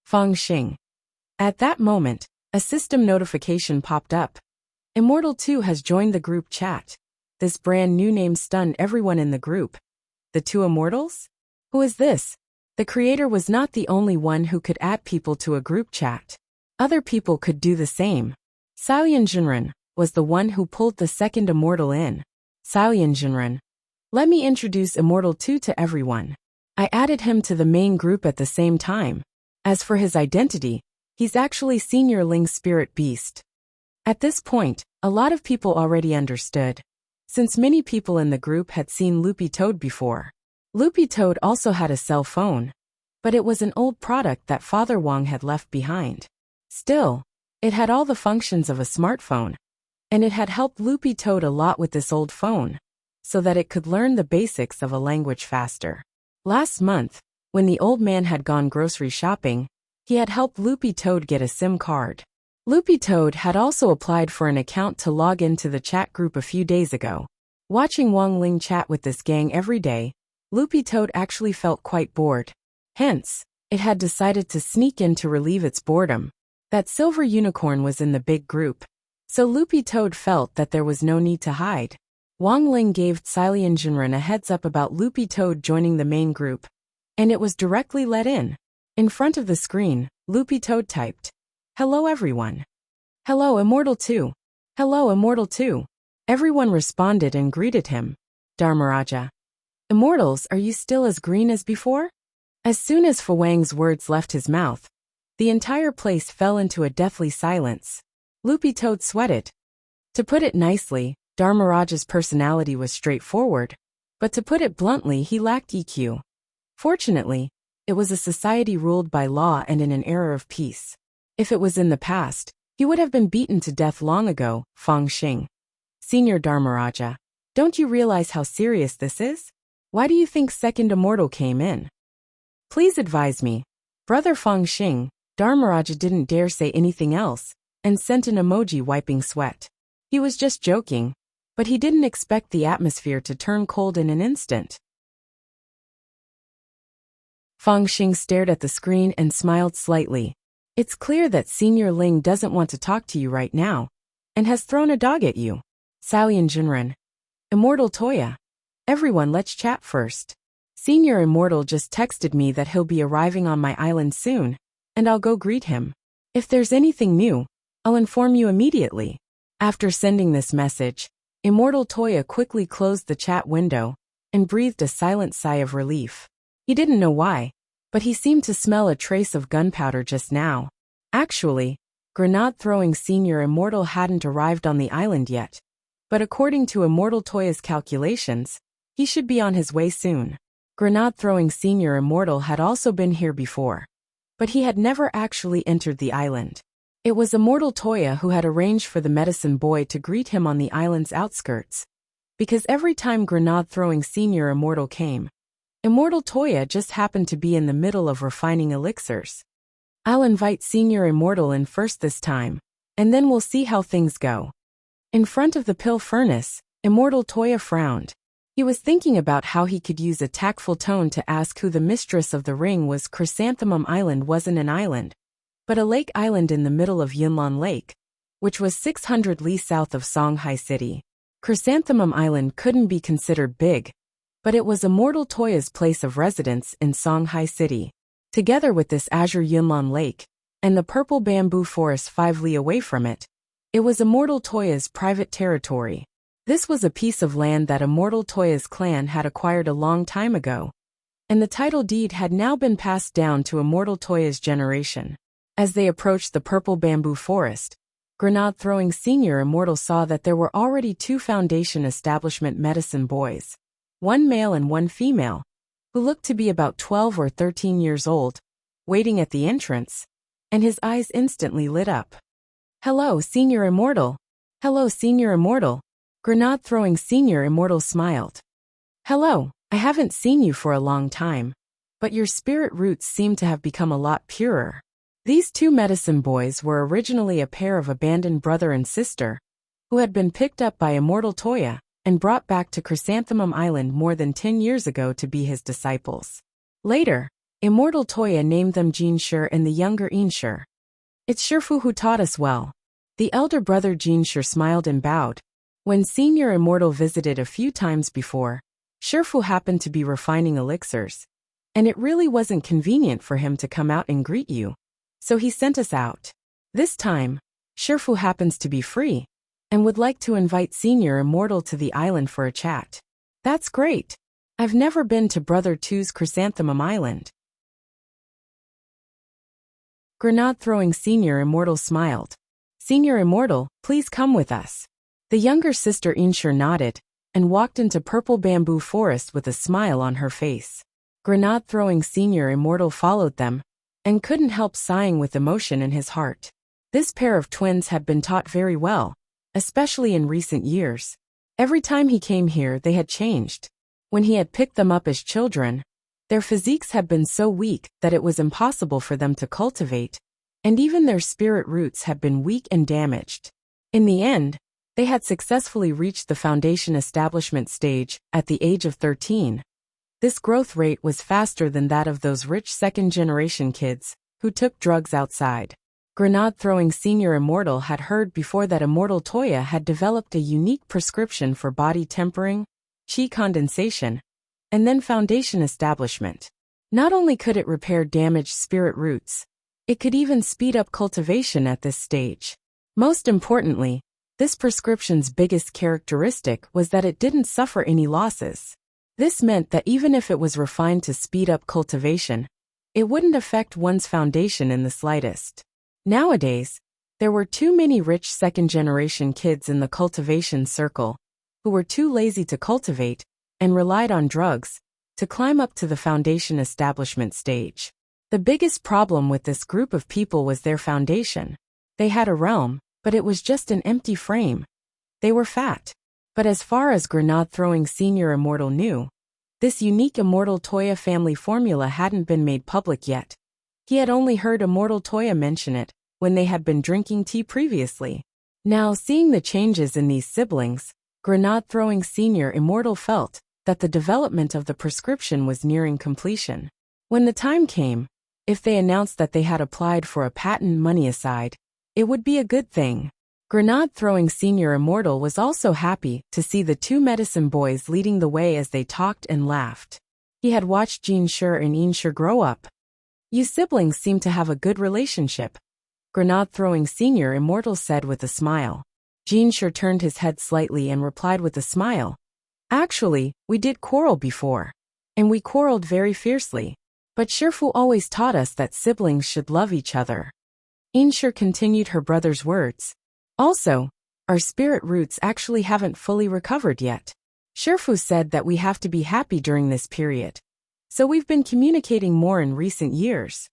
Fong Xing. At that moment, a system notification popped up. Immortal 2 has joined the group chat. This brand new name stunned everyone in the group. The two immortals? Who is this? The creator was not the only one who could add people to a group chat. Other people could do the same. Salian Jinren was the one who pulled the second immortal in. Salian Jinren. Let me introduce Immortal 2 to everyone. I added him to the main group at the same time. As for his identity, he's actually Senior Ling's spirit beast. At this point, a lot of people already understood, since many people in the group had seen Loopy Toad before. Loopy Toad also had a cell phone, but it was an old product that Father Wang had left behind. Still, it had all the functions of a smartphone, and it had helped Loopy Toad a lot with this old phone, so that it could learn the basics of a language faster. Last month, when the old man had gone grocery shopping, he had helped Loopy Toad get a SIM card. Loopy Toad had also applied for an account to log into the chat group a few days ago. Watching Wang Ling chat with this gang every day, Loopy Toad actually felt quite bored. Hence, it had decided to sneak in to relieve its boredom. That silver unicorn was in the big group, so Loopy Toad felt that there was no need to hide. Wang Ling gave Silian Jinren a heads up about Loopy Toad joining the main group, and it was directly let in. In front of the screen, Loopy Toad typed, "Hello everyone. Hello Immortal 2. Hello Immortal 2. Everyone responded and greeted him. Dharmaraja. Immortals, are you still as green as before? As soon as Fuwang's words left his mouth, the entire place fell into a deathly silence. Loopy Toad sweated. To put it nicely, Dharmaraja's personality was straightforward, but to put it bluntly, he lacked EQ. Fortunately, it was a society ruled by law and in an era of peace. If it was in the past, he would have been beaten to death long ago. Fong Xing. Senior Dharmaraja, don't you realize how serious this is? Why do you think Second Immortal came in? Please advise me. Brother Fangxing, Dharmaraja didn't dare say anything else, and sent an emoji wiping sweat. He was just joking, but he didn't expect the atmosphere to turn cold in an instant. Fangxing stared at the screen and smiled slightly. It's clear that Senior Ling doesn't want to talk to you right now, and has thrown a dog at you. Salian Jinren. Immortal Toya. Everyone, let's chat first. Senior Immortal just texted me that he'll be arriving on my island soon, and I'll go greet him. If there's anything new, I'll inform you immediately. After sending this message, Immortal Toya quickly closed the chat window and breathed a silent sigh of relief. He didn't know why, but he seemed to smell a trace of gunpowder just now. Actually, grenade-throwing Senior Immortal hadn't arrived on the island yet, but according to Immortal Toya's calculations, he should be on his way soon. Grenade-throwing Senior Immortal had also been here before, but he had never actually entered the island. It was Immortal Toya who had arranged for the medicine boy to greet him on the island's outskirts, because every time grenade-throwing Senior Immortal came, Immortal Toya just happened to be in the middle of refining elixirs. I'll invite Senior Immortal in first this time, and then we'll see how things go. In front of the pill furnace, Immortal Toya frowned. He was thinking about how he could use a tactful tone to ask who the mistress of the ring was. Chrysanthemum Island wasn't an island, but a lake island in the middle of Yunlan Lake, which was 600 li south of Songhai City. Chrysanthemum Island couldn't be considered big, but it was Immortal Toya's place of residence in Songhai City. Together with this azure Yunlan Lake, and the purple bamboo forest 5 li away from it, it was Immortal Toya's private territory. This was a piece of land that Immortal Toya's clan had acquired a long time ago, and the title deed had now been passed down to Immortal Toya's generation. As they approached the purple bamboo forest, grenade-throwing Senior Immortal saw that there were already 2 Foundation establishment medicine boys, one male and one female, who looked to be about 12 or 13 years old, waiting at the entrance, and his eyes instantly lit up. Hello, Senior Immortal. Hello, Senior Immortal. Grenade-throwing Senior Immortal smiled. Hello, I haven't seen you for a long time, but your spirit roots seem to have become a lot purer. These 2 medicine boys were originally a pair of abandoned brother and sister, who had been picked up by Immortal Toya and brought back to Chrysanthemum Island more than 10 years ago to be his disciples. Later, Immortal Toya named them Jinshi and the younger Inshi. It's Shifu who taught us well. The elder brother Jinshi smiled and bowed. When Senior Immortal visited a few times before, Shifu happened to be refining elixirs, and it really wasn't convenient for him to come out and greet you, so he sent us out. This time, Shifu happens to be free, and would like to invite Senior Immortal to the island for a chat. That's great. I've never been to Brother Two's Chrysanthemum Island. Grenade-throwing Senior Immortal smiled. Senior Immortal, please come with us. The younger sister Inshi nodded, and walked into purple bamboo forest with a smile on her face. Grenade-throwing Senior Immortal followed them, and couldn't help sighing with emotion in his heart. This pair of twins had been taught very well, especially in recent years. Every time he came here they had changed. When he had picked them up as children, their physiques had been so weak that it was impossible for them to cultivate, and even their spirit roots had been weak and damaged. In the end, they had successfully reached the Foundation establishment stage at the age of 13. This growth rate was faster than that of those rich second-generation kids who took drugs outside. Grenade-throwing Senior Immortal had heard before that Immortal Toya had developed a unique prescription for body tempering, chi condensation, and then Foundation establishment. Not only could it repair damaged spirit roots, it could even speed up cultivation at this stage. Most importantly, this prescription's biggest characteristic was that it didn't suffer any losses. This meant that even if it was refined to speed up cultivation, it wouldn't affect one's foundation in the slightest. Nowadays, there were too many rich second-generation kids in the cultivation circle who were too lazy to cultivate and relied on drugs to climb up to the Foundation establishment stage. The biggest problem with this group of people was their foundation. They had a realm, but it was just an empty frame. They were fat. But as far as grenade-throwing Senior Immortal knew, this unique Immortal Toya family formula hadn't been made public yet. He had only heard Immortal Toya mention it when they had been drinking tea previously. Now, seeing the changes in these siblings, Grenade-throwing Senior Immortal felt that the development of the prescription was nearing completion. When the time came, if they announced that they had applied for a patent money aside, it would be a good thing. Grenade-throwing Senior Immortal was also happy to see the two medicine boys leading the way as they talked and laughed. He had watched Jinshi and Inshi grow up. You siblings seem to have a good relationship, Grenade-throwing Senior Immortal said with a smile. Jinshi turned his head slightly and replied with a smile. Actually, we did quarrel before. And we quarreled very fiercely. But Shifu always taught us that siblings should love each other. Inshi continued her brother's words. Also, our spirit roots actually haven't fully recovered yet. Shifu said that we have to be happy during this period. So we've been communicating more in recent years.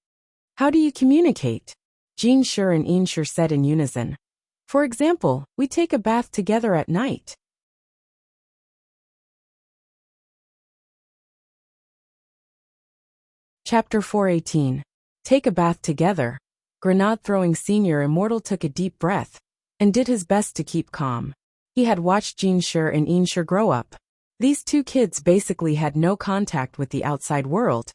How do you communicate? Jinshi and Inshi said in unison. For example, we take a bath together at night. Chapter 418. Take a bath together. Grenade-throwing Senior Immortal took a deep breath and did his best to keep calm. He had watched Jinshi and Inshi grow up. These two kids basically had no contact with the outside world,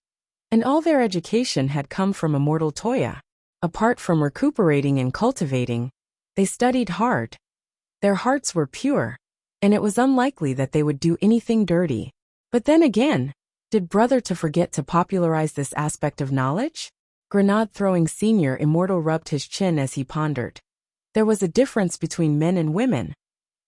and all their education had come from Immortal Toya. Apart from recuperating and cultivating, they studied hard. Their hearts were pure, and it was unlikely that they would do anything dirty. But then again, did Brother to forget to popularize this aspect of knowledge? Grenade-throwing Senior Immortal rubbed his chin as he pondered. There was a difference between men and women.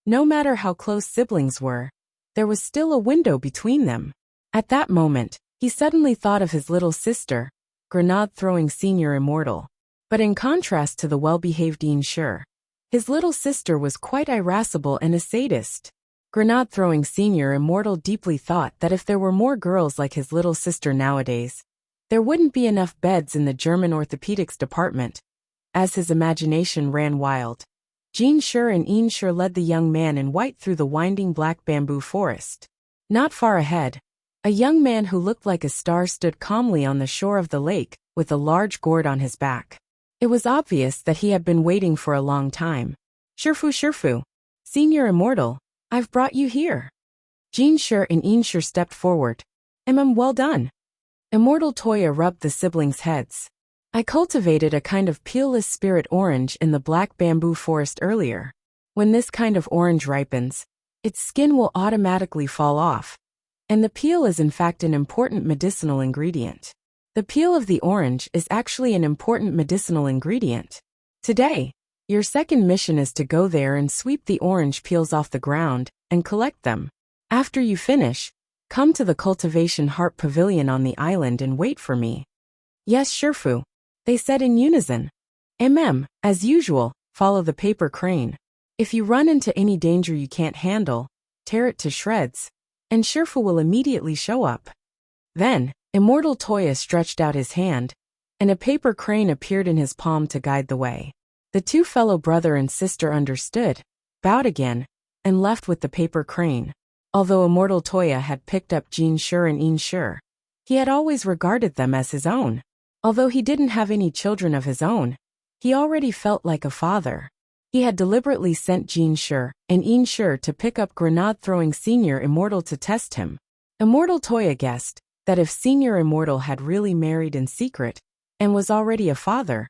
No matter how close siblings were, there was still a window between them. At that moment, he suddenly thought of his little sister, Grenade-throwing Senior Immortal. But in contrast to the well-behaved Inshi, his little sister was quite irascible and a sadist. Grenade-throwing Senior Immortal deeply thought that if there were more girls like his little sister nowadays, there wouldn't be enough beds in the German orthopedics department. As his imagination ran wild, Jinshi and Inshi led the young man in white through the winding black bamboo forest. Not far ahead, a young man who looked like a star stood calmly on the shore of the lake with a large gourd on his back. It was obvious that he had been waiting for a long time. Shifu, Senior Immortal, I've brought you here. Jinshi and Inshi stepped forward. Well done. Immortal Toya rubbed the siblings' heads. I cultivated a kind of peelless spirit orange in the black bamboo forest earlier. When this kind of orange ripens, its skin will automatically fall off. And the peel is in fact an important medicinal ingredient. The peel of the orange is actually an important medicinal ingredient. Today, your second mission is to go there and sweep the orange peels off the ground and collect them. After you finish, come to the Cultivation Heart Pavilion on the island and wait for me. Yes, Shifu, they said in unison. As usual, follow the paper crane. If you run into any danger you can't handle, tear it to shreds, and Shifu will immediately show up. Then, Immortal Toya stretched out his hand, and a paper crane appeared in his palm to guide the way. The two fellow brother and sister understood, bowed again, and left with the paper crane. Although Immortal Toya had picked up Jinshi and Inshi, he had always regarded them as his own. Although he didn't have any children of his own, he already felt like a father. He had deliberately sent Jinshi and Inshi to pick up Grenade-throwing Senior Immortal to test him. Immortal Toya guessed that if Senior Immortal had really married in secret and was already a father,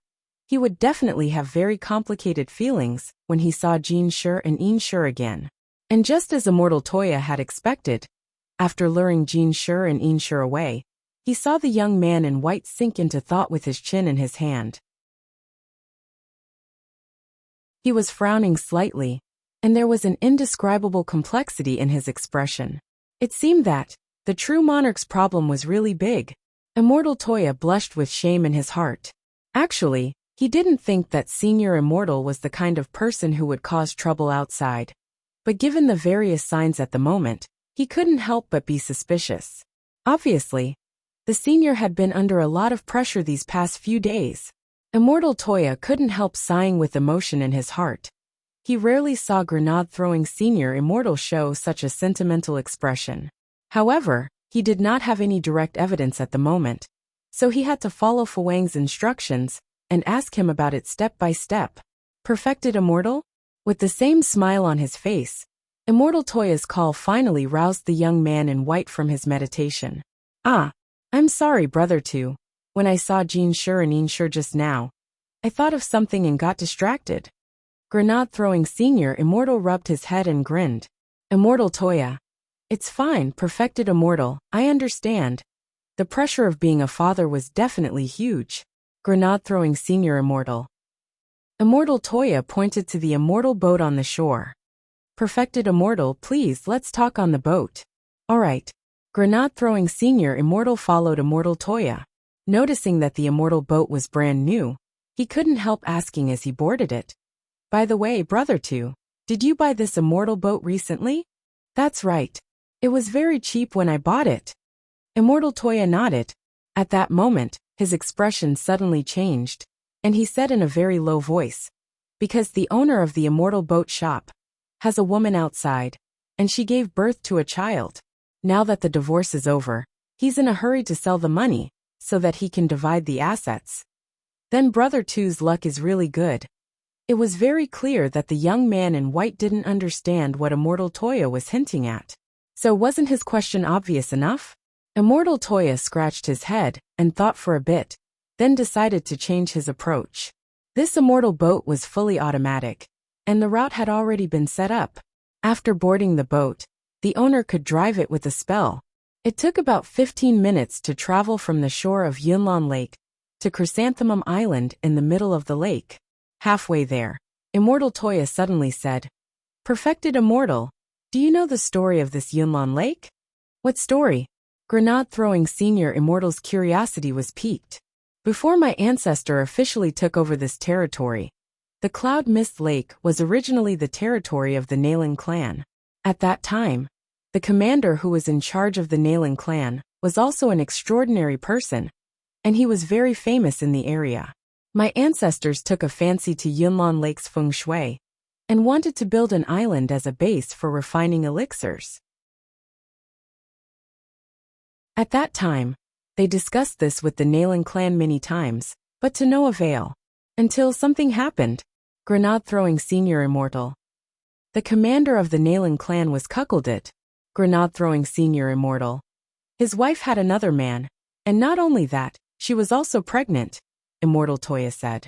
he would definitely have very complicated feelings when he saw Jinshi and Inshi again. And just as Immortal Toya had expected, after luring Jinshi and Inshi away, he saw the young man in white sink into thought with his chin in his hand. He was frowning slightly, and there was an indescribable complexity in his expression. It seemed that the true monarch's problem was really big. Immortal Toya blushed with shame in his heart. Actually, he didn't think that Senior Immortal was the kind of person who would cause trouble outside. But given the various signs at the moment, he couldn't help but be suspicious. Obviously, the senior had been under a lot of pressure these past few days. Immortal Toya couldn't help sighing with emotion in his heart. He rarely saw Grenade-throwing Senior Immortal show such a sentimental expression. However, he did not have any direct evidence at the moment, so he had to follow Fuang's instructions and ask him about it step by step. Perfected immortal? With the same smile on his face, Immortal Toya's call finally roused the young man in white from his meditation. Ah, I'm sorry, Brother Two. When I saw Jin Shur and Yin Shur just now, I thought of something and got distracted. Grenade-throwing Senior Immortal rubbed his head and grinned. Immortal Toya. It's fine, Perfected Immortal, I understand. The pressure of being a father was definitely huge. Grenade-throwing Senior Immortal. Immortal Toya pointed to the immortal boat on the shore. Perfected Immortal, please, let's talk on the boat. Alright. Grenade-throwing Senior Immortal followed Immortal Toya. Noticing that the immortal boat was brand new, he couldn't help asking as he boarded it. By the way, Brother Two, did you buy this immortal boat recently? That's right. It was very cheap when I bought it. Immortal Toya nodded. At that moment, his expression suddenly changed, and he said in a very low voice, because the owner of the immortal boat shop has a woman outside, and she gave birth to a child. Now that the divorce is over, he's in a hurry to sell the money, so that he can divide the assets. Then Brother Two's luck is really good. It was very clear that the young man in white didn't understand what Immortal Toya was hinting at. So wasn't his question obvious enough? Immortal Toya scratched his head and thought for a bit, then decided to change his approach. This immortal boat was fully automatic, and the route had already been set up. After boarding the boat, the owner could drive it with a spell. It took about 15 minutes to travel from the shore of Yunlan Lake to Chrysanthemum Island in the middle of the lake. Halfway there, Immortal Toya suddenly said, Perfected Immortal, do you know the story of this Yunlan Lake? What story? Grenade-throwing Senior Immortal's curiosity was piqued. Before my ancestor officially took over this territory, the Cloud Mist Lake was originally the territory of the Nalan clan. At that time, the commander who was in charge of the Nalan clan was also an extraordinary person, and he was very famous in the area. My ancestors took a fancy to Yunlan Lake's feng shui and wanted to build an island as a base for refining elixirs. At that time, they discussed this with the Nalan clan many times, but to no avail. Until something happened. Grenade-throwing Senior Immortal. The commander of the Nalan clan was cuckolded. Grenade-throwing Senior Immortal. His wife had another man, and not only that, she was also pregnant, Immortal Toya said.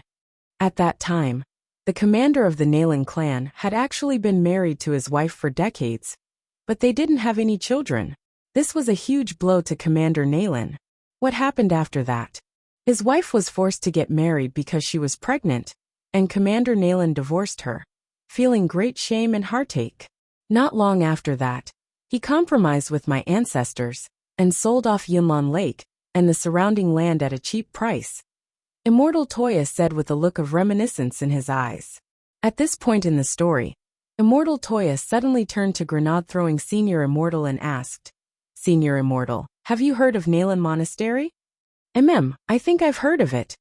At that time, the commander of the Nalan clan had actually been married to his wife for decades, but they didn't have any children. This was a huge blow to Commander Nalan. What happened after that? His wife was forced to get married because she was pregnant, and Commander Nalan divorced her, feeling great shame and heartache. Not long after that, he compromised with my ancestors and sold off Yunlan Lake and the surrounding land at a cheap price. Immortal Toya said with a look of reminiscence in his eyes. At this point in the story, Immortal Toya suddenly turned to Grenade-throwing Senior Immortal and asked, Senior Immortal, have you heard of Nalan Monastery? I think I've heard of it.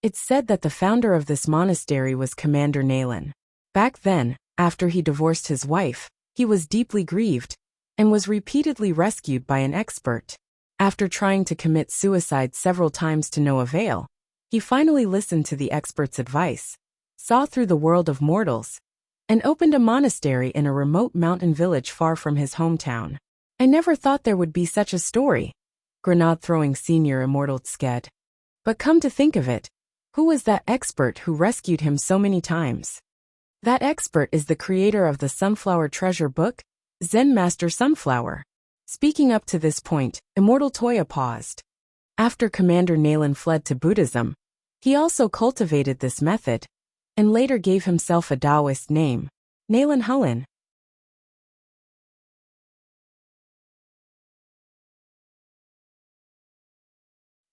It's said that the founder of this monastery was Commander Nalan. Back then, after he divorced his wife, he was deeply grieved and was repeatedly rescued by an expert. After trying to commit suicide several times to no avail, he finally listened to the expert's advice, saw through the world of mortals, and opened a monastery in a remote mountain village far from his hometown. I never thought there would be such a story. Grenade-throwing Senior Immortal sked. But come to think of it, who was that expert who rescued him so many times? That expert is the creator of the Sunflower Treasure book, Zen Master Sunflower. Speaking up to this point, Immortal Toya paused. After Commander Nalan fled to Buddhism, he also cultivated this method, and later gave himself a Taoist name, Nalan Hulin.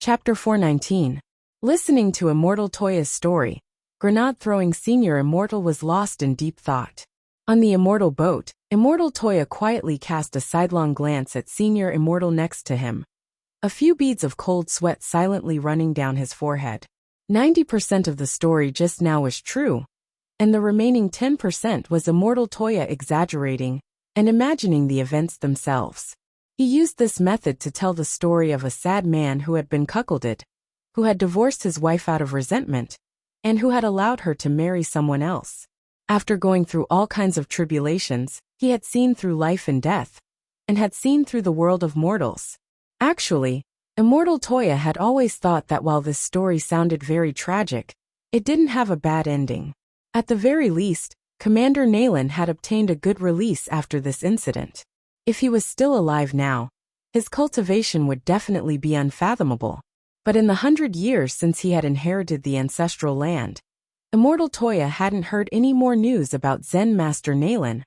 Chapter 419. Listening to Immortal Toya's story, Grenade-throwing Senior Immortal was lost in deep thought. On the immortal boat, Immortal Toya quietly cast a sidelong glance at Senior Immortal next to him. A few beads of cold sweat silently running down his forehead. 90% of the story just now was true, and the remaining 10% was Immortal Toya exaggerating and imagining the events themselves. He used this method to tell the story of a sad man who had been cuckolded, who had divorced his wife out of resentment, and who had allowed her to marry someone else. After going through all kinds of tribulations, he had seen through life and death, and had seen through the world of mortals. Actually, Immortal Toya had always thought that while this story sounded very tragic, it didn't have a bad ending. At the very least, Commander Nayland had obtained a good release after this incident. If he was still alive now, his cultivation would definitely be unfathomable. But in the 100 years since he had inherited the ancestral land, Immortal Toya hadn't heard any more news about Zen Master Nayland.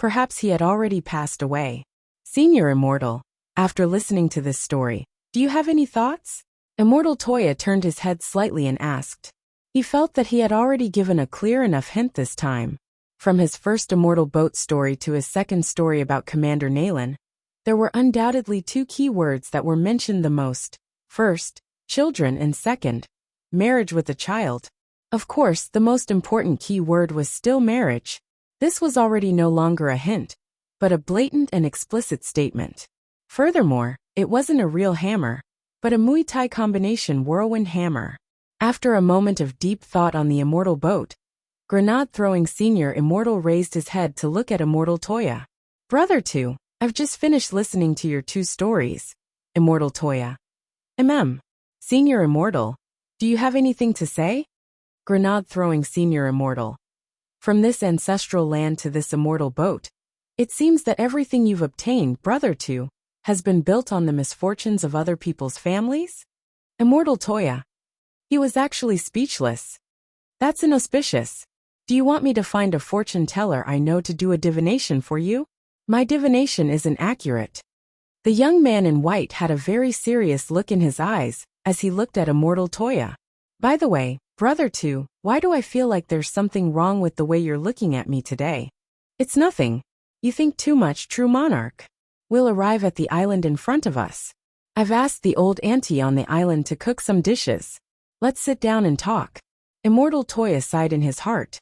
Perhaps he had already passed away. Senior Immortal, after listening to this story, do you have any thoughts? Immortal Toya turned his head slightly and asked. He felt that he had already given a clear enough hint this time. From his first Immortal Boat story to his second story about Commander Nayland, there were undoubtedly two key words that were mentioned the most. First, children, and second, marriage with a child. Of course, the most important key word was still marriage. This was already no longer a hint, but a blatant and explicit statement. Furthermore, it wasn't a real hammer, but a Muay Thai combination whirlwind hammer. After a moment of deep thought on the Immortal Boat, Grenade-throwing Senior Immortal raised his head to look at Immortal Toya. Brother 2, I've just finished listening to your two stories. Immortal Toya. Senior Immortal, do you have anything to say? Grenade-throwing Senior Immortal. From this ancestral land to this Immortal Boat, it seems that everything you've obtained, Brother 2, has been built on the misfortunes of other people's families? Immortal Toya. He was actually speechless. That's inauspicious. Do you want me to find a fortune teller I know to do a divination for you? My divination isn't accurate. The young man in white had a very serious look in his eyes as he looked at Immortal Toya. By the way, Brother 2, why do I feel like there's something wrong with the way you're looking at me today? It's nothing. You think too much, true monarch. We'll arrive at the island in front of us. I've asked the old auntie on the island to cook some dishes. Let's sit down and talk. Immortal Toya sighed in his heart.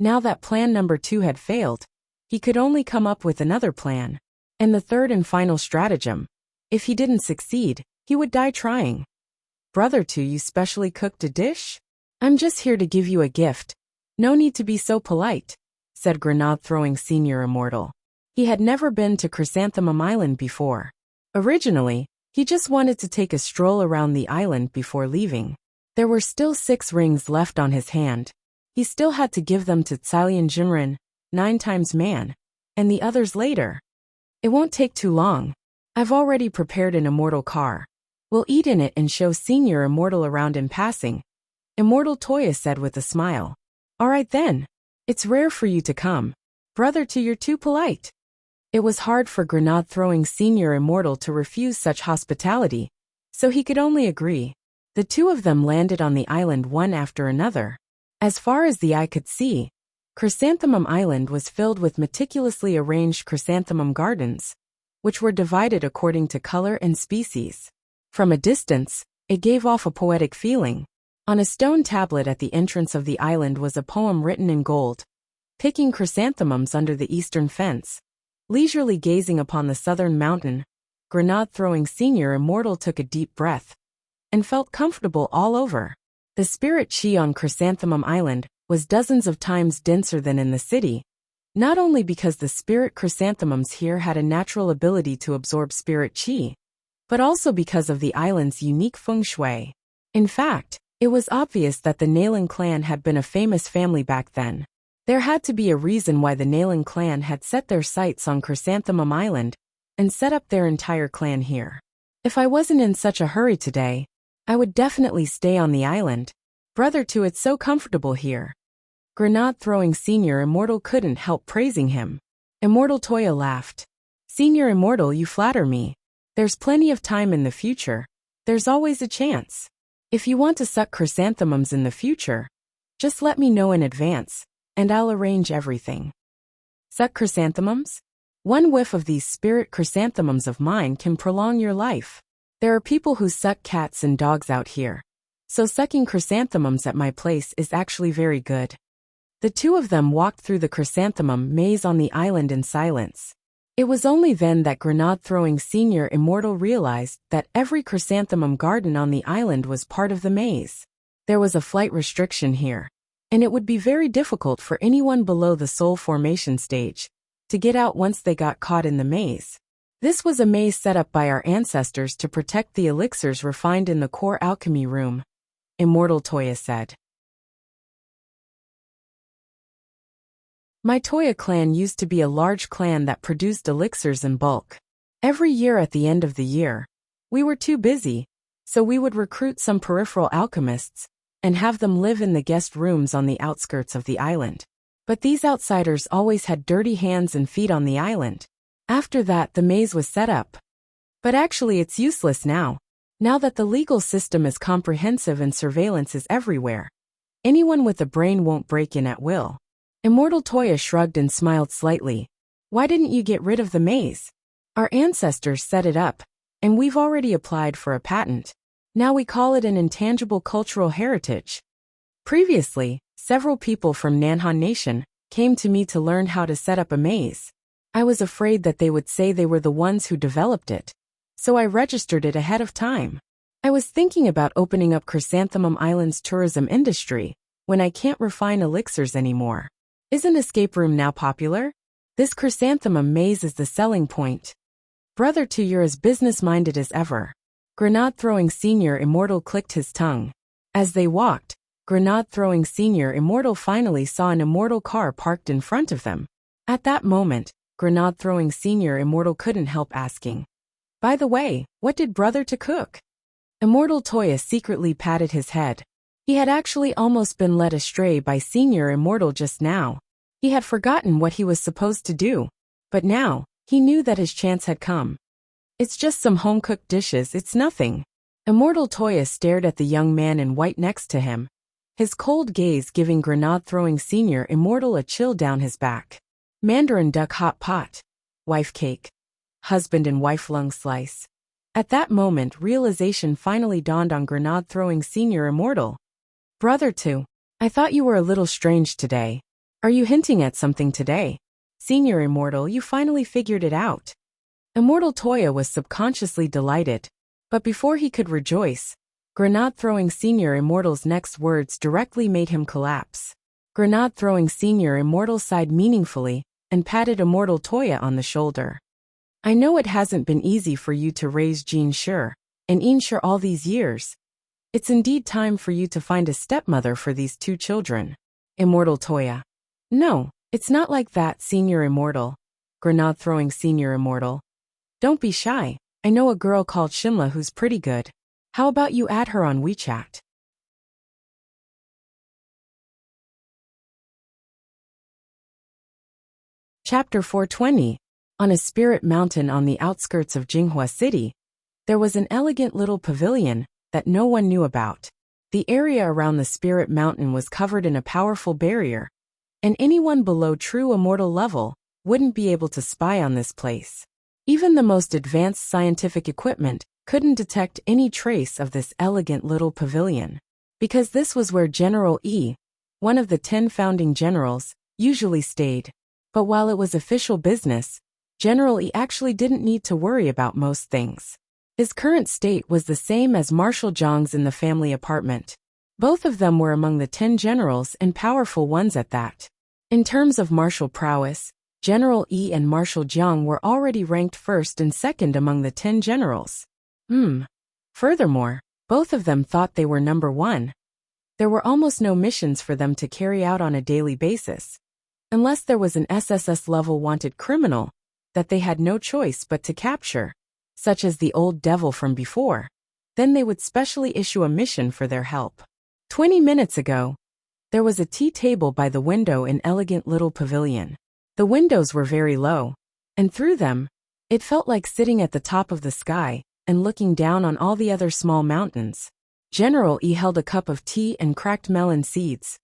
Now that plan number 2 had failed, he could only come up with another plan. And the third and final stratagem. If he didn't succeed, he would die trying. Brother 2, you specially cooked a dish? I'm just here to give you a gift. No need to be so polite, said Grenade-throwing Senior Immortal. He had never been to Chrysanthemum Island before. Originally, he just wanted to take a stroll around the island before leaving. There were still 6 rings left on his hand. He still had to give them to Tsalian Jinren, 9 times man, and the others later. It won't take too long. I've already prepared an immortal car. We'll eat in it and show Senior Immortal around in passing, Immortal Toya said with a smile. All right then. It's rare for you to come. Brother 2, you're too polite. It was hard for Grenade-throwing Senior Immortal to refuse such hospitality, so he could only agree. The two of them landed on the island one after another. As far as the eye could see, Chrysanthemum Island was filled with meticulously arranged chrysanthemum gardens, which were divided according to color and species. From a distance, it gave off a poetic feeling. On a stone tablet at the entrance of the island was a poem written in gold. Picking chrysanthemums under the eastern fence, leisurely gazing upon the southern mountain, Grenade-throwing Senior Immortal took a deep breath and felt comfortable all over. The spirit chi on Chrysanthemum Island was dozens of times denser than in the city, not only because the spirit chrysanthemums here had a natural ability to absorb spirit chi, but also because of the island's unique feng shui. In fact, it was obvious that the Nayland clan had been a famous family back then. There had to be a reason why the Nayland clan had set their sights on Chrysanthemum Island and set up their entire clan here. If I wasn't in such a hurry today, I would definitely stay on the island. Brother 2, it's so comfortable here. Grenade-throwing Senior Immortal couldn't help praising him. Immortal Toya laughed. Senior Immortal, you flatter me. There's plenty of time in the future. There's always a chance. If you want to suck chrysanthemums in the future, just let me know in advance, and I'll arrange everything. Suck chrysanthemums? One whiff of these spirit chrysanthemums of mine can prolong your life. There are people who suck cats and dogs out here, so sucking chrysanthemums at my place is actually very good. The two of them walked through the chrysanthemum maze on the island in silence. It was only then that Grenade-throwing Senior Immortal realized that every chrysanthemum garden on the island was part of the maze. There was a flight restriction here, and it would be very difficult for anyone below the soul formation stage to get out once they got caught in the maze. This was a maze set up by our ancestors to protect the elixirs refined in the core alchemy room, Immortal Toya said. My Toya clan used to be a large clan that produced elixirs in bulk. Every year at the end of the year, we were too busy, so we would recruit some peripheral alchemists and have them live in the guest rooms on the outskirts of the island. But these outsiders always had dirty hands and feet on the island. After that, the maze was set up. But actually it's useless now that the legal system is comprehensive and surveillance is everywhere. Anyone with a brain won't break in at will. Immortal Toya shrugged and smiled slightly. Why didn't you get rid of the maze? Our ancestors set it up, and we've already applied for a patent. Now we call it an intangible cultural heritage. Previously, several people from Nanhan Nation came to me to learn how to set up a maze. I was afraid that they would say they were the ones who developed it, so I registered it ahead of time. I was thinking about opening up Chrysanthemum Island's tourism industry when I can't refine elixirs anymore. Isn't escape room now popular? This chrysanthemum maze is the selling point. Brother 2, you're as business-minded as ever. Grenade-throwing Senior Immortal clicked his tongue. As they walked, Grenade-throwing Senior Immortal finally saw an immortal car parked in front of them. At that moment, Grenade-throwing Senior Immortal couldn't help asking, by the way, what did Brother 2 cook? Immortal Toya secretly patted his head. He had actually almost been led astray by Senior Immortal just now. He had forgotten what he was supposed to do, but now, he knew that his chance had come. It's just some home-cooked dishes, it's nothing. Immortal Toya stared at the young man in white next to him, his cold gaze giving Grenade-throwing Senior Immortal a chill down his back. Mandarin duck hot pot, wife cake, husband and wife lung slice. At that moment, realization finally dawned on Grenade-throwing Senior Immortal. Brother 2, I thought you were a little strange today. Are you hinting at something today? Senior Immortal, you finally figured it out. Immortal Toya was subconsciously delighted, but before he could rejoice, Grenade-throwing Senior Immortal's next words directly made him collapse. Grenade-throwing Senior Immortal sighed meaningfully and patted Immortal Toya on the shoulder. I know it hasn't been easy for you to raise Jean Sure and Insure all these years. It's indeed time for you to find a stepmother for these two children. Immortal Toya. No, it's not like that, Senior Immortal. Grenade-throwing Senior Immortal. Don't be shy. I know a girl called Shinla who's pretty good. How about you add her on WeChat? Chapter 420. On a spirit mountain on the outskirts of Jinghua City, there was an elegant little pavilion that no one knew about. The area around the spirit mountain was covered in a powerful barrier, and anyone below true immortal level wouldn't be able to spy on this place. Even the most advanced scientific equipment couldn't detect any trace of this elegant little pavilion, because this was where General E, one of the 10 founding generals, usually stayed. But while it was official business, General E actually didn't need to worry about most things. His current state was the same as Marshal Zhang's in the family apartment. Both of them were among the 10 generals and powerful ones at that. In terms of martial prowess, General E and Marshal Zhang were already ranked first and second among the 10 generals. Furthermore, both of them thought they were number one. There were almost no missions for them to carry out on a daily basis, unless there was an SSS-level wanted criminal that they had no choice but to capture, such as the old devil from before. Then they would specially issue a mission for their help. 20 minutes ago, there was a tea table by the window in elegant little pavilion. The windows were very low, and through them, it felt like sitting at the top of the sky and looking down on all the other small mountains. General E held a cup of tea and cracked melon seeds.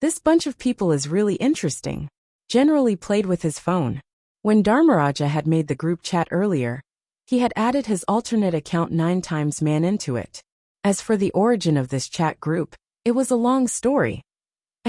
This bunch of people is really interesting. General E played with his phone. When Dharmaraja had made the group chat earlier, he had added his alternate account 9 times man into it. As for the origin of this chat group, it was a long story.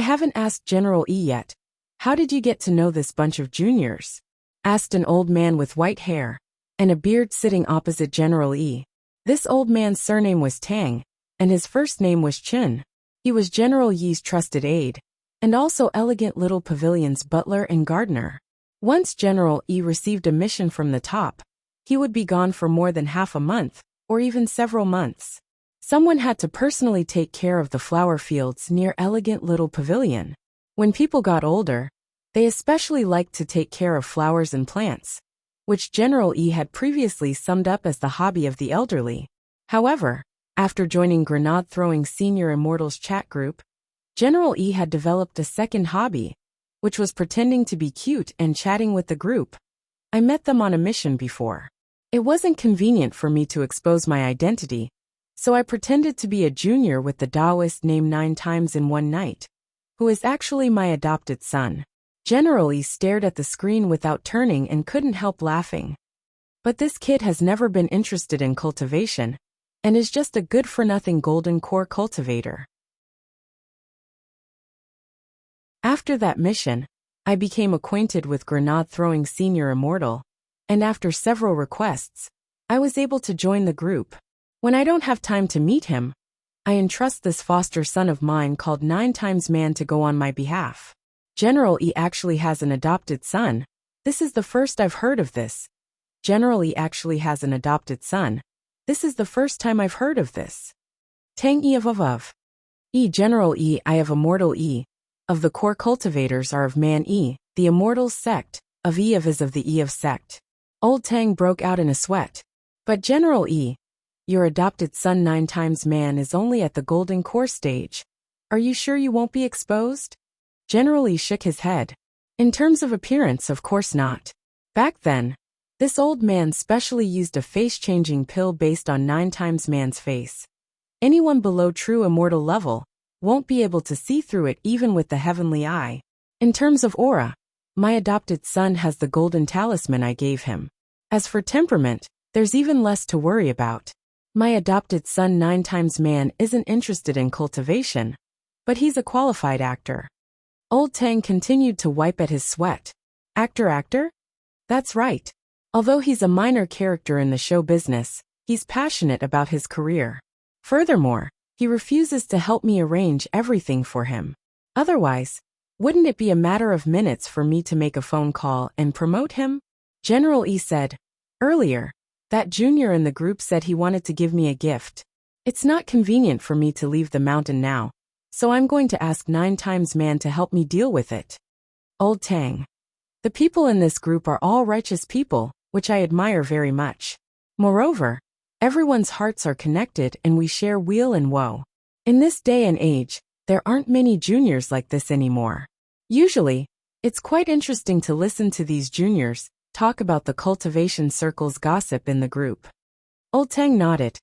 I haven't asked General E yet. How did you get to know this bunch of juniors? Asked an old man with white hair and a beard sitting opposite General E. This old man's surname was Tang, and his first name was Chin. He was General Yi's trusted aide, and also Elegant Little Pavilion's butler and gardener. Once General E received a mission from the top, he would be gone for more than half a month, or even several months. Someone had to personally take care of the flower fields near Elegant Little Pavilion. When people got older, they especially liked to take care of flowers and plants, which General E had previously summed up as the hobby of the elderly. However, after joining Grenade-throwing Senior Immortals chat group, General E had developed a second hobby, which was pretending to be cute and chatting with the group. I met them on a mission before. It wasn't convenient for me to expose my identity, so I pretended to be a junior with the Taoist named 9 times in one night, who is actually my adopted son. General E stared at the screen without turning and couldn't help laughing. But this kid has never been interested in cultivation, and is just a good-for-nothing golden core cultivator. After that mission, I became acquainted with Grenade-throwing Senior Immortal, and after several requests, I was able to join the group. When I don't have time to meet him, I entrust this foster son of mine called 9 times man to go on my behalf. General E actually has an adopted son. This is the first I've heard of this. General E actually has an adopted son. This is the first time I've heard of this. Tang E of. E General E I of Immortal E. Of the core cultivators are of man E, the Immortals sect, of E of is of the E of sect. Old Tang broke out in a sweat. But General E, your adopted son 9 times man is only at the golden core stage. Are you sure you won't be exposed? General E shook his head. In terms of appearance, of course not. Back then, this old man specially used a face-changing pill based on 9 times man's face. Anyone below true immortal level won't be able to see through it even with the heavenly eye. In terms of aura, my adopted son has the golden talisman I gave him. As for temperament, there's even less to worry about. My adopted son 9 times man isn't interested in cultivation, but he's a qualified actor. Old Tang continued to wipe at his sweat. Actor? That's right. Although he's a minor character in the show business, he's passionate about his career. Furthermore, he refuses to help me arrange everything for him. Otherwise, wouldn't it be a matter of minutes for me to make a phone call and promote him? General E said, earlier, that junior in the group said he wanted to give me a gift. It's not convenient for me to leave the mountain now, so I'm going to ask 9 times man to help me deal with it. Old Tang. The people in this group are all righteous people, which I admire very much. Moreover, everyone's hearts are connected and we share weal and woe. In this day and age, there aren't many juniors like this anymore. Usually, it's quite interesting to listen to these juniors talk about the cultivation circle's gossip in the group. Old Tang nodded.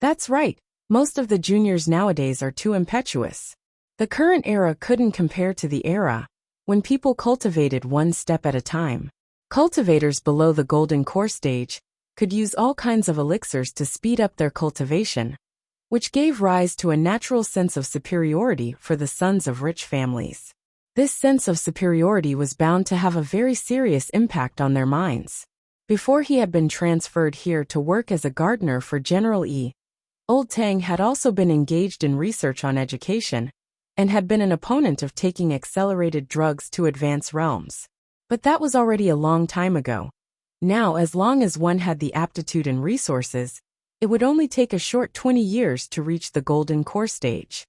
That's right, most of the juniors nowadays are too impetuous. The current era couldn't compare to the era when people cultivated one step at a time. Cultivators below the golden core stage could use all kinds of elixirs to speed up their cultivation, which gave rise to a natural sense of superiority for the sons of rich families. This sense of superiority was bound to have a very serious impact on their minds. Before he had been transferred here to work as a gardener for General E, Old Tang had also been engaged in research on education, and had been an opponent of taking accelerated drugs to advance realms. But that was already a long time ago. Now, as long as one had the aptitude and resources, it would only take a short 20 years to reach the golden core stage.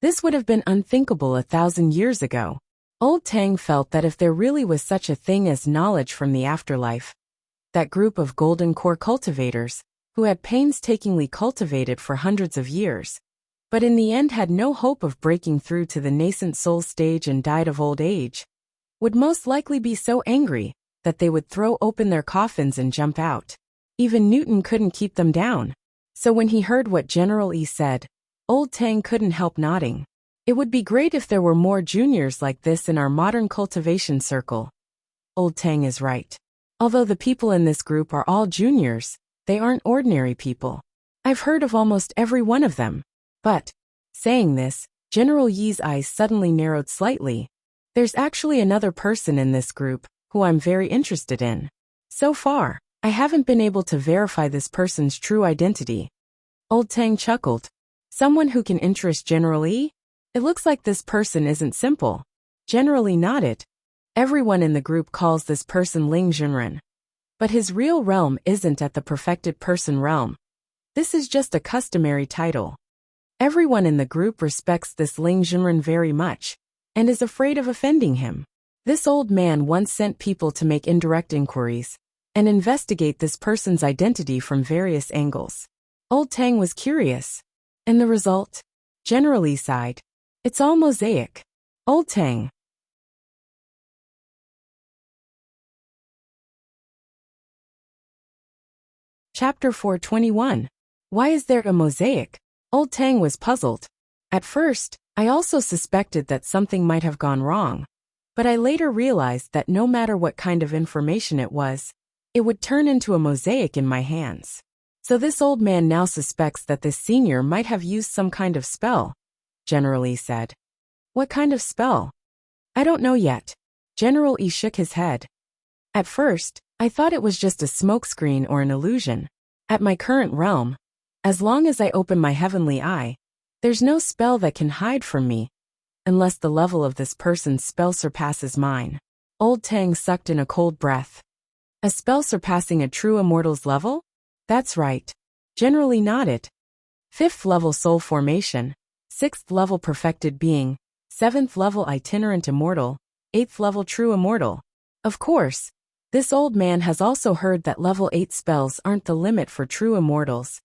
This would have been unthinkable 1,000 years ago. Old Tang felt that if there really was such a thing as knowledge from the afterlife, that group of golden core cultivators, who had painstakingly cultivated for hundreds of years, but in the end had no hope of breaking through to the nascent soul stage and died of old age, would most likely be so angry that they would throw open their coffins and jump out. Even Newton couldn't keep them down. So when he heard what General E said, Old Tang couldn't help nodding. It would be great if there were more juniors like this in our modern cultivation circle. Old Tang is right. Although the people in this group are all juniors, they aren't ordinary people. I've heard of almost every one of them, But, saying this, General Yi's eyes suddenly narrowed slightly. There's actually another person in this group who I'm very interested in. So far, I haven't been able to verify this person's true identity. Old Tang chuckled. Someone who can interest General Yi? It looks like this person isn't simple. General Yi nodded. Everyone in the group calls this person Ling Junren. But his real realm isn't at the perfected person realm. This is just a customary title. Everyone in the group respects this Ling Junren very much, and is afraid of offending him. This old man once sent people to make indirect inquiries, and investigate this person's identity from various angles. Old Tang was curious. And the result? General Yi sighed. It's all mosaic. Old Tang. Chapter 421. Why is there a mosaic? Old Tang was puzzled. At first, I also suspected that something might have gone wrong, but I later realized that no matter what kind of information it was, it would turn into a mosaic in my hands. So this old man now suspects that this senior might have used some kind of spell, General Yi said. What kind of spell? I don't know yet. General Yi shook his head. At first, I thought it was just a smokescreen or an illusion. At my current realm, as long as I open my heavenly eye, there's no spell that can hide from me, unless the level of this person's spell surpasses mine. Old Tang sucked in a cold breath. A spell surpassing a true immortal's level? That's right. General Yi nodded. 5th level soul formation, 6th level perfected being, 7th level itinerant immortal, 8th level true immortal. Of course, this old man has also heard that level 8 spells aren't the limit for true immortals,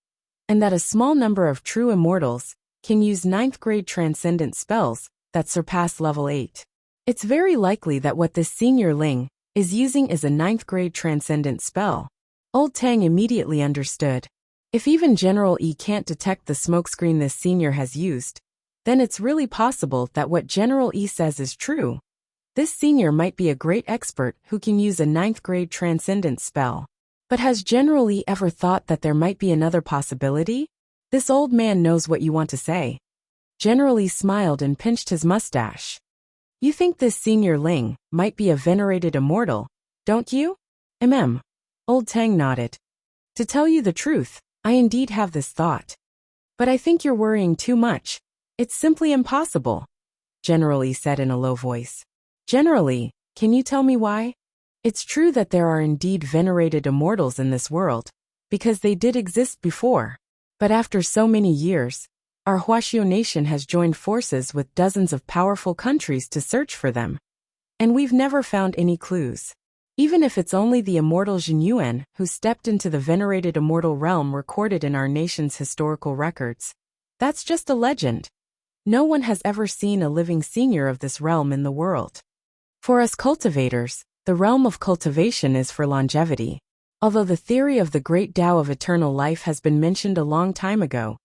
and that a small number of true immortals can use 9th grade transcendent spells that surpass level 8. It's very likely that what this senior Ling is using is a 9th grade transcendent spell. Old Tang immediately understood. If even General Yi can't detect the smokescreen this senior has used, then it's really possible that what General Yi says is true. This senior might be a great expert who can use a 9th grade transcendent spell. But has General Yi ever thought that there might be another possibility? This old man knows what you want to say. General Yi smiled and pinched his mustache. You think this senior Ling might be a venerated immortal, don't you? Old Tang nodded. To tell you the truth, I indeed have this thought. But I think you're worrying too much. It's simply impossible, General Yi said in a low voice. General Yi, can you tell me why? It's true that there are indeed venerated immortals in this world, because they did exist before. But after so many years, our Huaxiu nation has joined forces with dozens of powerful countries to search for them. And we've never found any clues. Even if it's only the immortal Jin Yuan who stepped into the venerated immortal realm recorded in our nation's historical records, that's just a legend. No one has ever seen a living senior of this realm in the world. For us cultivators, the realm of cultivation is for longevity. Although the theory of the great Tao of eternal life has been mentioned a long time ago,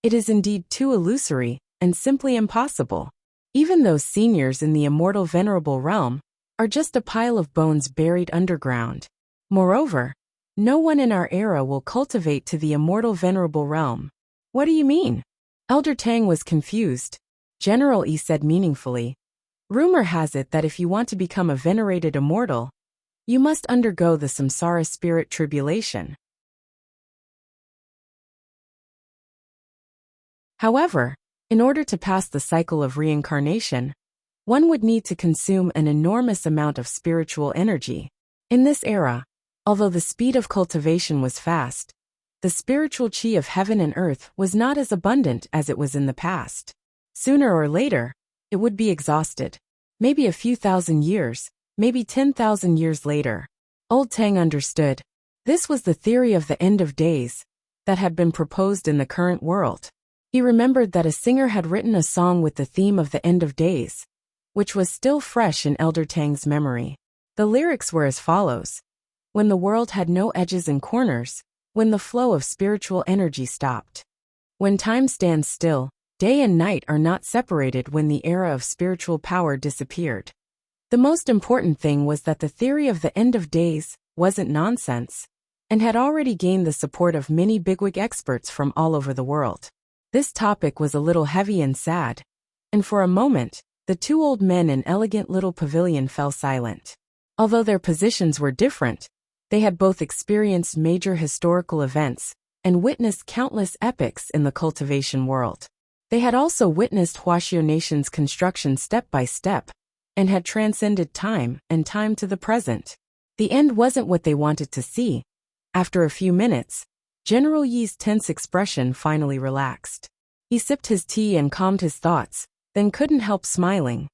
it is indeed too illusory and simply impossible. Even those seniors in the immortal venerable realm are just a pile of bones buried underground. Moreover, no one in our era will cultivate to the immortal venerable realm. What do you mean? Elder Tang was confused. General Yi said meaningfully. Rumor has it that if you want to become a venerated immortal, you must undergo the samsara spirit tribulation. However, in order to pass the cycle of reincarnation, one would need to consume an enormous amount of spiritual energy. In this era, although the speed of cultivation was fast, the spiritual chi of heaven and earth was not as abundant as it was in the past. Sooner or later, it would be exhausted. Maybe a few thousand years, maybe 10,000 years later. Old Tang understood. This was the theory of the end of days that had been proposed in the current world. He remembered that a singer had written a song with the theme of the end of days, which was still fresh in Elder Tang's memory. The lyrics were as follows. When the world had no edges and corners, when the flow of spiritual energy stopped. When time stands still, day and night are not separated when the era of spiritual power disappeared. The most important thing was that the theory of the end of days wasn't nonsense, and had already gained the support of many bigwig experts from all over the world. This topic was a little heavy and sad, and for a moment, the two old men in elegant little pavilion fell silent. Although their positions were different, they had both experienced major historical events and witnessed countless epics in the cultivation world. They had also witnessed Huaxiao Nation's construction step by step, and had transcended time and time to the present. The end wasn't what they wanted to see. After a few minutes, General Yi's tense expression finally relaxed. He sipped his tea and calmed his thoughts, then couldn't help smiling.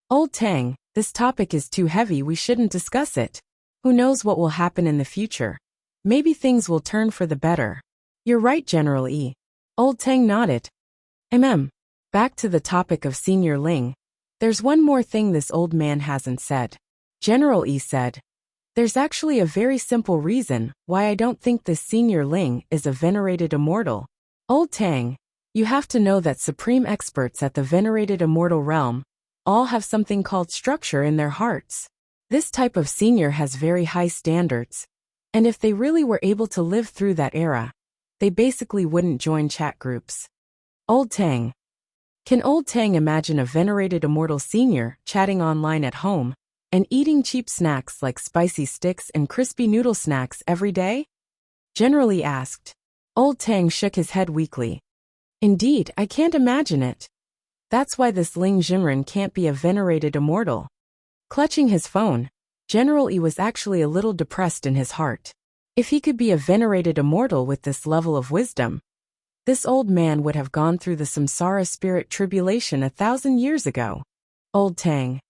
Old Tang, this topic is too heavy, we shouldn't discuss it. Who knows what will happen in the future? Maybe things will turn for the better. You're right, General Yi. Old Tang nodded. Back to the topic of Senior Ling. There's one more thing this old man hasn't said. General Yi said. There's actually a very simple reason why I don't think this Senior Ling is a venerated immortal. Old Tang, you have to know that supreme experts at the venerated immortal realm all have something called structure in their hearts. This type of senior has very high standards, and if they really were able to live through that era, they basically wouldn't join chat groups. Old Tang. Can Old Tang imagine a venerated immortal senior chatting online at home and eating cheap snacks like spicy sticks and crispy noodle snacks every day? General Yi asked. Old Tang shook his head weakly. Indeed, I can't imagine it. That's why this Ling Jinren can't be a venerated immortal. Clutching his phone, General Yi was actually a little depressed in his heart. If he could be a venerated immortal with this level of wisdom, this old man would have gone through the samsara spirit tribulation 1,000 years ago. Old Tang.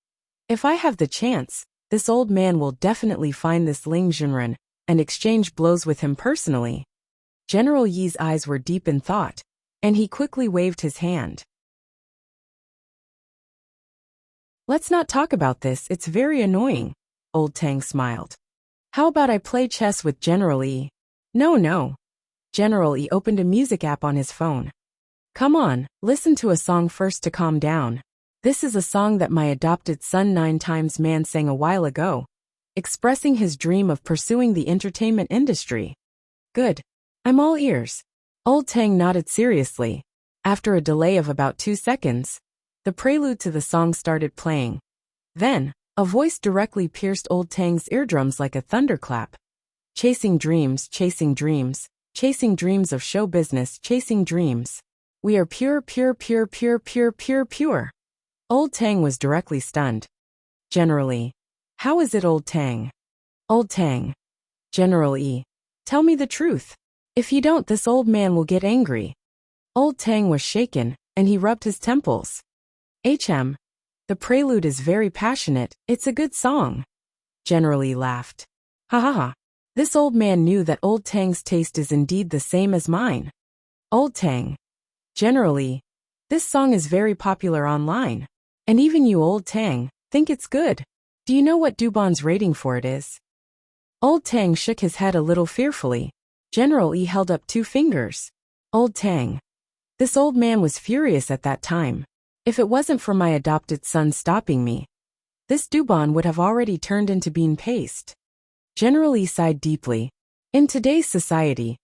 If I have the chance, this old man will definitely find this Ling Jinren and exchange blows with him personally. General Yi's eyes were deep in thought, and he quickly waved his hand. Let's not talk about this, it's very annoying. Old Tang smiled. How about I play chess with General Yi? No. General Yi opened a music app on his phone. Come on, listen to a song first to calm down. This is a song that my adopted son 9 times man sang a while ago, expressing his dream of pursuing the entertainment industry. Good. I'm all ears. Old Tang nodded seriously. After a delay of about 2 seconds, the prelude to the song started playing. Then, a voice directly pierced Old Tang's eardrums like a thunderclap. Chasing dreams, chasing dreams, chasing dreams of show business, chasing dreams. We are pure, pure, pure, pure, pure, pure, pure. Old Tang was directly stunned. General Yi. How is it, Old Tang? Old Tang. General Yi. Tell me the truth. If you don't, this old man will get angry. Old Tang was shaken, and he rubbed his temples. The prelude is very passionate, it's a good song. General Yi laughed. Ha ha ha. This old man knew that Old Tang's taste is indeed the same as mine. Old Tang. General Yi. This song is very popular online. And even you, Old Tang, think it's good. Do you know what Dubon's rating for it is? Old Tang shook his head a little fearfully. General Yi held up 2 fingers. Old Tang. This old man was furious at that time. If it wasn't for my adopted son stopping me, this Dubon would have already turned into bean paste. General Yi sighed deeply. In today's society,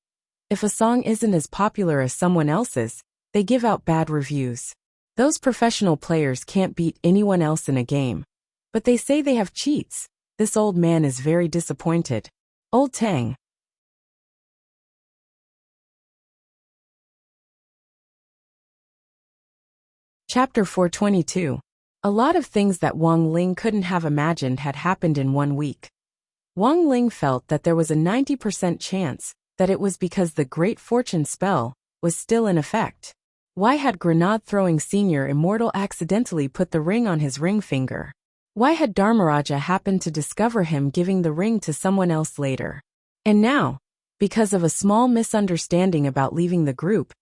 if a song isn't as popular as someone else's, they give out bad reviews. Those professional players can't beat anyone else in a game. But they say they have cheats. This old man is very disappointed. Old Tang. Chapter 422. A lot of things that Wang Ling couldn't have imagined had happened in 1 week. Wang Ling felt that there was a 90% chance that it was because the Great Fortune spell was still in effect. Why had Grenade-throwing Senior Immortal accidentally put the ring on his ring finger? Why had Dharmaraja happened to discover him giving the ring to someone else later? And now, because of a small misunderstanding about leaving the group,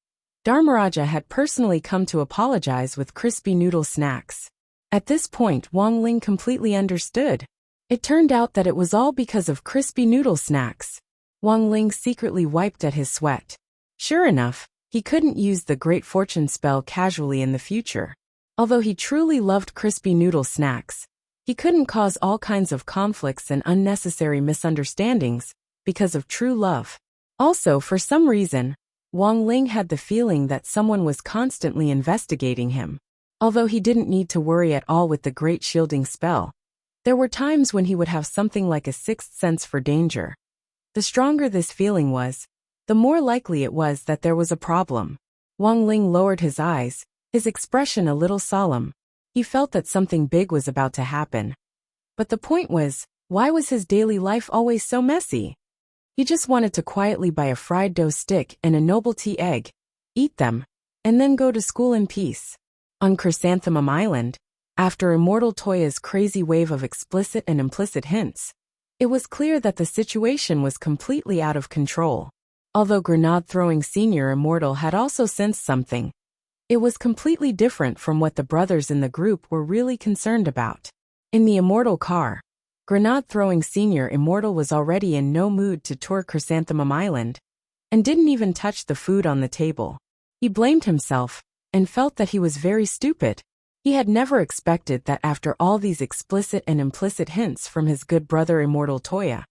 Dharmaraja had personally come to apologize with crispy noodle snacks. At this point, Wang Ling completely understood. It turned out that it was all because of crispy noodle snacks. Wang Ling secretly wiped at his sweat. Sure enough, he couldn't use the Great Fortune spell casually in the future. Although he truly loved crispy noodle snacks, he couldn't cause all kinds of conflicts and unnecessary misunderstandings because of true love. Also, for some reason, Wang Ling had the feeling that someone was constantly investigating him. Although he didn't need to worry at all with the great shielding spell, there were times when he would have something like a sixth sense for danger. The stronger this feeling was, the more likely it was that there was a problem. Wang Ling lowered his eyes, his expression a little solemn. He felt that something big was about to happen. But the point was, why was his daily life always so messy? He just wanted to quietly buy a fried dough stick and a novelty egg, eat them, and then go to school in peace. On Chrysanthemum Island, after Immortal Toya's crazy wave of explicit and implicit hints, it was clear that the situation was completely out of control. Although Grenade-throwing Senior Immortal had also sensed something, it was completely different from what the brothers in the group were really concerned about. In the Immortal car, Grenade-throwing Senior Immortal was already in no mood to tour Chrysanthemum Island, and didn't even touch the food on the table. He blamed himself, and felt that he was very stupid. He had never expected that after all these explicit and implicit hints from his good brother Immortal Toya,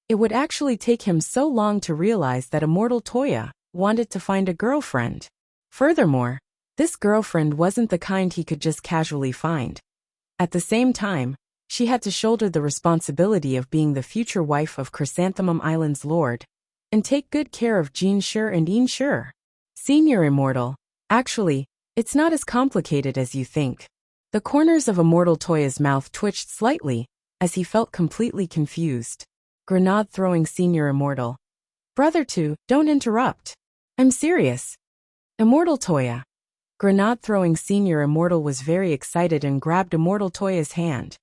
it would actually take him so long to realize that Immortal Toya wanted to find a girlfriend. Furthermore, this girlfriend wasn't the kind he could just casually find. At the same time, she had to shoulder the responsibility of being the future wife of Chrysanthemum Island's lord, and take good care of Jean Shur and Yin Shur. Senior Immortal, actually, it's not as complicated as you think. The corners of Immortal Toya's mouth twitched slightly, as he felt completely confused. Grenade-throwing Senior Immortal. Brother 2, don't interrupt. I'm serious. Immortal Toya. Grenade-throwing Senior Immortal was very excited and grabbed Immortal Toya's hand.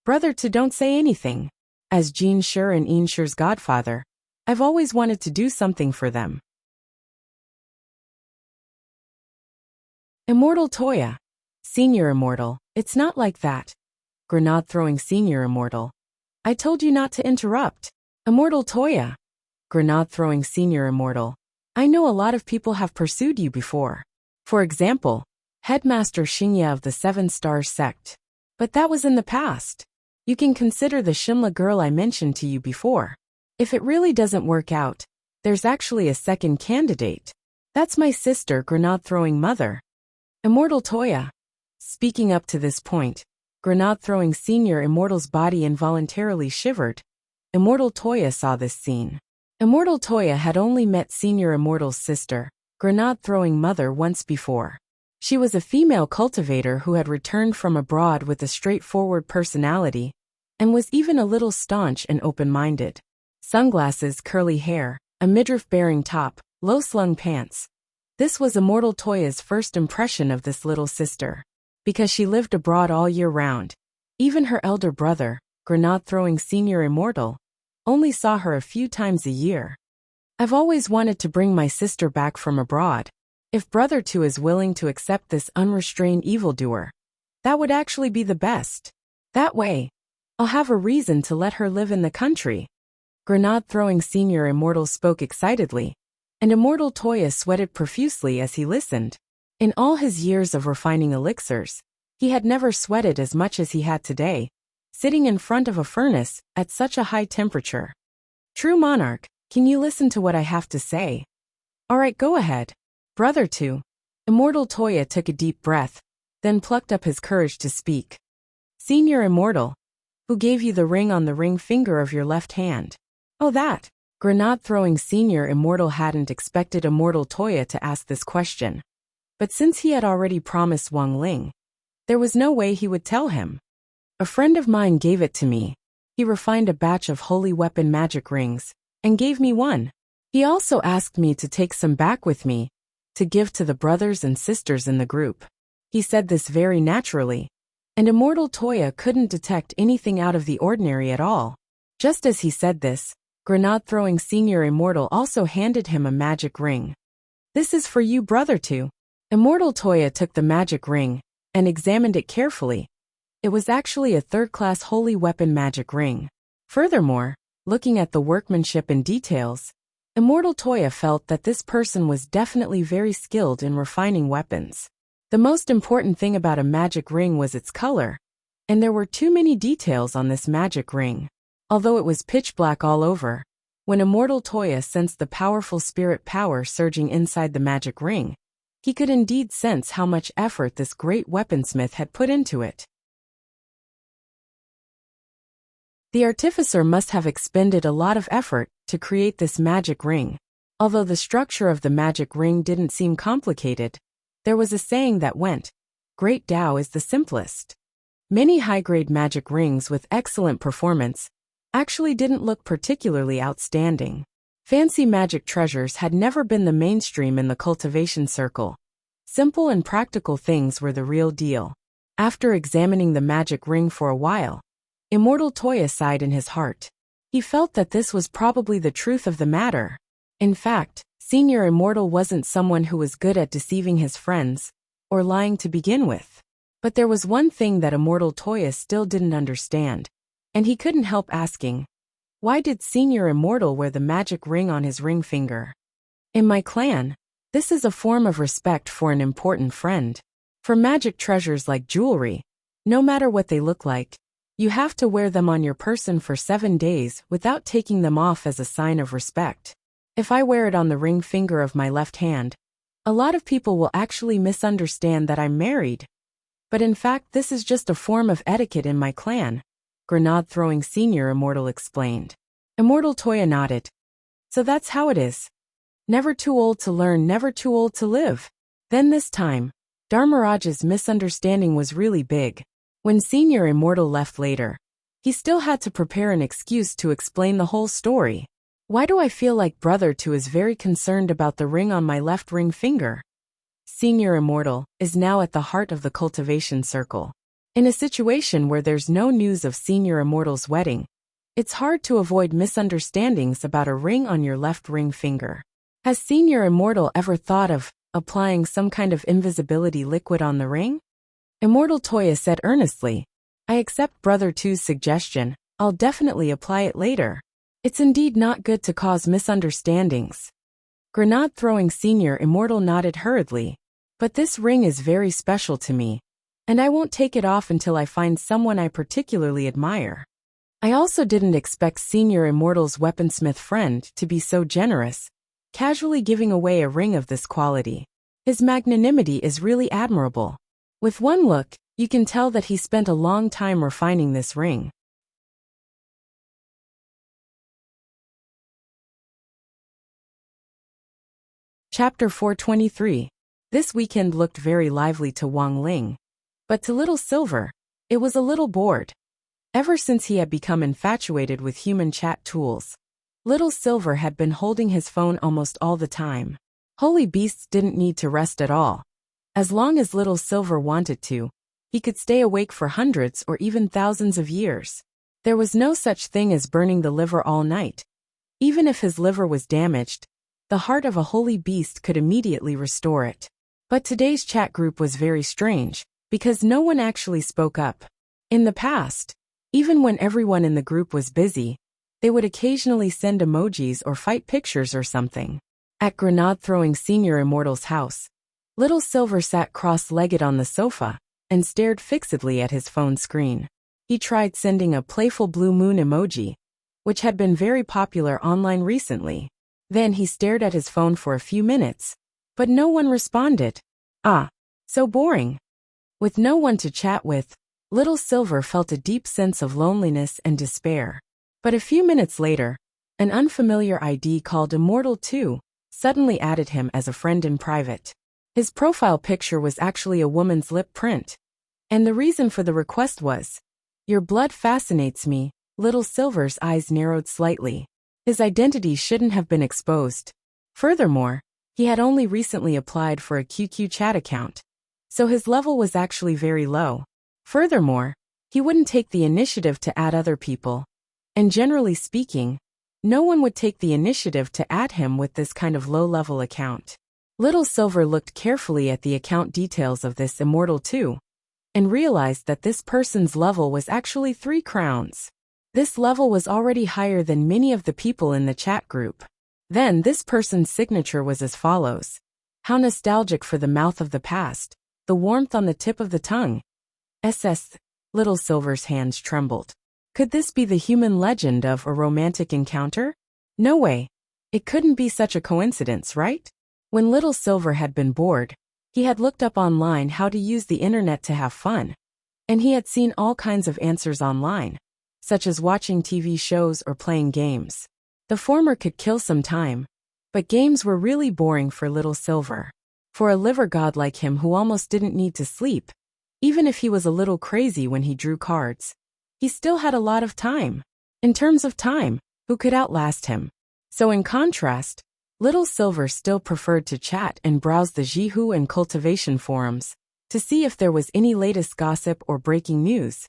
Brother 2, don't say anything. As Jean Shur and Yin Shur's godfather, I've always wanted to do something for them. Immortal Toya. Senior Immortal, it's not like that. Grenade-throwing Senior Immortal. I told you not to interrupt. Immortal Toya. Grenade-throwing Senior Immortal. I know a lot of people have pursued you before. For example, Headmaster Xingye of the Seven Stars sect. But that was in the past. You can consider the Shimla girl I mentioned to you before. If it really doesn't work out, there's actually a second candidate. That's my sister, Grenade-throwing Mother. Immortal Toya. Speaking up to this point, Grenade-throwing Senior Immortal's body involuntarily shivered. Immortal Toya saw this scene. Immortal Toya had only met Senior Immortal's sister, Grenade-throwing Mother, once before. She was a female cultivator who had returned from abroad with a straightforward personality, and was even a little staunch and open-minded. Sunglasses, curly hair, a midriff-bearing top, low-slung pants. This was Immortal Toya's first impression of this little sister. Because she lived abroad all year round, even her elder brother, Grenade-throwing Senior Immortal, only saw her a few times a year. I've always wanted to bring my sister back from abroad. If Brother 2 is willing to accept this unrestrained evildoer, that would actually be the best. That way, I'll have a reason to let her live in the country. Grenade-throwing Senior Immortal spoke excitedly, and Immortal Toya sweated profusely as he listened. In all his years of refining elixirs, he had never sweated as much as he had today, sitting in front of a furnace at such a high temperature. True monarch, can you listen to what I have to say? All right, go ahead. Brother 2. Immortal Toya took a deep breath, then plucked up his courage to speak. Senior Immortal. Who gave you the ring on the ring finger of your left hand? Oh, that. Grenade-throwing Senior Immortal hadn't expected Immortal Toya to ask this question. But since he had already promised Wang Ling, there was no way he would tell him. A friend of mine gave it to me. He refined a batch of holy weapon magic rings, and gave me one. He also asked me to take some back with me, to give to the brothers and sisters in the group. He said this very naturally, and Immortal Toya couldn't detect anything out of the ordinary at all. Just as he said this, Grenade-throwing Senior Immortal also handed him a magic ring. This is for you, Brother 2. Immortal Toya took the magic ring, and examined it carefully. It was actually a third-class holy weapon magic ring. Furthermore, looking at the workmanship and details, Immortal Toya felt that this person was definitely very skilled in refining weapons. The most important thing about a magic ring was its color, and there were too many details on this magic ring. Although it was pitch black all over, When Immortal Toya sensed the powerful spirit power surging inside the magic ring, he could indeed sense how much effort this great weaponsmith had put into it. The artificer must have expended a lot of effort to create this magic ring. Although the structure of the magic ring didn't seem complicated, there was a saying that went, "Great Tao is the simplest." Many high-grade magic rings with excellent performance actually didn't look particularly outstanding. Fancy magic treasures had never been the mainstream in the cultivation circle. Simple and practical things were the real deal. After examining the magic ring for a while, Immortal Toya sighed in his heart. He felt that this was probably the truth of the matter. In fact, Senior Immortal wasn't someone who was good at deceiving his friends or lying to begin with. But there was one thing that Immortal Toya still didn't understand, and he couldn't help asking, why did Senior Immortal wear the magic ring on his ring finger? In my clan, this is a form of respect for an important friend. For magic treasures like jewelry, no matter what they look like, you have to wear them on your person for 7 days without taking them off as a sign of respect. If I wear it on the ring finger of my left hand, a lot of people will actually misunderstand that I'm married. But in fact, this is just a form of etiquette in my clan, grenade-throwing Senior Immortal explained. Immortal Toya nodded. So that's how it is. Never too old to learn, never too old to live. Then this time, Dharmaraj's misunderstanding was really big. When Senior Immortal left later, he still had to prepare an excuse to explain the whole story. Why do I feel like Brother 2 is very concerned about the ring on my left ring finger? Senior Immortal is now at the heart of the cultivation circle. In a situation where there's no news of Senior Immortal's wedding, it's hard to avoid misunderstandings about a ring on your left ring finger. Has Senior Immortal ever thought of applying some kind of invisibility liquid on the ring? Immortal Toya said earnestly, I accept Brother 2's suggestion. I'll definitely apply it later. It's indeed not good to cause misunderstandings. Grenade-throwing Senior Immortal nodded hurriedly. But this ring is very special to me, and I won't take it off until I find someone I particularly admire. I also didn't expect Senior Immortal's weaponsmith friend to be so generous, casually giving away a ring of this quality. His magnanimity is really admirable. With one look, you can tell that he spent a long time refining this ring. Chapter 423. This weekend looked very lively to Wang Ling. But to Little Silver, it was a little bored. Ever since he had become infatuated with human chat tools, Little Silver had been holding his phone almost all the time. Holy beasts didn't need to rest at all. As long as Little Silver wanted to, he could stay awake for hundreds or even thousands of years. There was no such thing as burning the liver all night. Even if his liver was damaged, the heart of a holy beast could immediately restore it. But today's chat group was very strange, because no one actually spoke up. In the past, even when everyone in the group was busy, they would occasionally send emojis or fight pictures or something. At grenade-throwing Senior Immortal's house, Little Silver sat cross-legged on the sofa and stared fixedly at his phone screen. He tried sending a playful blue moon emoji, which had been very popular online recently. Then he stared at his phone for a few minutes, but no one responded. Ah, so boring. With no one to chat with, Little Silver felt a deep sense of loneliness and despair. But a few minutes later, an unfamiliar ID called Immortal 2 suddenly added him as a friend in private. His profile picture was actually a woman's lip print. And the reason for the request was, "Your blood fascinates me." Little Silver's eyes narrowed slightly. His identity shouldn't have been exposed. Furthermore, he had only recently applied for a QQ chat account, so his level was actually very low. Furthermore, he wouldn't take the initiative to add other people. And generally speaking, no one would take the initiative to add him with this kind of low-level account. Little Silver looked carefully at the account details of this Immortal 2 and realized that this person's level was actually 3 crowns. This level was already higher than many of the people in the chat group. Then this person's signature was as follows. How nostalgic for the mouth of the past, the warmth on the tip of the tongue. SS. Little Silver's hands trembled. Could this be the human legend of a romantic encounter? No way. It couldn't be such a coincidence, right? When Little Silver had been bored, he had looked up online how to use the internet to have fun. And he had seen all kinds of answers online, such as watching TV shows or playing games. The former could kill some time, but games were really boring for Little Silver. For a liver god like him who almost didn't need to sleep, even if he was a little crazy when he drew cards, he still had a lot of time. In terms of time, who could outlast him? So in contrast, Little Silver still preferred to chat and browse the Jihu and Cultivation forums to see if there was any latest gossip or breaking news.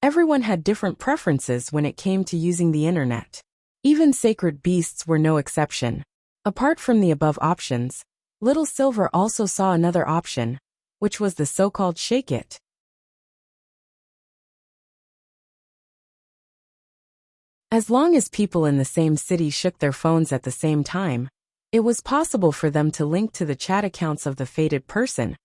Everyone had different preferences when it came to using the internet. Even sacred beasts were no exception. Apart from the above options, Little Silver also saw another option, which was the so-called Shake It. As long as people in the same city shook their phones at the same time, it was possible for them to link to the chat accounts of the fated person,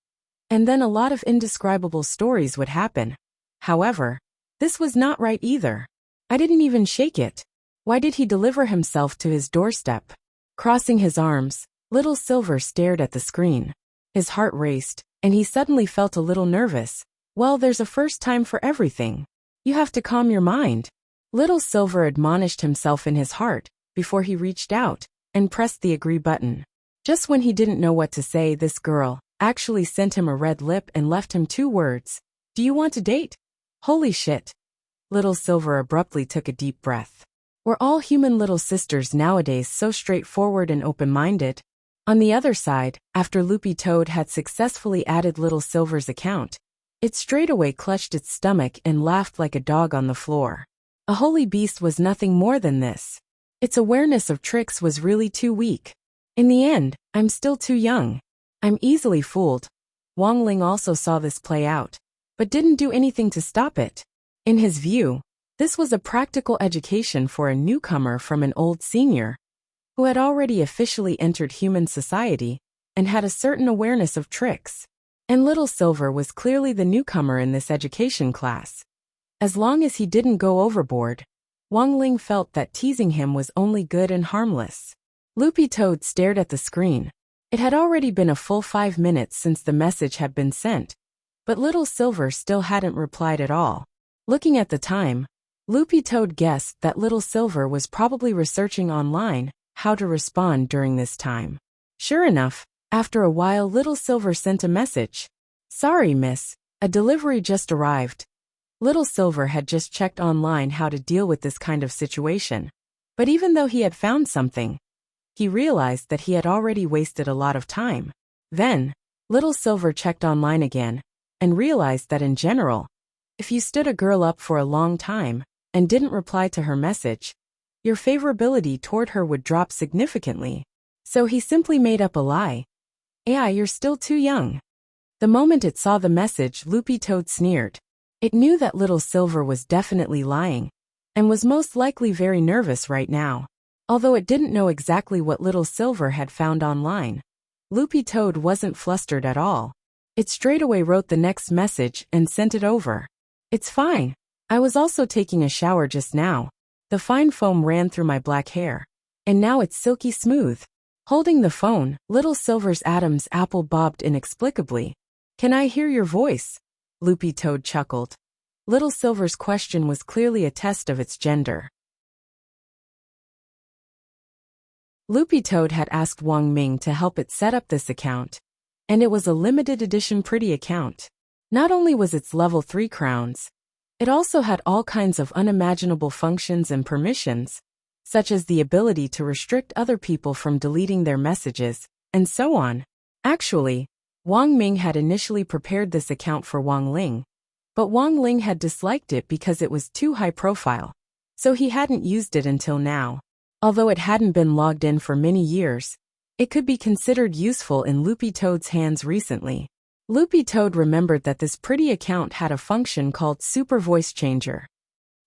and then a lot of indescribable stories would happen. However, this was not right either. I didn't even shake it. Why did he deliver himself to his doorstep? Crossing his arms, Little Silver stared at the screen. His heart raced, and he suddenly felt a little nervous. Well, there's a first time for everything. You have to calm your mind. Little Silver admonished himself in his heart before he reached out and pressed the agree button. Just when he didn't know what to say, this girl actually sent him a red lip and left him 2 words. Do you want to date? Holy shit. Little Silver abruptly took a deep breath. Were all human little sisters nowadays so straightforward and open-minded? On the other side, after Loopy Toad had successfully added Little Silver's account, it straightaway clutched its stomach and laughed like a dog on the floor. A holy beast was nothing more than this. Its awareness of tricks was really too weak. In the end, I'm still too young. I'm easily fooled. Wang Ling also saw this play out, but didn't do anything to stop it. In his view, this was a practical education for a newcomer from an old senior, who had already officially entered human society and had a certain awareness of tricks. And Little Silver was clearly the newcomer in this education class. As long as he didn't go overboard, Wang Ling felt that teasing him was only good and harmless. Loopy Toad stared at the screen. It had already been a full 5 minutes since the message had been sent, but Little Silver still hadn't replied at all. Looking at the time, Loopy Toad guessed that Little Silver was probably researching online how to respond during this time. Sure enough, after a while Little Silver sent a message. Sorry, miss, a delivery just arrived. Little Silver had just checked online how to deal with this kind of situation. But even though he had found something, he realized that he had already wasted a lot of time. Then, Little Silver checked online again, and realized that in general, if you stood a girl up for a long time, and didn't reply to her message, your favorability toward her would drop significantly. So he simply made up a lie. Yeah, you're still too young. The moment it saw the message, Loopy Toad sneered. It knew that Little Silver was definitely lying, and was most likely very nervous right now. Although it didn't know exactly what Little Silver had found online, Loopy Toad wasn't flustered at all. It straightaway wrote the next message and sent it over. It's fine. I was also taking a shower just now. The fine foam ran through my black hair, and now it's silky smooth. Holding the phone, Little Silver's Adam's apple bobbed inexplicably. Can I hear your voice? Loopy Toad chuckled. Little Silver's question was clearly a test of its gender. Loopy Toad had asked Wang Ming to help it set up this account, and it was a limited edition pretty account. Not only was its level 3 crowns, it also had all kinds of unimaginable functions and permissions, such as the ability to restrict other people from deleting their messages, and so on. Actually, Wang Ming had initially prepared this account for Wang Ling, but Wang Ling had disliked it because it was too high profile, so he hadn't used it until now. Although it hadn't been logged in for many years, it could be considered useful in Loopy Toad's hands recently. Loopy Toad remembered that this pretty account had a function called Super Voice Changer.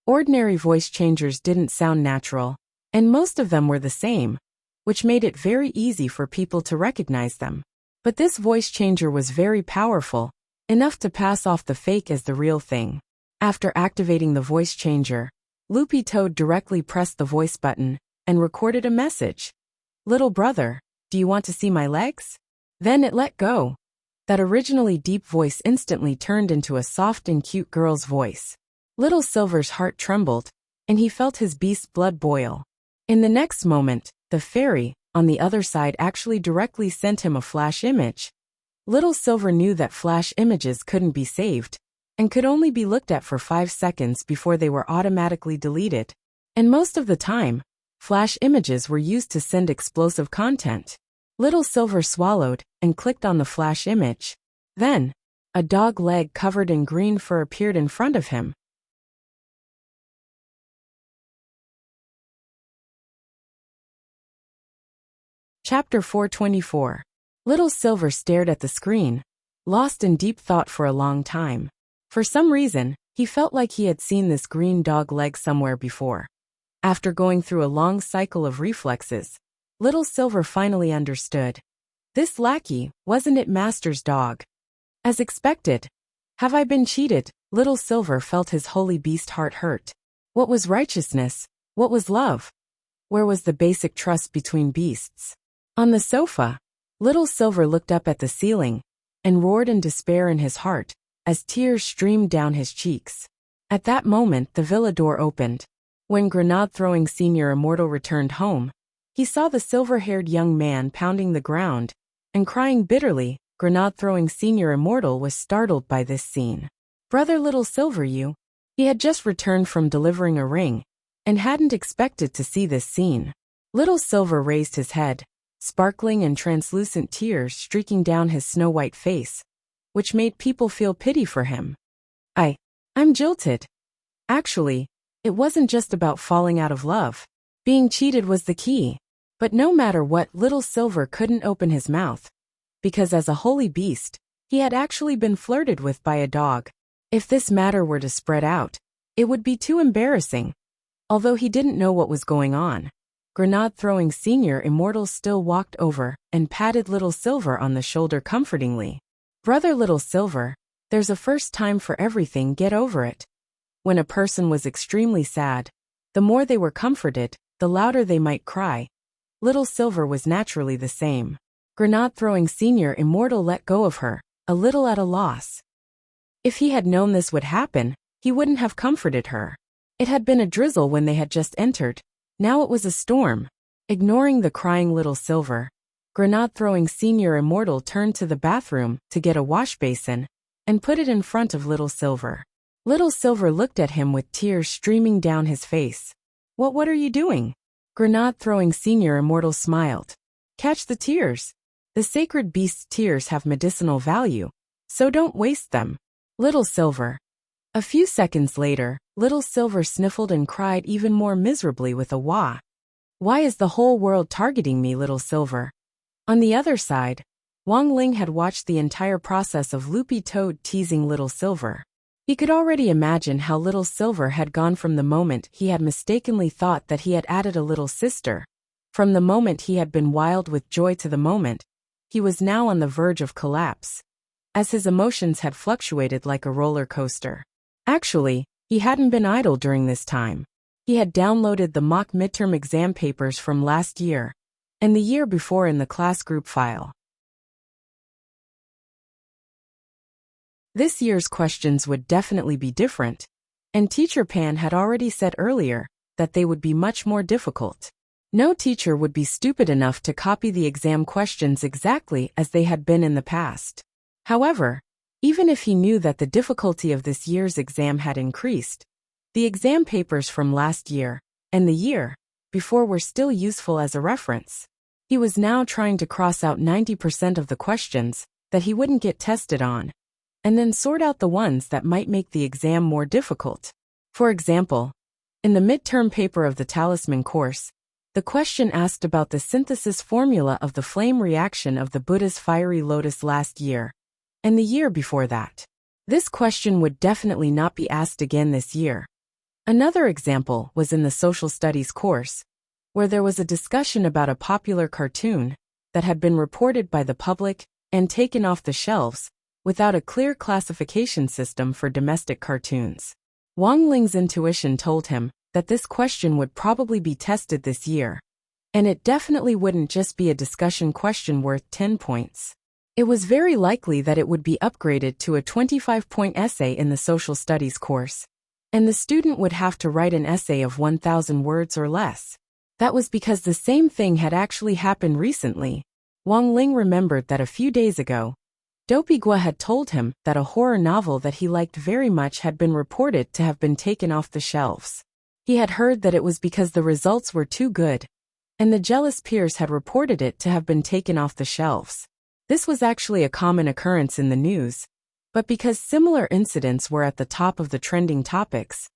Ordinary voice changers didn't sound natural, and most of them were the same, which made it very easy for people to recognize them. But this voice changer was very powerful, enough to pass off the fake as the real thing. After activating the voice changer, Loopy Toad directly pressed the voice button, and recorded a message. "Little brother, do you want to see my legs?" Then it let go. That originally deep voice instantly turned into a soft and cute girl's voice. Little Silver's heart trembled, and he felt his beast's blood boil. In the next moment, the fairy, on the other side, actually directly sent him a flash image. Little Silver knew that flash images couldn't be saved, and could only be looked at for 5 seconds before they were automatically deleted. And most of the time, flash images were used to send explosive content. Little Silver swallowed and clicked on the flash image. Then, a dog leg covered in green fur appeared in front of him. Chapter 424. Little Silver stared at the screen, lost in deep thought for a long time. For some reason, he felt like he had seen this green dog leg somewhere before. After going through a long cycle of reflexes, Little Silver finally understood. This lackey, wasn't it Master's dog? As expected. Have I been cheated? Little Silver felt his holy beast heart hurt. What was righteousness? What was love? Where was the basic trust between beasts? On the sofa, Little Silver looked up at the ceiling and roared in despair in his heart as tears streamed down his cheeks. At that moment, the villa door opened. When Grenade-throwing Senior Immortal returned home, he saw the silver-haired young man pounding the ground and crying bitterly. Grenade-throwing Senior Immortal was startled by this scene. "Brother Little Silver, you..." He had just returned from delivering a ring and hadn't expected to see this scene. Little Silver raised his head, sparkling and translucent tears streaking down his snow-white face, which made people feel pity for him. I'm jilted. Actually, it wasn't just about falling out of love. Being cheated was the key. But no matter what, Little Silver couldn't open his mouth, because as a holy beast, he had actually been flirted with by a dog. If this matter were to spread out, it would be too embarrassing. Although he didn't know what was going on, Grenade-throwing Senior Immortal still walked over and patted Little Silver on the shoulder comfortingly. "Brother Little Silver, there's a first time for everything, get over it." When a person was extremely sad, the more they were comforted, the louder they might cry. Little Silver was naturally the same. Grenade-throwing Senior Immortal let go of her, a little at a loss. If he had known this would happen, he wouldn't have comforted her. It had been a drizzle when they had just entered. Now it was a storm. Ignoring the crying Little Silver, Grenade-throwing Senior Immortal turned to the bathroom to get a wash basin and put it in front of Little Silver. Little Silver looked at him with tears streaming down his face. What are you doing?" Grenade-throwing Senior Immortal smiled. "Catch the tears. The sacred beast's tears have medicinal value, so don't waste them." Little Silver. A few seconds later, Little Silver sniffled and cried even more miserably with a wah. "Why is the whole world targeting me, Little Silver?" On the other side, Wang Ling had watched the entire process of Loopy Toad teasing Little Silver. He could already imagine how Little Silver had gone from the moment he had mistakenly thought that he had added a little sister. From the moment he had been wild with joy to the moment he was now on the verge of collapse, as his emotions had fluctuated like a roller coaster. Actually, he hadn't been idle during this time. He had downloaded the mock midterm exam papers from last year and the year before in the class group file. This year's questions would definitely be different, and Teacher Pan had already said earlier that they would be much more difficult. No teacher would be stupid enough to copy the exam questions exactly as they had been in the past. However, even if he knew that the difficulty of this year's exam had increased, the exam papers from last year and the year before were still useful as a reference. He was now trying to cross out 90% of the questions that he wouldn't get tested on, and then sort out the ones that might make the exam more difficult. For example, in the midterm paper of the Talisman course, the question asked about the synthesis formula of the flame reaction of the Buddha's fiery lotus last year, and the year before that. This question would definitely not be asked again this year. Another example was in the social studies course, where there was a discussion about a popular cartoon that had been reported by the public and taken off the shelves, without a clear classification system for domestic cartoons. Wang Ling's intuition told him that this question would probably be tested this year. And it definitely wouldn't just be a discussion question worth 10 points. It was very likely that it would be upgraded to a 25-point essay in the social studies course. And the student would have to write an essay of 1,000 words or less. That was because the same thing had actually happened recently. Wang Ling remembered that a few days ago, Dopey Gua had told him that a horror novel that he liked very much had been reported to have been taken off the shelves. He had heard that it was because the results were too good, and the jealous peers had reported it to have been taken off the shelves. This was actually a common occurrence in the news, but because similar incidents were at the top of the trending topics,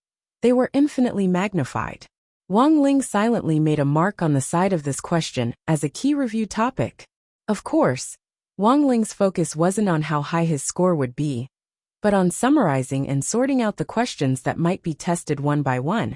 they were infinitely magnified. Wang Ling silently made a mark on the side of this question as a key review topic. Of course, Wang Ling's focus wasn't on how high his score would be, but on summarizing and sorting out the questions that might be tested one by one,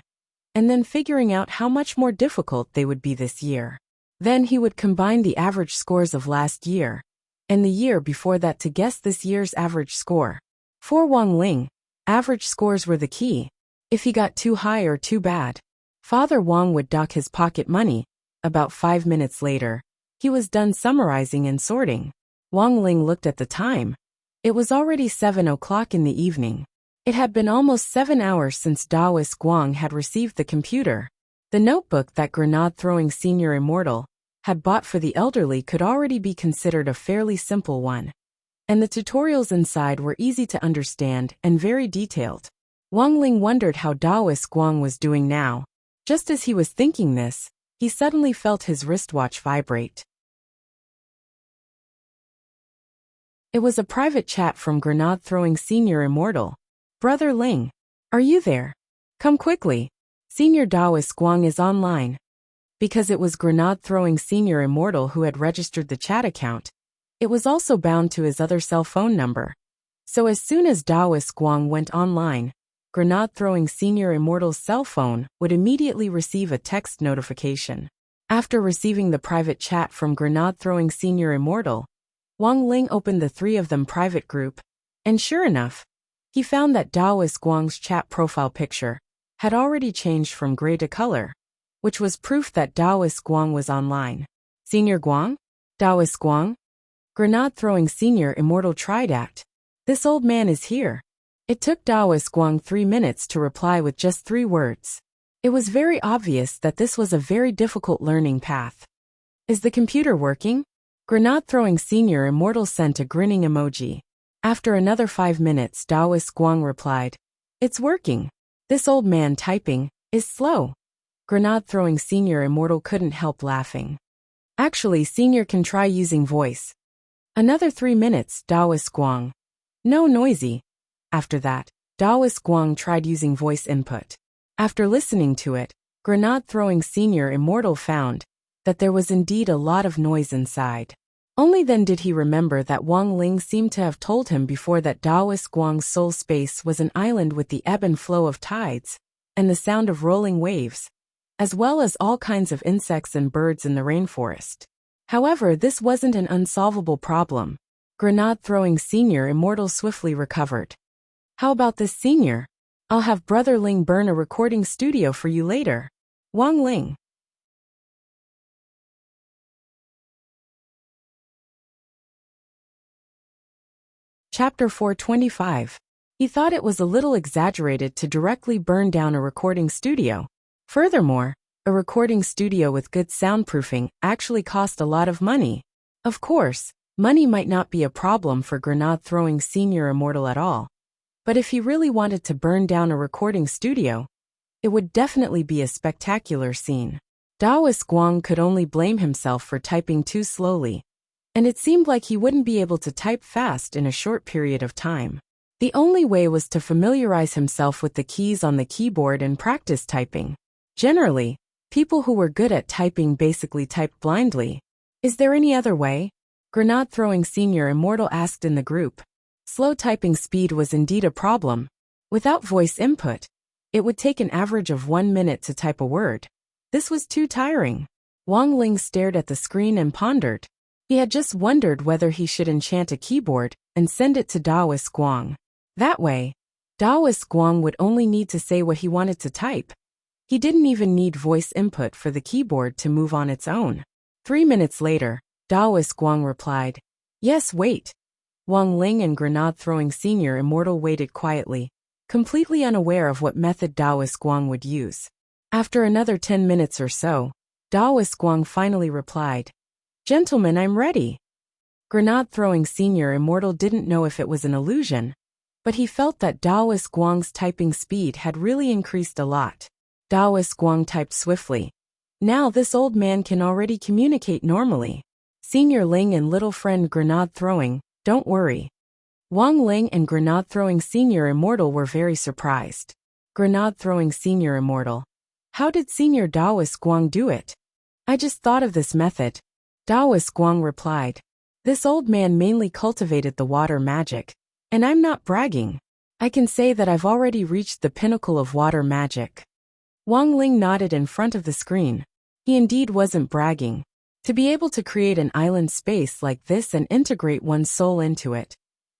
and then figuring out how much more difficult they would be this year. Then he would combine the average scores of last year and the year before that to guess this year's average score. For Wang Ling, average scores were the key. If he got too high or too bad, Father Wang would dock his pocket money. About 5 minutes later, he was done summarizing and sorting. Wang Ling looked at the time. It was already 7 o'clock in the evening. It had been almost 7 hours since Daoist Guang had received the computer. The notebook that grenade-throwing senior immortal had bought for the elderly could already be considered a fairly simple one. And the tutorials inside were easy to understand and very detailed. Wang Ling wondered how Daoist Guang was doing now. Just as he was thinking this, he suddenly felt his wristwatch vibrate. It was a private chat from grenade-throwing senior immortal. Brother Ling, are you there? Come quickly. Senior Daoist Guang is online. Because it was grenade-throwing senior immortal who had registered the chat account, it was also bound to his other cell phone number. So as soon as Daoist Guang went online, grenade-throwing senior immortal's cell phone would immediately receive a text notification. After receiving the private chat from grenade-throwing senior immortal, Wang Ling opened the three of them private group, and sure enough, he found that Daoist Guang's chat profile picture had already changed from gray to color, which was proof that Daoist Guang was online. Senior Guang? Daoist Guang? Grenade-throwing senior immortal tried act. This old man is here. It took Daoist Guang 3 minutes to reply with just 3 words. It was very obvious that this was a very difficult learning path. Is the computer working? Grenade-throwing senior immortal sent a grinning emoji. After another 5 minutes, Daoist Guang replied, "It's working. This old man typing is slow." Grenade-throwing senior immortal couldn't help laughing. Actually, senior can try using voice. Another 3 minutes, Daoist Guang. No noisy. After that, Daoist Guang tried using voice input. After listening to it, grenade-throwing senior immortal found that there was indeed a lot of noise inside. Only then did he remember that Wang Ling seemed to have told him before that Daoist Guang's soul space was an island with the ebb and flow of tides, and the sound of rolling waves, as well as all kinds of insects and birds in the rainforest. However, this wasn't an unsolvable problem. Grenade-throwing senior immortal swiftly recovered. How about this senior? I'll have Brother Ling burn a recording studio for you later. Wang Ling. Chapter 425. He thought it was a little exaggerated to directly burn down a recording studio. Furthermore, a recording studio with good soundproofing actually cost a lot of money. Of course, money might not be a problem for grenade-throwing senior immortal at all. But if he really wanted to burn down a recording studio, it would definitely be a spectacular scene. Daoist Guang could only blame himself for typing too slowly, and it seemed like he wouldn't be able to type fast in a short period of time. The only way was to familiarize himself with the keys on the keyboard and practice typing. Generally, people who were good at typing basically typed blindly. Is there any other way? Grenade-throwing senior immortal asked in the group. Slow typing speed was indeed a problem. Without voice input, it would take an average of 1 minute to type a word. This was too tiring. Wang Ling stared at the screen and pondered. He had just wondered whether he should enchant a keyboard and send it to Daoist Guang. That way, Daoist Guang would only need to say what he wanted to type. He didn't even need voice input for the keyboard to move on its own. 3 minutes later, Daoist Guang replied, "Yes, wait." Wang Ling and Grenade-throwing Senior Immortal waited quietly, completely unaware of what method Daoist Guang would use. After another 10 minutes or so, Daoist Guang finally replied, "Gentlemen, I'm ready." Grenade-throwing Senior Immortal didn't know if it was an illusion, but he felt that Daoist Guang's typing speed had really increased a lot. Daoist Guang typed swiftly. Now this old man can already communicate normally. Senior Ling and little friend Grenade-throwing, don't worry. Wang Ling and Grenade-throwing Senior Immortal were very surprised. Grenade-throwing Senior Immortal. How did Senior Daoist Guang do it? I just thought of this method. Daoist Guang replied. This old man mainly cultivated the water magic, and I'm not bragging. I can say that I've already reached the pinnacle of water magic. Wang Ling nodded in front of the screen. He indeed wasn't bragging. To be able to create an island space like this and integrate one's soul into it,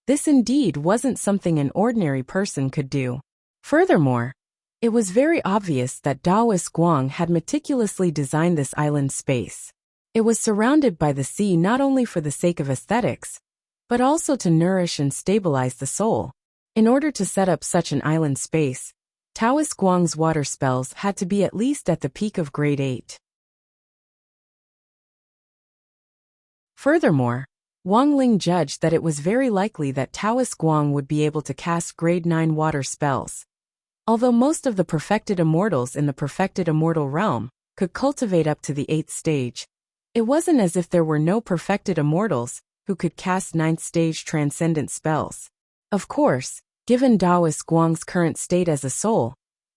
this indeed wasn't something an ordinary person could do. Furthermore, it was very obvious that Daoist Guang had meticulously designed this island space. It was surrounded by the sea not only for the sake of aesthetics, but also to nourish and stabilize the soul. In order to set up such an island space, Daoist Guang's water spells had to be at least at the peak of grade 8. Furthermore, Wang Ling judged that it was very likely that Daoist Guang would be able to cast grade 9 water spells. Although most of the perfected immortals in the perfected immortal realm could cultivate up to the 8th stage, it wasn't as if there were no perfected immortals who could cast 9th stage transcendent spells. Of course, given Daoist Guang's current state as a soul,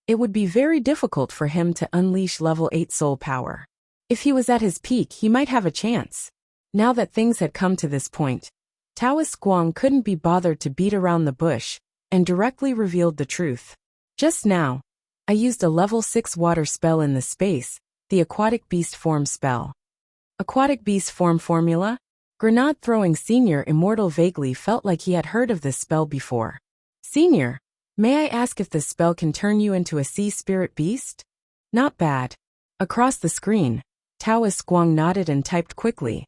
it would be very difficult for him to unleash level 8 soul power. If he was at his peak, he might have a chance. Now that things had come to this point, Daoist Guang couldn't be bothered to beat around the bush and directly revealed the truth. Just now, I used a level 6 water spell in the space, the Aquatic Beast Form spell. Aquatic Beast Form formula? Grenade-throwing Senior Immortal vaguely felt like he had heard of this spell before. Senior, may I ask if this spell can turn you into a sea spirit beast? Not bad. Across the screen, Daoist Guang nodded and typed quickly.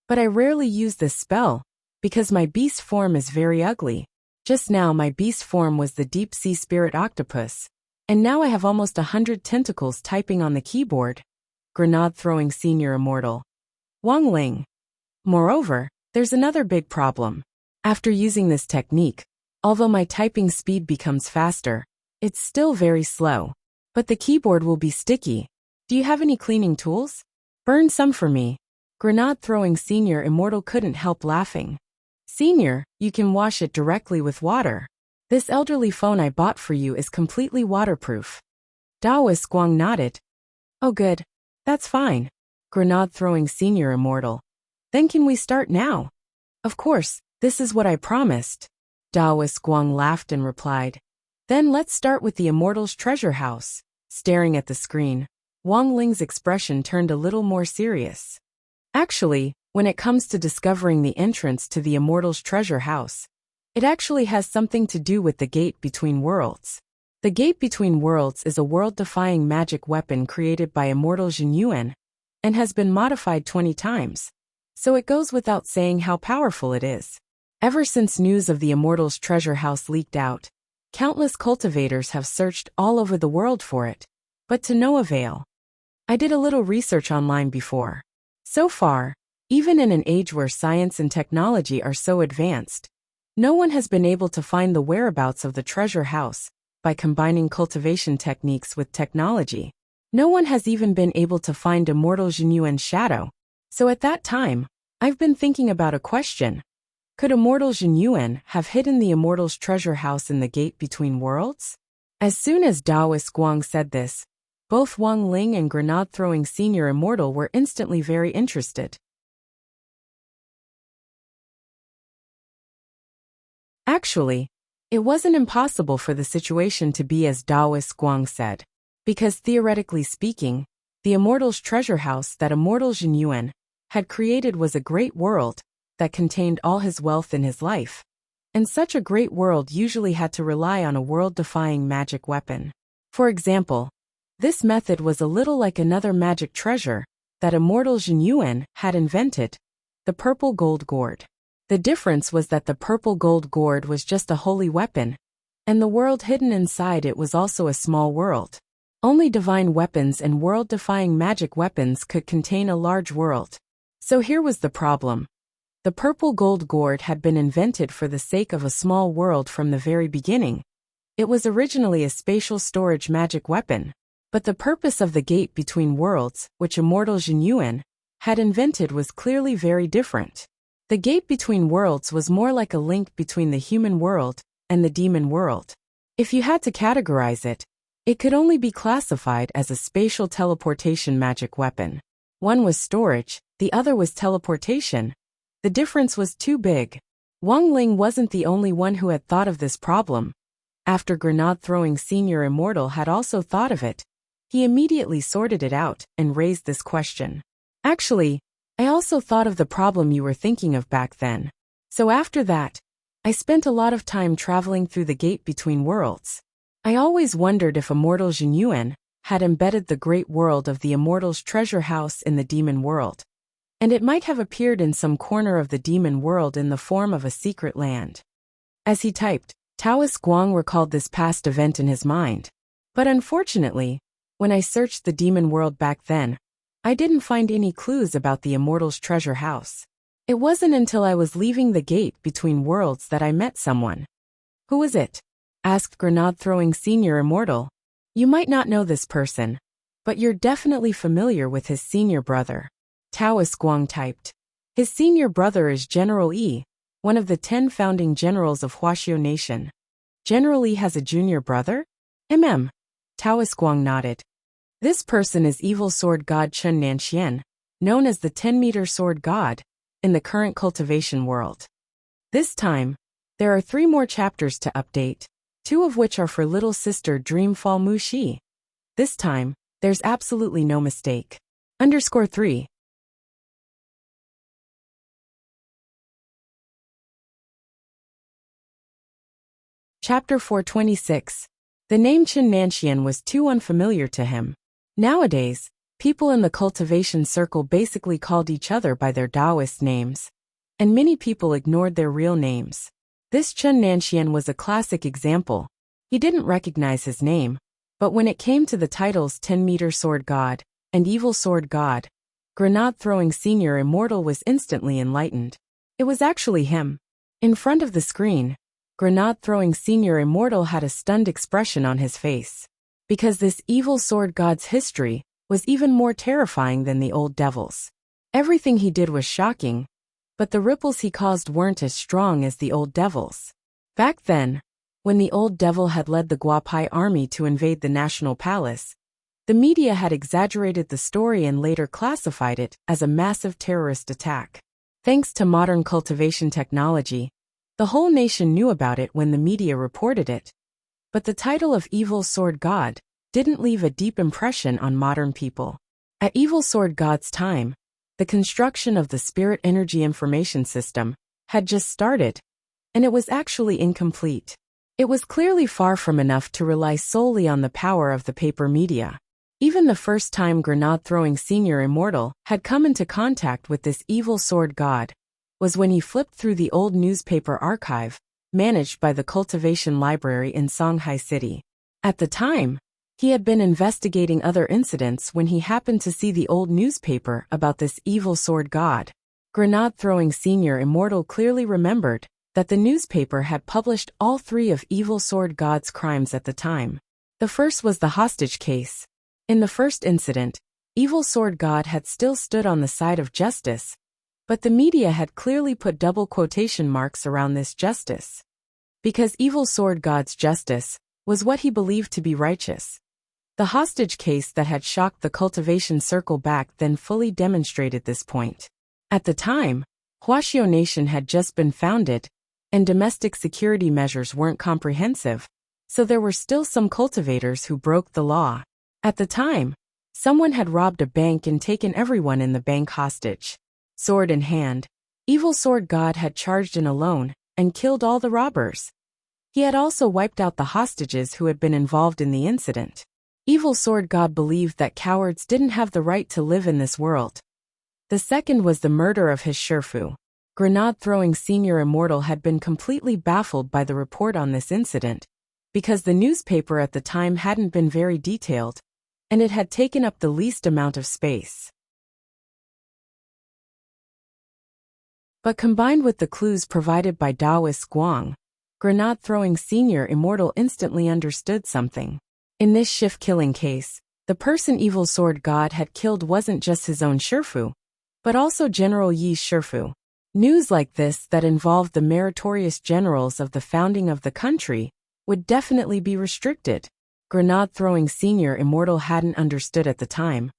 But I rarely use this spell, because my beast form is very ugly. Just now my beast form was the deep sea spirit octopus, and now I have almost 100 tentacles typing on the keyboard. Grenade-throwing Senior Immortal. Wang Ling. Moreover, there's another big problem. After using this technique, although my typing speed becomes faster, it's still very slow. But the keyboard will be sticky. Do you have any cleaning tools? Burn some for me. Grenade-throwing Senior Immortal couldn't help laughing. Senior, you can wash it directly with water. This elderly phone I bought for you is completely waterproof. Daoist Guang nodded. Oh good. That's fine. Grenade-throwing Senior Immortal. Then can we start now? Of course, this is what I promised. Daoist Guang laughed and replied. Then let's start with the Immortal's treasure house. Staring at the screen, Wang Ling's expression turned a little more serious. Actually, when it comes to discovering the entrance to the Immortal's treasure house, it actually has something to do with the Gate Between Worlds. The Gate Between Worlds is a world-defying magic weapon created by Immortal Jin Yuan, and has been modified 20 times. So it goes without saying how powerful it is. Ever since news of the Immortal's treasure house leaked out, countless cultivators have searched all over the world for it, but to no avail. I did a little research online before. So far, even in an age where science and technology are so advanced, no one has been able to find the whereabouts of the treasure house by combining cultivation techniques with technology. No one has even been able to find Immortal Jin Yuan's shadow. So at that time, I've been thinking about a question. Could Immortal Jin Yuan have hidden the Immortal's treasure house in the Gate Between Worlds? As soon as Daoist Guang said this, both Wang Ling and Grenade-throwing Senior Immortal were instantly very interested. Actually, it wasn't impossible for the situation to be as Daoist Guang said, because theoretically speaking, the Immortal's treasure house that Immortal Jin Yuan had created was a great world that contained all his wealth in his life, and such a great world usually had to rely on a world-defying magic weapon. For example, This method was a little like another magic treasure that immortal Jin Yuan had invented, the purple gold gourd. The difference was that the purple gold gourd was just a holy weapon, and the world hidden inside it was also a small world. Only divine weapons and world-defying magic weapons could contain a large world. So here was the problem. The purple gold gourd had been invented for the sake of a small world from the very beginning. It was originally a spatial storage magic weapon, but the purpose of the gate between worlds, which immortal Jin Yuan had invented, was clearly very different. The gate between worlds was more like a link between the human world and the demon world. If you had to categorize it, it could only be classified as a spatial teleportation magic weapon. One was storage, the other was teleportation. The difference was too big. Wang Ling wasn't the only one who had thought of this problem. After Grenade-throwing Senior Immortal had also thought of it, he immediately sorted it out and raised this question. Actually, I also thought of the problem you were thinking of back then. So after that, I spent a lot of time traveling through the gate between worlds. I always wondered if immortal Jin Yuan had embedded the great world of the immortal's treasure house in the demon world. And it might have appeared in some corner of the demon world in the form of a secret land. As he typed, Taoist Guang recalled this past event in his mind. But unfortunately, when I searched the demon world back then, I didn't find any clues about the immortal's treasure house. It wasn't until I was leaving the gate between worlds that I met someone. Who was it? Asked Grenade-throwing Senior Immortal. You might not know this person, but you're definitely familiar with his senior brother. Taoist Guang typed. His senior brother is General Yi, one of the 10 founding generals of Huaxiao Nation. General Yi has a junior brother? Taoist Guang nodded. This person is evil sword god Chen Nanxian, known as the 10-meter sword god, in the current cultivation world. This time, there are 3 more chapters to update, 2 of which are for little sister Dreamfall Mu Shi. This time, there's absolutely no mistake. _3. Chapter 426. The name Chen Nanxian was too unfamiliar to him. Nowadays, people in the cultivation circle basically called each other by their Taoist names, and many people ignored their real names. This Chen Nanxian was a classic example. He didn't recognize his name, but when it came to the titles 10-meter sword god and evil sword god, Grenade-throwing Senior Immortal was instantly enlightened. It was actually him. In front of the screen, Grenade-throwing Senior Immortal had a stunned expression on his face, because this evil sword god's history was even more terrifying than the old devil's. Everything he did was shocking, but the ripples he caused weren't as strong as the old devil's. Back then, when the old devil had led the Guapai army to invade the national palace, the media had exaggerated the story and later classified it as a massive terrorist attack. Thanks to modern cultivation technology, the whole nation knew about it when the media reported it. But the title of Evil Sword God didn't leave a deep impression on modern people. At Evil Sword God's time, the construction of the Spirit Energy Information System had just started, and it was actually incomplete. It was clearly far from enough to rely solely on the power of the paper media. Even the first time Grenade-throwing Senior Immortal had come into contact with this Evil Sword God was when he flipped through the old newspaper archive, managed by the Cultivation Library in Songhai City. At the time, he had been investigating other incidents when he happened to see the old newspaper about this evil sword god. Grenade-throwing Senior Immortal clearly remembered that the newspaper had published all 3 of Evil Sword God's crimes at the time. The first was the hostage case. In the first incident, Evil Sword God had still stood on the side of justice, but the media had clearly put double quotation marks around this justice. Because Evil Sword God's justice was what he believed to be righteous. The hostage case that had shocked the cultivation circle back then fully demonstrated this point. At the time, Huaxiao Nation had just been founded, and domestic security measures weren't comprehensive, so there were still some cultivators who broke the law. At the time, someone had robbed a bank and taken everyone in the bank hostage. Sword in hand, Evil Sword God had charged in alone and killed all the robbers. He had also wiped out the hostages who had been involved in the incident. Evil Sword God believed that cowards didn't have the right to live in this world. The second was the murder of his Shifu. Grenade-throwing Senior Immortal had been completely baffled by the report on this incident, because the newspaper at the time hadn't been very detailed, and it had taken up the least amount of space. But combined with the clues provided by Taoist Guang, Grenade-throwing Senior Immortal instantly understood something. In this shift-killing case, the person Evil Sword God had killed wasn't just his own Shifu, but also General Yi's Shifu. News like this that involved the meritorious generals of the founding of the country would definitely be restricted. Grenade-throwing Senior Immortal hadn't understood at the time,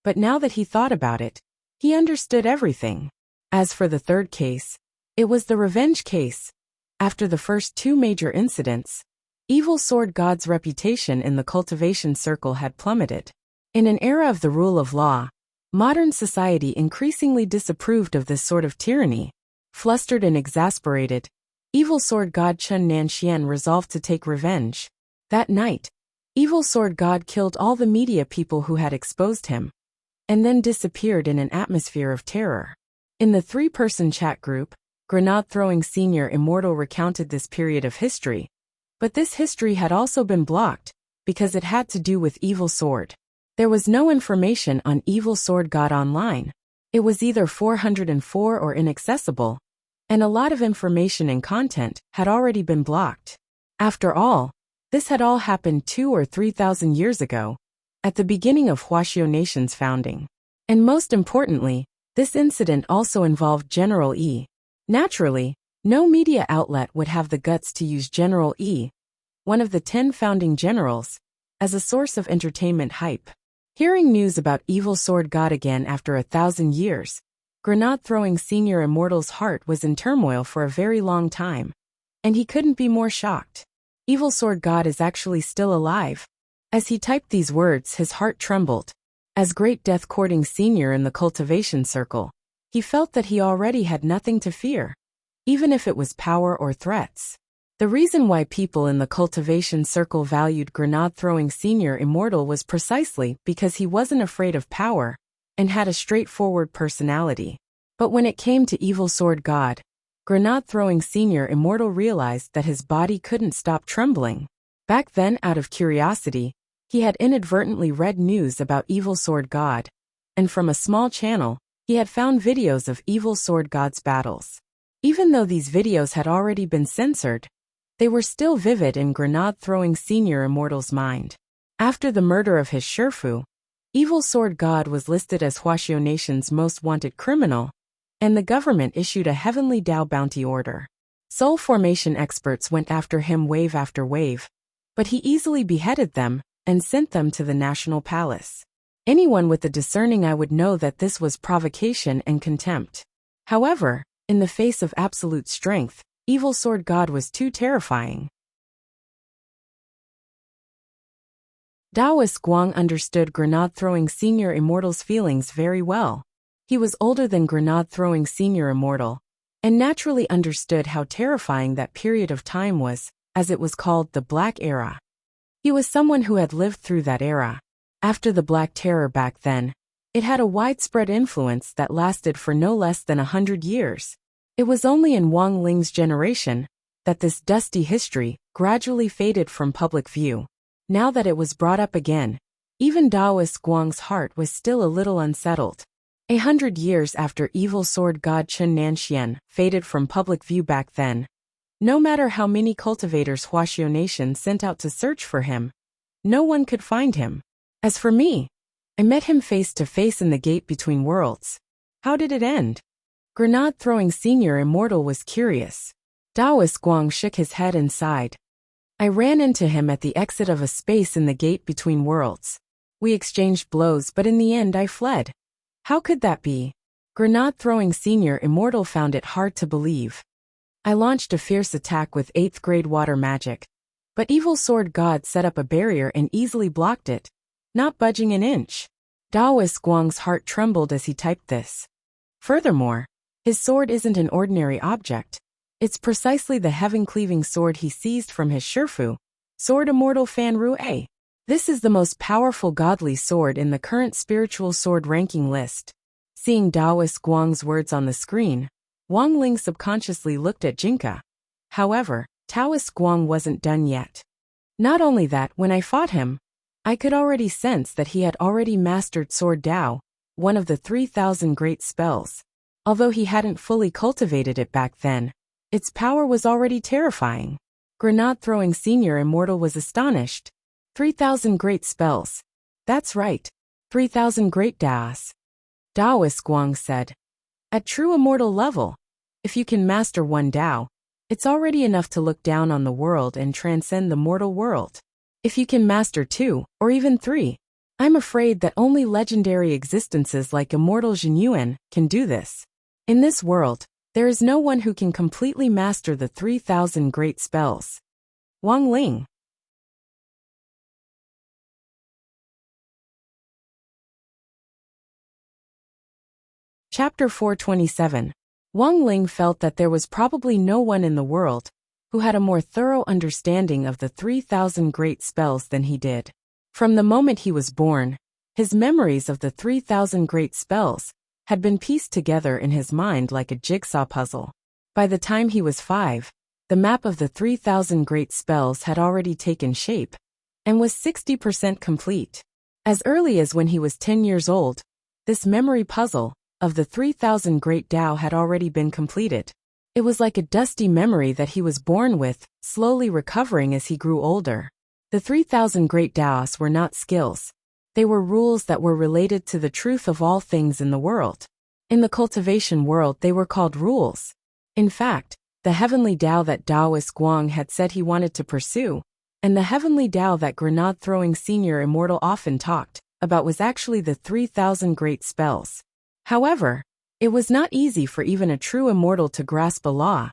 but now that he thought about it, he understood everything. As for the third case, it was the revenge case. After the first two major incidents, Evil Sword God's reputation in the cultivation circle had plummeted. In an era of the rule of law, modern society increasingly disapproved of this sort of tyranny. Flustered and exasperated, Evil Sword God Chun Nanxian resolved to take revenge. That night, Evil Sword God killed all the media people who had exposed him, and then disappeared in an atmosphere of terror. In the three-person chat group, Grenade-throwing Senior Immortal recounted this period of history, but this history had also been blocked, because it had to do with Evil Sword. There was no information on Evil Sword God online. It was either 404 or inaccessible, and a lot of information and content had already been blocked. After all, this had all happened 2,000 or 3,000 years ago, at the beginning of Huaxiao Nation's founding. And most importantly, this incident also involved General Yi. Naturally, no media outlet would have the guts to use General Yi, one of the 10 founding generals, as a source of entertainment hype. Hearing news about Evil Sword God again after 1,000 years, Grenade-throwing Senior Immortal's heart was in turmoil for a very long time, and he couldn't be more shocked. Evil Sword God is actually still alive. As he typed these words, his heart trembled. As great death-courting senior in the cultivation circle, he felt that he already had nothing to fear, even if it was power or threats. The reason why people in the cultivation circle valued Grenade-throwing Senior Immortal was precisely because he wasn't afraid of power and had a straightforward personality. But when it came to Evil Sword God, Grenade-throwing Senior Immortal realized that his body couldn't stop trembling. Back then, out of curiosity, he had inadvertently read news about Evil Sword God, and from a small channel, he had found videos of Evil Sword God's battles. Even though these videos had already been censored, they were still vivid in Grenade-throwing Senior Immortal's mind. After the murder of his Shifu, Evil Sword God was listed as Huaxiao Nation's most wanted criminal, and the government issued a heavenly Dao bounty order. Soul formation experts went after him wave after wave, but he easily beheaded them and sent them to the National Palace. Anyone with a discerning eye would know that this was provocation and contempt. However, in the face of absolute strength, Evil Sword God was too terrifying. Taoist Guang understood Grenade-throwing Senior Immortal's feelings very well. He was older than Grenade-throwing Senior Immortal, and naturally understood how terrifying that period of time was, as it was called the Black Era. He was someone who had lived through that era. After the Black Terror back then, it had a widespread influence that lasted for no less than 100 years. It was only in Wang Ling's generation that this dusty history gradually faded from public view. Now that it was brought up again, even Taoist Guang's heart was still a little unsettled. 100 years after Evil Sword God Chun Nanxian faded from public view back then, no matter how many cultivators Huaxiao Nation sent out to search for him, no one could find him. As for me, I met him face to face in the gate between worlds. How did it end? Grenade-throwing Senior Immortal was curious. Taoist Guang shook his head and sighed. I ran into him at the exit of a space in the gate between worlds. We exchanged blows, but in the end I fled. How could that be? Grenade-throwing Senior Immortal found it hard to believe. I launched a fierce attack with 8th grade water magic, but Evil Sword God set up a barrier and easily blocked it, not budging an inch. Taoist Guang's heart trembled as he typed this. Furthermore, his sword isn't an ordinary object. It's precisely the heaven-cleaving sword he seized from his Shifu, Sword Immortal Fan Rue. This is the most powerful godly sword in the current spiritual sword ranking list. Seeing Taoist Guang's words on the screen, Wang Ling subconsciously looked at Jinka. However, Taoist Guang wasn't done yet. Not only that, when I fought him, I could already sense that he had already mastered Sword Dao, one of the 3,000 great spells. Although he hadn't fully cultivated it back then, its power was already terrifying. Grenade-throwing Senior Immortal was astonished. 3,000 great spells. That's right. 3,000 great Daos. Taoist Guang said. At true immortal level, if you can master one Dao, it's already enough to look down on the world and transcend the mortal world. If you can master 2, or even 3, I'm afraid that only legendary existences like Immortal Jinyuan can do this. In this world, there is no one who can completely master the 3,000 great spells. Wang Ling. Chapter 427. Wang Ling felt that there was probably no one in the world who had a more thorough understanding of the 3,000 great spells than he did. From the moment he was born, his memories of the 3,000 great spells had been pieced together in his mind like a jigsaw puzzle. By the time he was 5, the map of the 3,000 great spells had already taken shape and was 60% complete. As early as when he was 10 years old, this memory puzzle of the 3,000 great Dao had already been completed. It was like a dusty memory that he was born with, slowly recovering as he grew older. The 3,000 great Daos were not skills. They were rules that were related to the truth of all things in the world. In the cultivation world, they were called rules. In fact, the heavenly Dao that Taoist Guang had said he wanted to pursue, and the heavenly Dao that grenade-throwing Senior Immortal often talked about was actually the 3,000 great spells. However, it was not easy for even a true immortal to grasp a law.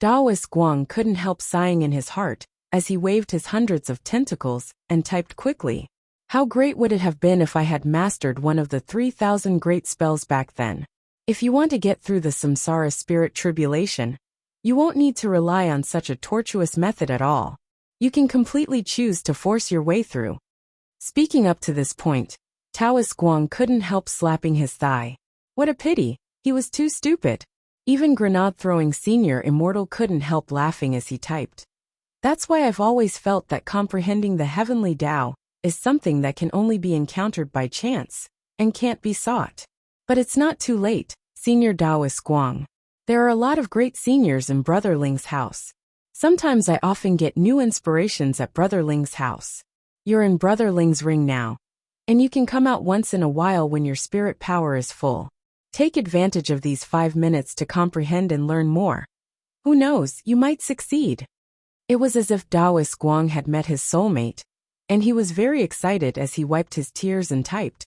Taoist Guang couldn't help sighing in his heart as he waved his hundreds of tentacles and typed quickly. How great would it have been if I had mastered one of the 3,000 great spells back then? If you want to get through the samsara spirit tribulation, you won't need to rely on such a tortuous method at all. You can completely choose to force your way through. Speaking up to this point, Taoist Guang couldn't help slapping his thigh. What a pity, he was too stupid. Even grenade-throwing Senior Immortal couldn't help laughing as he typed. That's why I've always felt that comprehending the heavenly Dao is something that can only be encountered by chance and can't be sought. But it's not too late, Senior Taoist Guang. There are a lot of great seniors in Brother Ling's house. Sometimes I often get new inspirations at Brother Ling's house. You're in Brother Ling's ring now, and you can come out once in a while when your spirit power is full. Take advantage of these 5 minutes to comprehend and learn more. Who knows, you might succeed. It was as if Taoist Guang had met his soulmate, and he was very excited as he wiped his tears and typed.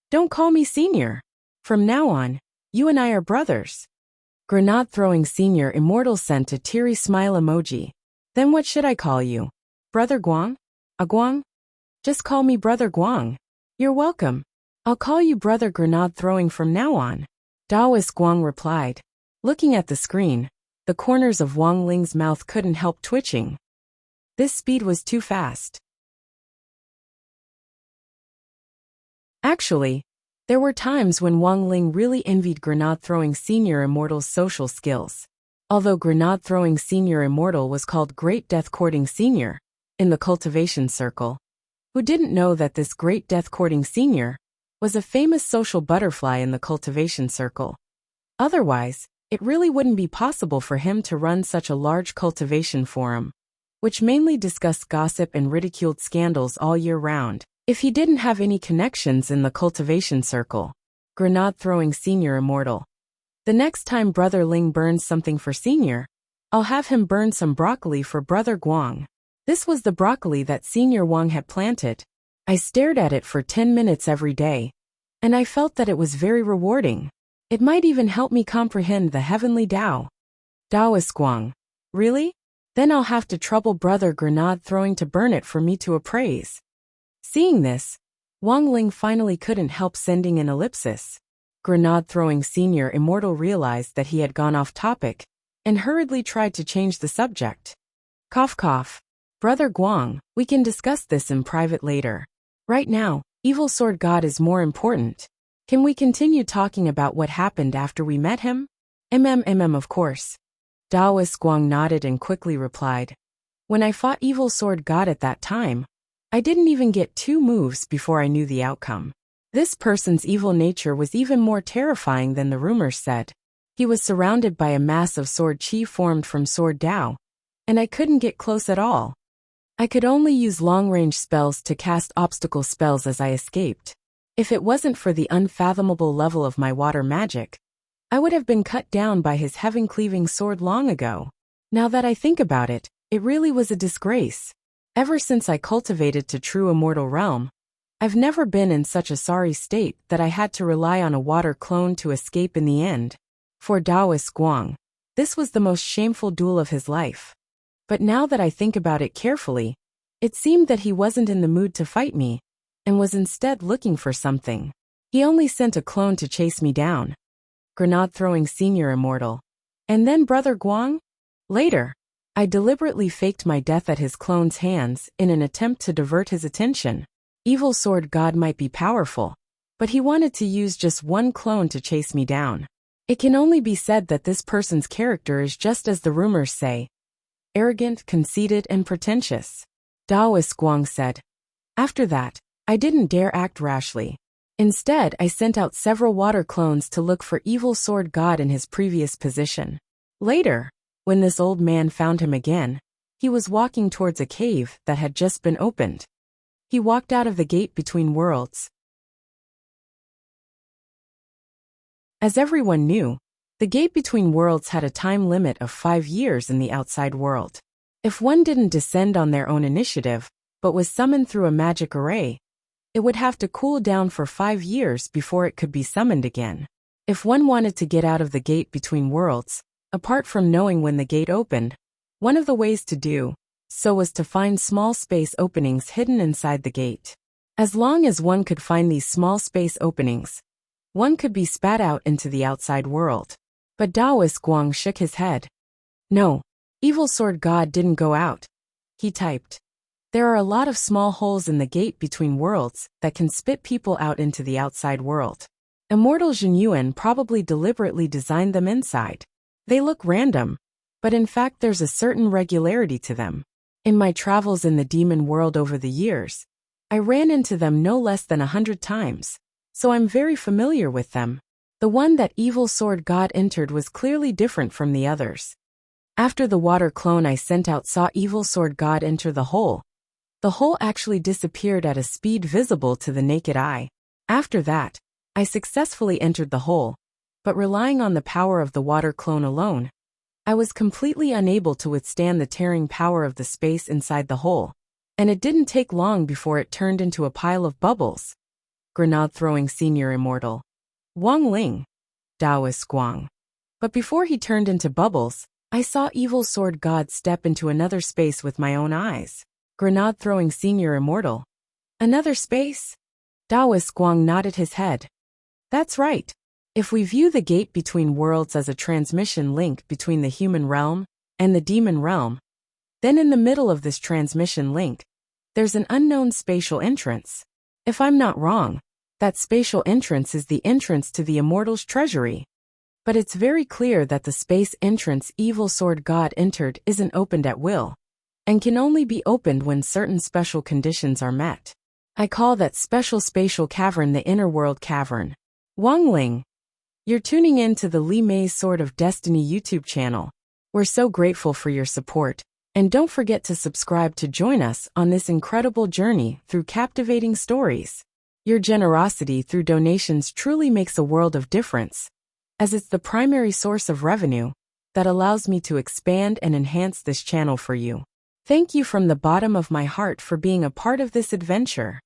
Don't call me Senior. From now on, you and I are brothers. Grenade-throwing Senior Immortal sent a teary smile emoji. Then what should I call you? Brother Guang? A Guang? Just call me Brother Guang. You're welcome. I'll call you Brother Grenade-throwing from now on. Taoist Guang replied. Looking at the screen, the corners of Wang Ling's mouth couldn't help twitching. This speed was too fast. Actually, there were times when Wang Ling really envied grenade-throwing Senior Immortal's social skills. Although grenade-throwing Senior Immortal was called Great Death-Courting Senior in the cultivation circle, who didn't know that this Great Death-Courting Senior was a famous social butterfly in the cultivation circle. Otherwise, it really wouldn't be possible for him to run such a large cultivation forum, which mainly discussed gossip and ridiculed scandals all year round, if he didn't have any connections in the cultivation circle. Grenade-throwing Senior Immortal. The next time Brother Ling burns something for Senior, I'll have him burn some broccoli for Brother Guang. This was the broccoli that Senior Wang had planted. I stared at it for 10 minutes every day, and I felt that it was very rewarding. It might even help me comprehend the heavenly Dao. Taoist Guang. Really? Then I'll have to trouble Brother Grenade-throwing to burn it for me to appraise. Seeing this, Wang Ling finally couldn't help sending an ellipsis. Grenade-throwing Senior Immortal realized that he had gone off topic and hurriedly tried to change the subject. Cough cough. Brother Guang, we can discuss this in private later. Right now, Evil Sword God is more important. Can we continue talking about what happened after we met him? Of course. Taoist Guang nodded and quickly replied. When I fought Evil Sword God at that time, I didn't even get 2 moves before I knew the outcome. This person's evil nature was even more terrifying than the rumors said. He was surrounded by a mass of sword chi formed from sword Dao, and I couldn't get close at all. I could only use long-range spells to cast obstacle spells as I escaped. If it wasn't for the unfathomable level of my water magic, I would have been cut down by his heaven-cleaving sword long ago. Now that I think about it, it really was a disgrace. Ever since I cultivated to true immortal realm, I've never been in such a sorry state that I had to rely on a water clone to escape in the end. For Taoist Guang, this was the most shameful duel of his life. But now that I think about it carefully, it seemed that he wasn't in the mood to fight me, and was instead looking for something. He only sent a clone to chase me down. Grenade-throwing senior immortal. And then Brother Guang? Later, I deliberately faked my death at his clone's hands in an attempt to divert his attention. Evil Sword God might be powerful, but he wanted to use just 1 clone to chase me down. It can only be said that this person's character is just as the rumors say. Arrogant, conceited, and pretentious. Taoist Guang said. After that, I didn't dare act rashly. Instead, I sent out several water clones to look for Evil Sword God in his previous position. Later, when this old man found him again, he was walking towards a cave that had just been opened. He walked out of the gate between worlds. As everyone knew, the gate between worlds had a time limit of 5 years in the outside world. If one didn't descend on their own initiative, but was summoned through a magic array, it would have to cool down for 5 years before it could be summoned again. If one wanted to get out of the gate between worlds, apart from knowing when the gate opened, one of the ways to do so was to find small space openings hidden inside the gate. As long as one could find these small space openings, one could be spat out into the outside world. But Taoist Guang shook his head. No, Evil Sword God didn't go out. He typed. There are a lot of small holes in the gate between worlds that can spit people out into the outside world. Immortal Zhenyuan probably deliberately designed them inside. They look random, but in fact there's a certain regularity to them. In my travels in the demon world over the years, I ran into them no less than 100 times, so I'm very familiar with them. The one that Evil Sword God entered was clearly different from the others. After the water clone I sent out saw Evil Sword God enter the hole actually disappeared at a speed visible to the naked eye. After that, I successfully entered the hole, but relying on the power of the water clone alone, I was completely unable to withstand the tearing power of the space inside the hole, and it didn't take long before it turned into a pile of bubbles. Grenade-throwing senior immortal. Wang Ling. Taoist Guang. But before he turned into bubbles, I saw Evil Sword God step into another space with my own eyes. Grenade-throwing senior immortal. Another space? Taoist Guang nodded his head. That's right. If we view the gate between worlds as a transmission link between the human realm and the demon realm, then in the middle of this transmission link, there's an unknown spatial entrance. If I'm not wrong, that spatial entrance is the entrance to the immortal's treasury. But it's very clear that the space entrance Evil Sword God entered isn't opened at will, and can only be opened when certain special conditions are met. I call that special spatial cavern the Inner World Cavern. Wang Ling. You're tuning in to the Li Mei's Sword of Destiny YouTube channel. We're so grateful for your support, and don't forget to subscribe to join us on this incredible journey through captivating stories. Your generosity through donations truly makes a world of difference, as it's the primary source of revenue that allows me to expand and enhance this channel for you. Thank you from the bottom of my heart for being a part of this adventure.